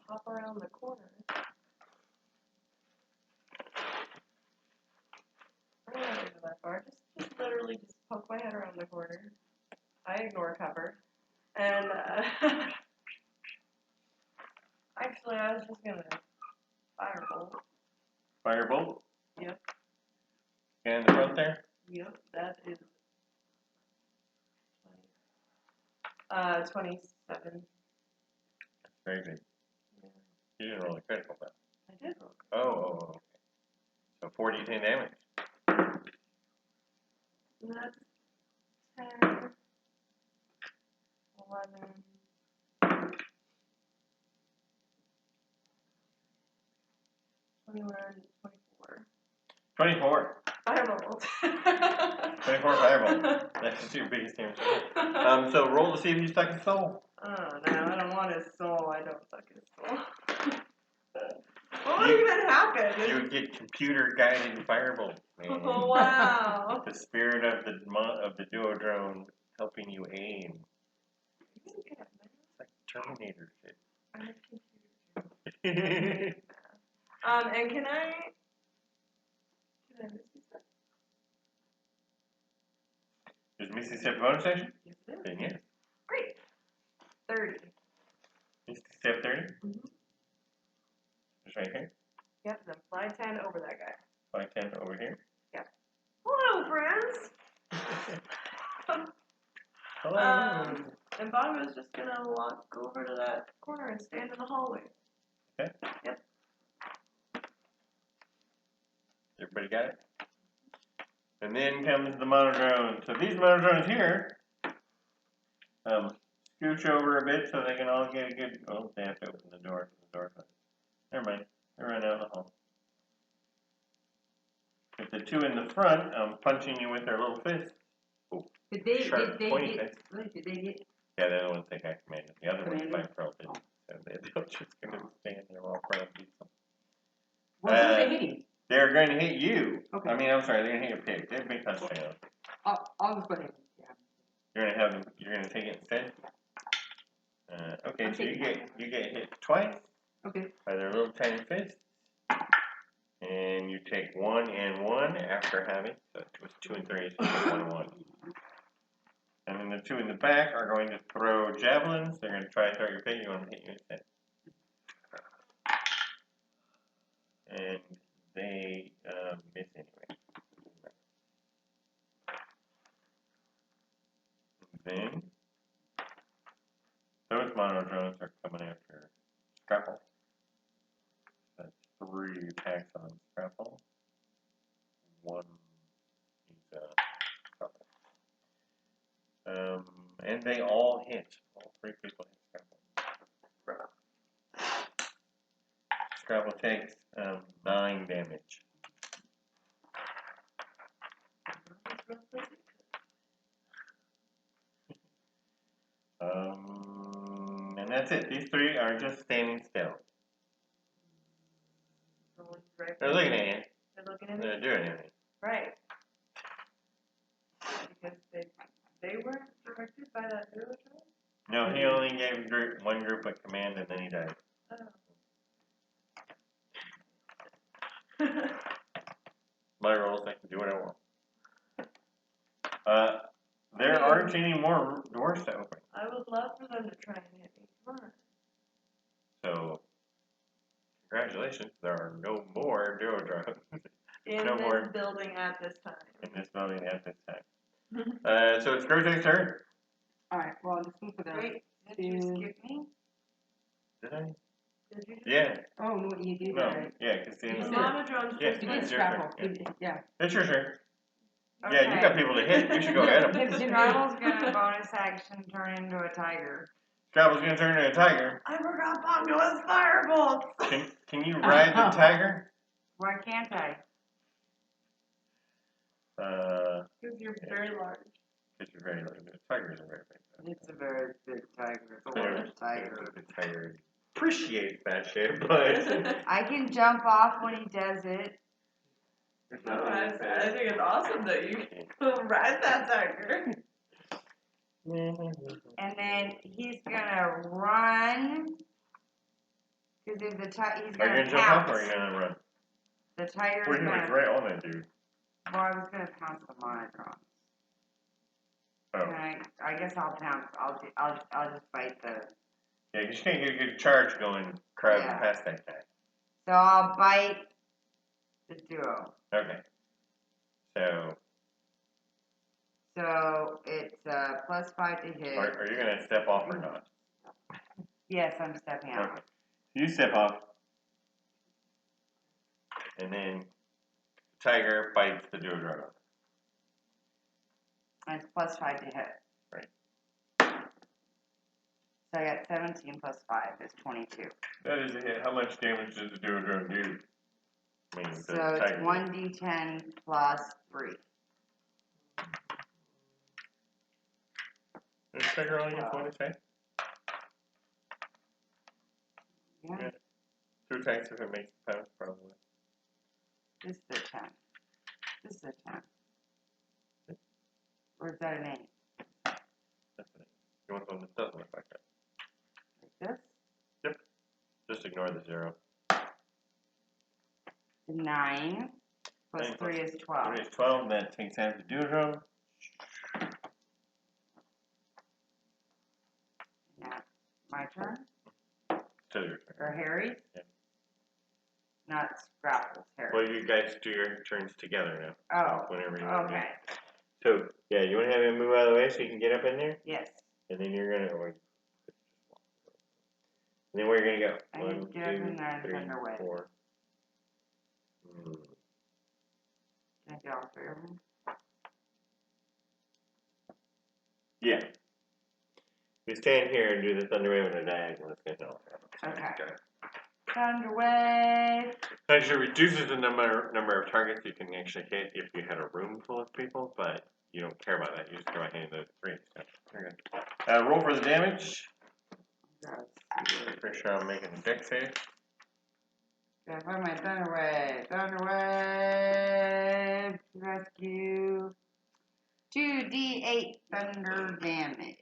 hop around the corner. I'm not gonna go that far. Just literally just poke my head around the corner. I ignore cover. And actually, I was just gonna firebolt. Firebolt. Yep. And in the front there. Yep, that is 27. Very good. Yeah. You didn't roll a critical, but. I did roll. Oh, okay. So 40 damage. And that's 10, 11, 21, 24. 24. Firebolt. 24 firebolt. That's your biggest damage. So roll to see if you stuck his soul. Oh no, I don't want his soul. I don't suck his soul. What would even happen? You would get computer guided firebolt, man. Oh wow. The spirit of the duodrone helping you aim. It's like Terminator shit. I have computer. And can I miss stuff? Is Misty Step bonus action? Yes, it is. Then yes. Great. 30. Misty Step 30? Mm-hmm. Just right here. Yep, then fly 10 over that guy. Fly 10 over here. Yep. Hello, friends. Hello. And Bob is just gonna walk over to that corner and stand in the hallway. Okay. Yep. Everybody got it? And then comes the monodrone. So these monodrones here, scooch over a bit so they can all get a good. Oh, they have to open the door. Never mind. They run out of the hall. If the two in the front, punching you with their little fists. Oh, Did they sharp, pointy get? fists. Wait, did they get? Yeah, the other ones think I commanded. The other ones Commanded? by Pearl did. So they're just going to stand there while Pearl beats them. Well, who are they hitting? They're going to hit you. Okay. I mean, I'm sorry, they're going to hit your pig. They're big touchdowns. I'll just go ahead. Yeah. You're going to have them. You're going to take it instead. Okay, I'm so you taking get hit twice Okay. by their little tiny fists, and you take 1 and 1 after having. So it was 2 and 3, so 1 and 1. And then the two in the back are going to throw javelins. They're going to try to throw your pig. You want to hit you instead. And they miss anyway. And then those monodrones are coming after Scrapple. That's 3 attacks on Scrapple. 1 he's Scrapple. And they all hit. All 3 people hit Scrapple. Scrapple takes 9 damage. And that's it. These 3 are just standing still. They're looking at you. They're looking at me. They're doing anything. Right. Because they weren't directed by that duo drone? No, he only gave one group a command and then he died. Oh. My rolls, I can do what I want. There aren't any more doors to open. I would love for them to try and hit me. Come on. So, congratulations, there are no more duo drones In No this more. building at this time. in this building at this time. So it's Grotek's turn. All right. Well, I'm just looking for the. Wait, did you skip me? Did I? Did you? Yeah. Oh no, you did No. that. Yeah, because the You The did. monodrone's Yeah, just You it's did your Scrapple. turn, Yeah. It's your turn. Okay. Yeah, you got people to hit. You should go at them. Scrabble's gonna bonus action turn into a tiger. Scrabble's gonna turn into a tiger. I forgot Bongo has firebolts. Can you ride the tiger? Why can't I? Because you're very large. Because you're very large. Tigers are very big. It's a very big tiger. It's a They're- large tiger. The tiger appreciates that shit, but I can jump off when he does it. there's No, nothing I to say. think it's awesome that you ride that tiger. And then he's gonna run. Because if the tiger, he's Are you gonna gonna jump off pounce. or are you gonna run? The tiger's Pretty much gonna. right on that dude. Well, I was gonna pounce the monodrone. Oh. I guess I'll pounce. I'll just fight the. Yeah, because you can't get a good charge going crowding Yeah. past that guy. So I'll bite the duo. Okay. So, So it's +5 to hit. are you going to step off or not? Yes, I'm stepping out. Okay. You step off, and then Tiger bites the duo dragon. And it's +5 to hit. Right. So I got 17 + 5 is 22. That is a hit. How much damage does the duo dragon do? I mean, So it's 1d10 + 3. Is Tiger only gets one attack? Yeah. 2 attacks if it makes the pounce, probably. This is a 10. This is a 10. Or is that an 8? That's it. You want one that doesn't look like that? Like this? Yep. Just ignore the 0. 9 + 9 3 is 12. 3 is 12, and that takes out the duo dragon. Yeah. My turn? Still your turn. Or Harry's? Yeah. Not Grapple's, Harry. Well, you guys do your turns together now. Oh, Whenever you want to. okay. So, yeah, you want to have him move out of the way so you can get up in there? Yes. And then you're going to... And then where are you going to I go? can 1, get up 2, in there and 3, Thunderwave. 4. Can I get all 3 of them? Yeah. You stand here and do the thunder wave on a diagonal. It's going to help. Okay. Thunderwave. Actually, reduces the number of targets you can actually hit if you had a room full of people, but you don't care about that. You just go ahead and do 3. So, very good. Roll for the damage. Pretty sure I'm making a deck save. Gotta find my Thunderwave. Thunderwave. Rescue. 2d8 thunder damage.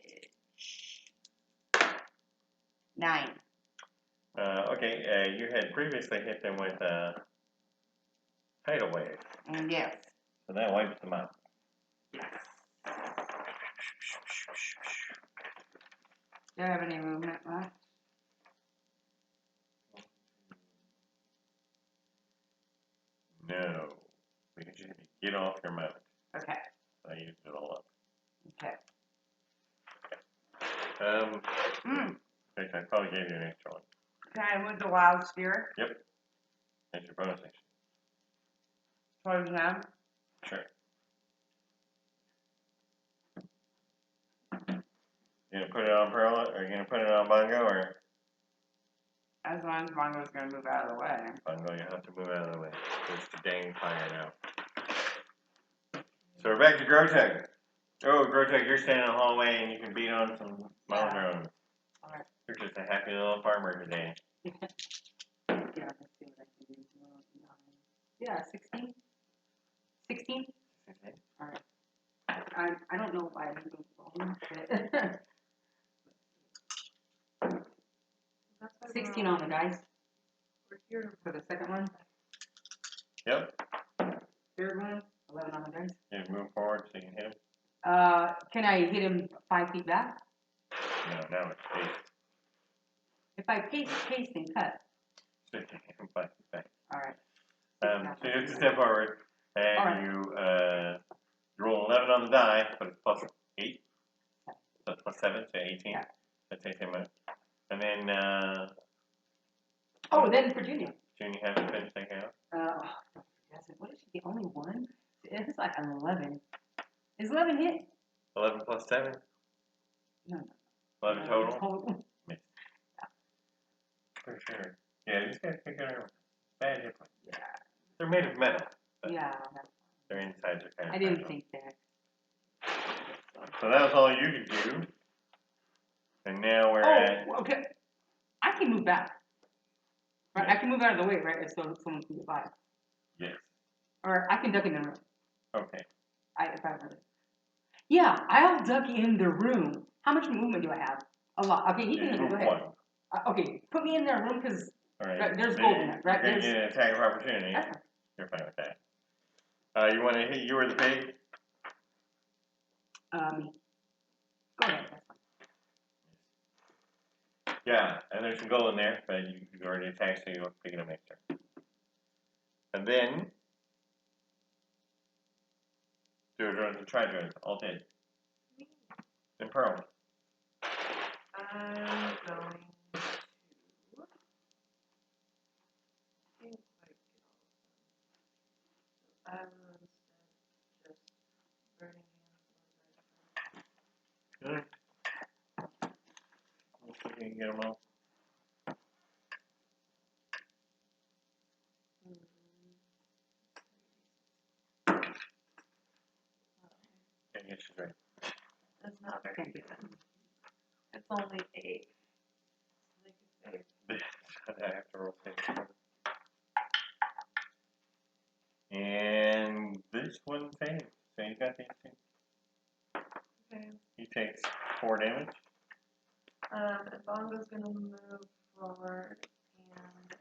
9. Okay, you had previously hit them with a tidal wave, And yes. so that wipes them out. Do I have any movement left? No, because you get off your mount. Okay. I used it all up. Okay. In fact, I probably gave you an extra one. Can I move the wild sphere? Yep. That's your bonus action. Towards them? Sure. You gonna put it on Pearl, or you gonna put it on Bongo, or As long as Bongo's gonna move out of the way. Bongo, you have to move out of the way. There's the dang fire now. So we're back to Grotag. Oh, Grotag, you're standing in the hallway and you can beat on some small drones. Alright. You're just a happy little farmer today. Yeah, let's see what I can do. Yeah, 16? 16? Alright. I don't know why I'm doing wrong, but 16 on the dice. We're here. For the second one. Yep. Third one, 11 on the dice. You move forward so you can hit him. Can I hit him 5 feet back? No, now it's pace. If I pace and cut. So you can hit him 5 feet back. Alright. So you have to step forward and Alright. you roll 11 on the die, but it's plus 8. So it's plus 7, so 18. Yeah. That takes him out. And then Then Virginia. Junior hasn't finished taking out. What is she? The only one? It's like an 11. Is 11 hit? 11 plus 7? No. 11 total? Total. For sure. Yeah, these guys pick out bad hit points. Yeah. They're made of metal, but Yeah. their insides are kind of I didn't fragile. think that. So that was all you could do. And now we're at... Oh, okay. I can move back. Right? Yeah. I can move out of the way, right? So someone can get by. Yes. Or I can duck in the room. Okay. If I really. Yeah, I'll duck in the room. How much movement do I have? A lot. Okay, he can move go ahead. 1. Okay, put me in their room because All right. right, there's So gold in it, right? You're going to There's. get an attack of opportunity. That's fine. You're fine with that. You want to hit you or the pig? Me. Go ahead. That's fine. Yeah, and there's some gold in there, but you've already attacked, so you don't pick it up next turn. And then, Duodrone and Tridrone, all dead. Then Pearl. I'm going to. I think I will instead just burning hands. Good. Let's see if we can get them all. I guess she's right. That's not very good. It's only 8. So they could save. I have to roll 6. And this one saves. So you got these two. Okay. He takes 4 damage. And Bongo's gonna move forward and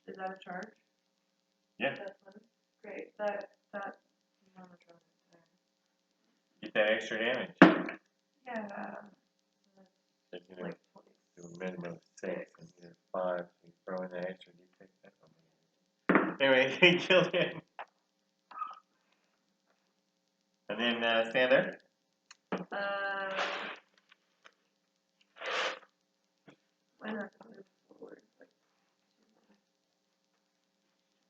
is that a charge? Yeah. That's one. Great. That I'm Get that extra damage. yeah. So you know, Like do a minimum of 6 and you have 5. So you throw in that extra d6. That's amazing. Anyway, he killed him. And then stand there. Why not move forward?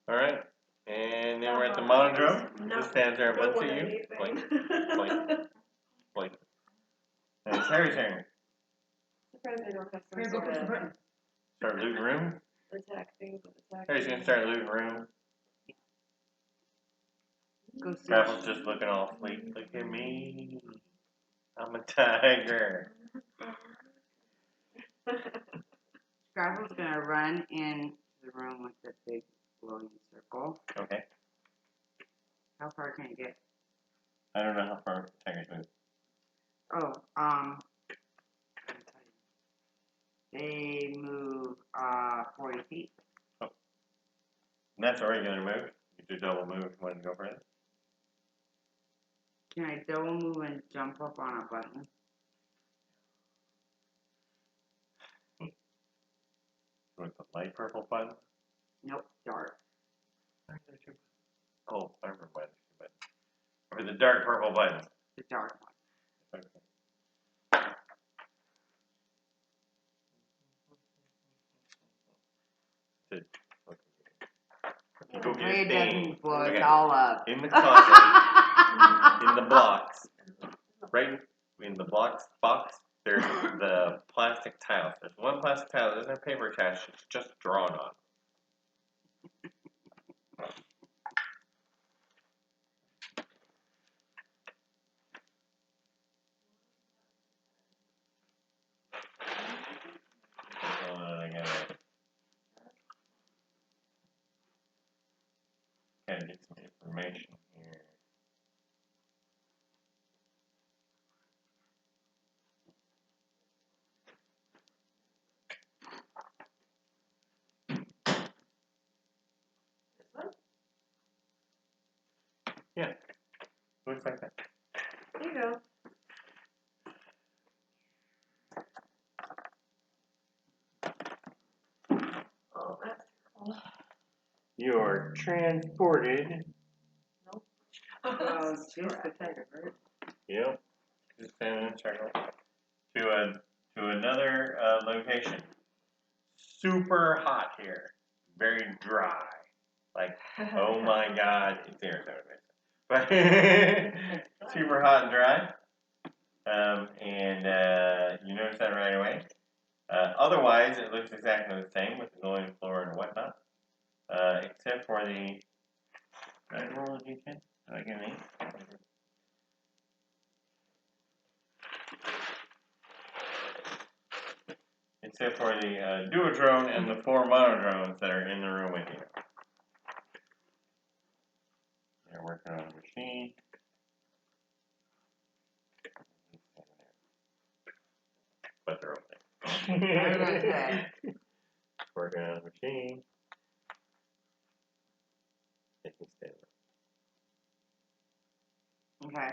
Alright. And then we're at the monodrome. Just stands there and looks at you. Blink, blink, blink. And it's Harry's turn. Surprised I don't have Here, some go sort push the of button. Start looting room. attack things with attack. Harry's gonna start looting room. Go see. Grapple's just looking all sleek. Look at me. I'm a tiger. Scrabble's gonna run in the room with the big glowing circle. Okay. How far can it get? I don't know how far tigers move. Oh, they move 40 feet. And that's a regular move. You do double move if you want to go for it. Can I double move and jump up on a button? With the light purple button. Nope, dark. Oh, I remember why there's 2 buttons. Or the dark purple button. The dark one. Okay. Go get It a thing. doesn't blow us Okay. all up. In the closet, in the blocks, right in the box, there's the plastic tiles. There's one plastic tile that doesn't have paper attached, it's just drawn on. I gotta get some information here. This one? Yeah, looks like that. There you go. Oh, that's cool. You're transported. Nope. Just the tiger, right? Yep. Just stand in a circle to another location. Super hot here. Very dry. Like, oh my God, it's Arizona, but super hot and dry. And you notice that right away. Otherwise, it looks exactly the same with the glowing floor and whatnot. Except for the. Did I roll a d10? Did I get an 8? Except for the duodrone and the 4 monodrones that are in the room with you. They're working on a machine. But they're open. Working on a machine. They can stay there. Okay.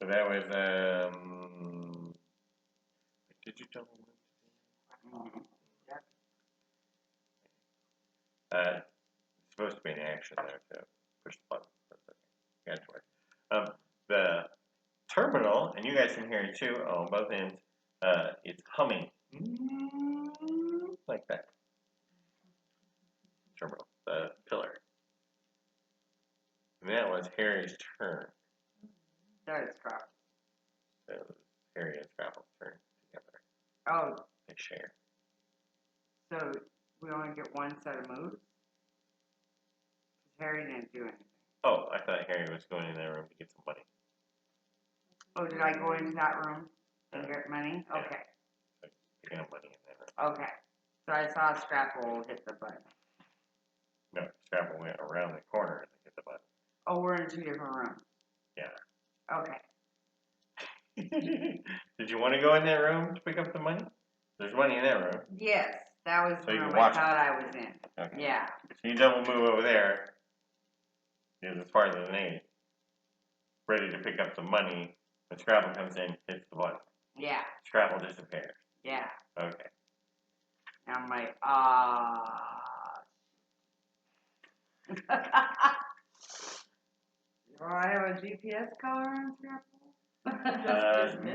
So that was, did you double move? It's supposed to be an action there to push the button. Got to work. The terminal, and you guys can hear it too on both ends, it's humming. Like that. Terminal, the pillar. And that was Harry's turn. That is crap. So Harry and Scrapple's turn together. Oh, They share. so we only get one set of moves? 'Cause Harry didn't do anything. Oh, I thought Harry was going in that room to get some money. Oh, did I go into that room and get money? Yeah. Okay. Picking up money in that room. Okay. So I saw Scrapple hit the button. No, Scrapple went around the corner and hit the button. Oh, we're in two different rooms. Yeah. Okay. Did you want to go in that room to pick up the money? There's money in that room. Yes, that was So the you can room I watch thought I was in. Okay. Yeah. So you double move over there, because it's farther than 8, ready to pick up the money. When Scrabble comes in, hits the button. Yeah. Scrabble disappears. Yeah. Okay. And I'm like, Do I have a GPS collar on Scrapple?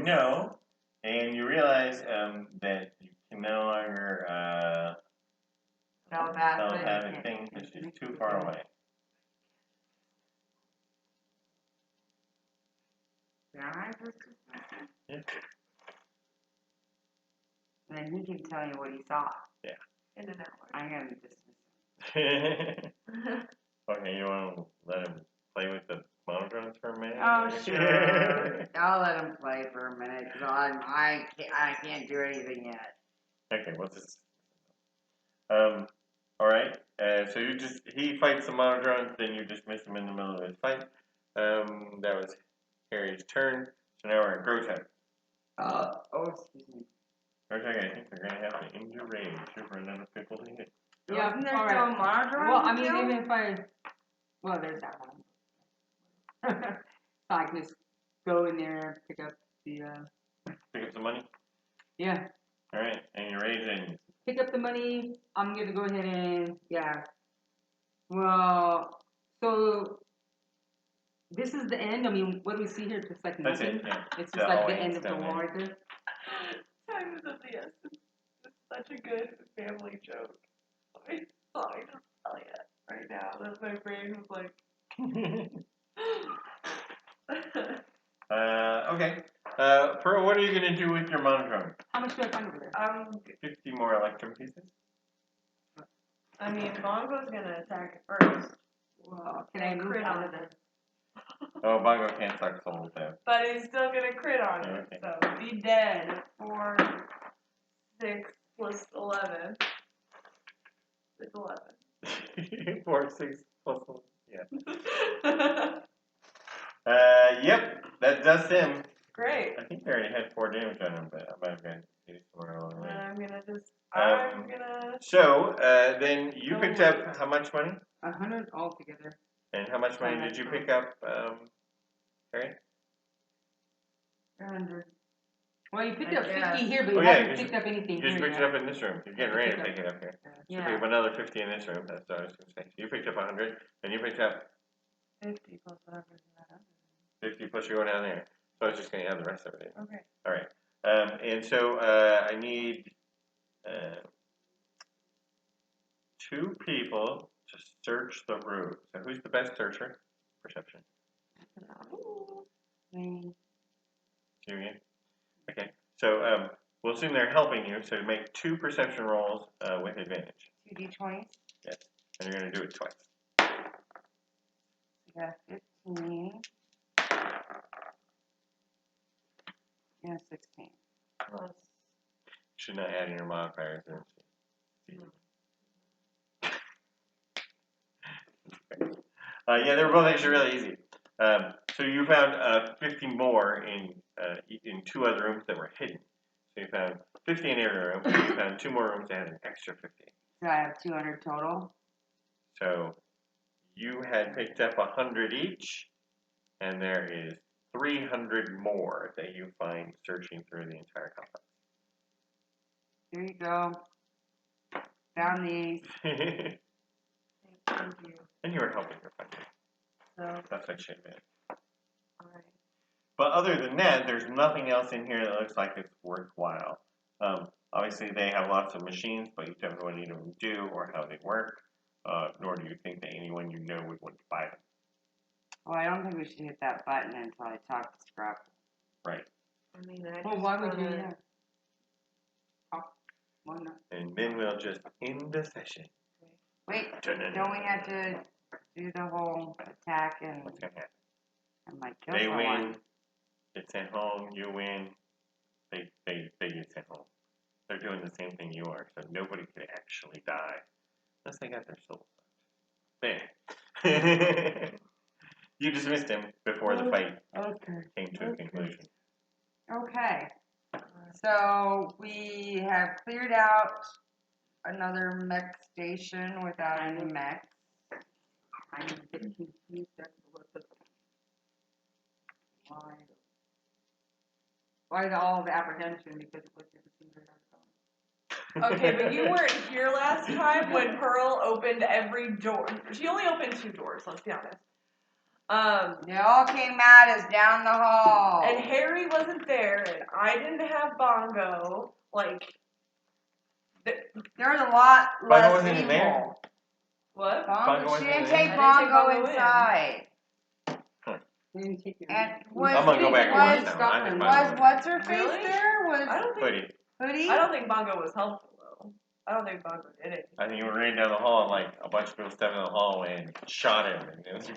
No. And you realize that you can no longer tell that thing because she's too far away. Can I just dismiss him? Yeah. And then he can tell me what he saw. Yeah. In an hour. I'm going to dismiss him. Okay, you want to let him play with the monodrones for a minute? Oh, sure. I'll let him play for a minute because I can't do anything yet. Okay, what's this? Alright, so he fights the monodrones, then you dismiss him in the middle of his fight. That was Harry's turn, so now we're at Grotech. Excuse me. Grotech, I think you're going to have to end your rage for another pickle to hit. Yeah, Isn't there all still right. a monodrome? Well, I mean, even if there's that one. So I can just go in there, pick up the, Pick up some money? yeah. Alright, and your rage ends. Pick up the money. I'm gonna go ahead and, yeah. Well, so this is the end. I mean, what do we see here? Just like That's nothing. it, yeah. It's The just like the hallway end is of the down wall there. right there. Time is of the essence. It's such a good family joke. I just tell you right now that my brain was like. Okay. Pearl, what are you going to do with your monodrome? How much do I find over there? 50 more electrum pieces. I mean, Bongo's gonna attack it first. Well, can I move crit out on of there? Oh, Bongo can't suck souls, though. But he's still gonna crit on it, Okay. so be dead. 4, 6 plus 11. It's 11. 4, 6, plus 1. Yeah. Yep, that does him. Great. I think I already had 4 damage on him, but I might have gotten somewhere along the way. I'm gonna. So, then you picked up how much money? 100 altogether. And how much money did you pick up, Harry? 100. Well, you picked up 50 guess. here, but you Oh, yeah, haven't picked up anything You just here picked it yet. up in this room. You're getting ready to pick it up here. So you pick up another 50 in this room. That's what I was going to say. So you picked up 100, and you picked up 50 plus whatever's in that other. 50 plus you go down there. So I was just going to add the rest of it. Okay. All right. And so I need 2 people to search the room. So who's the best searcher? Perception. Me. You again? Okay. So we'll assume they're helping you. So make 2 perception rolls with advantage. 2 d20s. Yes. And you're going to do it twice. We got 15. And 16. Should not add in your modifiers. Yeah, they were both actually really easy. So you found 50 more in 2 other rooms that were hidden. So you found 50 in every room, and you found 2 more rooms that had an extra 50. So I have 200 total. So you had picked up 100 each, and there is 300 more that you find searching through the entire complex. Here you go. Found these. Thank you. And you were helping her find it. So, That's what she meant. alright. But other than that, there's nothing else in here that looks like it's worthwhile. Obviously, they have lots of machines, but you don't know what any of them do or how they work, nor do you think that anyone you know would want to buy them. Well, I don't think we should hit that button until I talk to Scrap. Right. I mean, I Well, just why would you? wanna- Yeah. Oh, why not? And then we'll just end the session. Wait, don't we have to do the whole attack and What's going to happen? like kill They someone? win. Get sent home. You win. They get sent home. They're doing the same thing you are, so nobody could actually die. Unless they got their soul sucked. There. You dismissed him before the fight came to a conclusion. Okay. So we have cleared out another mech station without any mechs. I'm a bit confused as to what the why all the apprehension because it was in the secret article. Okay, but you weren't here last time when Pearl opened every door. She only opened 2 doors, let's be honest. They all came at us down the hall. And Harry wasn't there, and I didn't have Bongo. Like, There's a lot Bongo less wasn't evil. there? what? Bongo She wasn't didn't in. take I didn't take Bongo Bongo in. inside. They didn't take your And I'm gonna go back and watch now. I think was Bongo what's her face Really? there? Was I don't think Hoodie. Hoodie? I don't think Bongo was helpful though. I don't think Bongo did it. I think you were running down the hall and like a bunch of people stepped in the hallway and shot him. And it was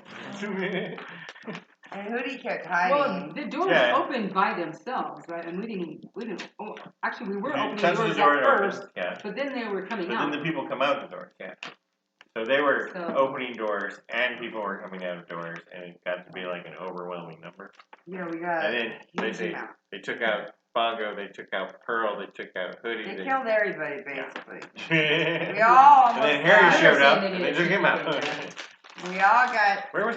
And Hoodie kept Well, hiding. the doors Yeah. opened by themselves, right? And we didn't. Oh, actually, we were You opening touched doors the door at and first, opened, yeah. but then they were coming But out. then the people come out the doors, yeah. So they were So- opening doors and people were coming out of doors, and it got to be like an overwhelming number. Yeah, we got And a then huge amount. they took out Bongo, they took out Pearl, they took out Hoodie. They killed everybody basically. Yeah. We all And then almost Harry died. showed up, Saying and they they took did him out. it. We all got Where was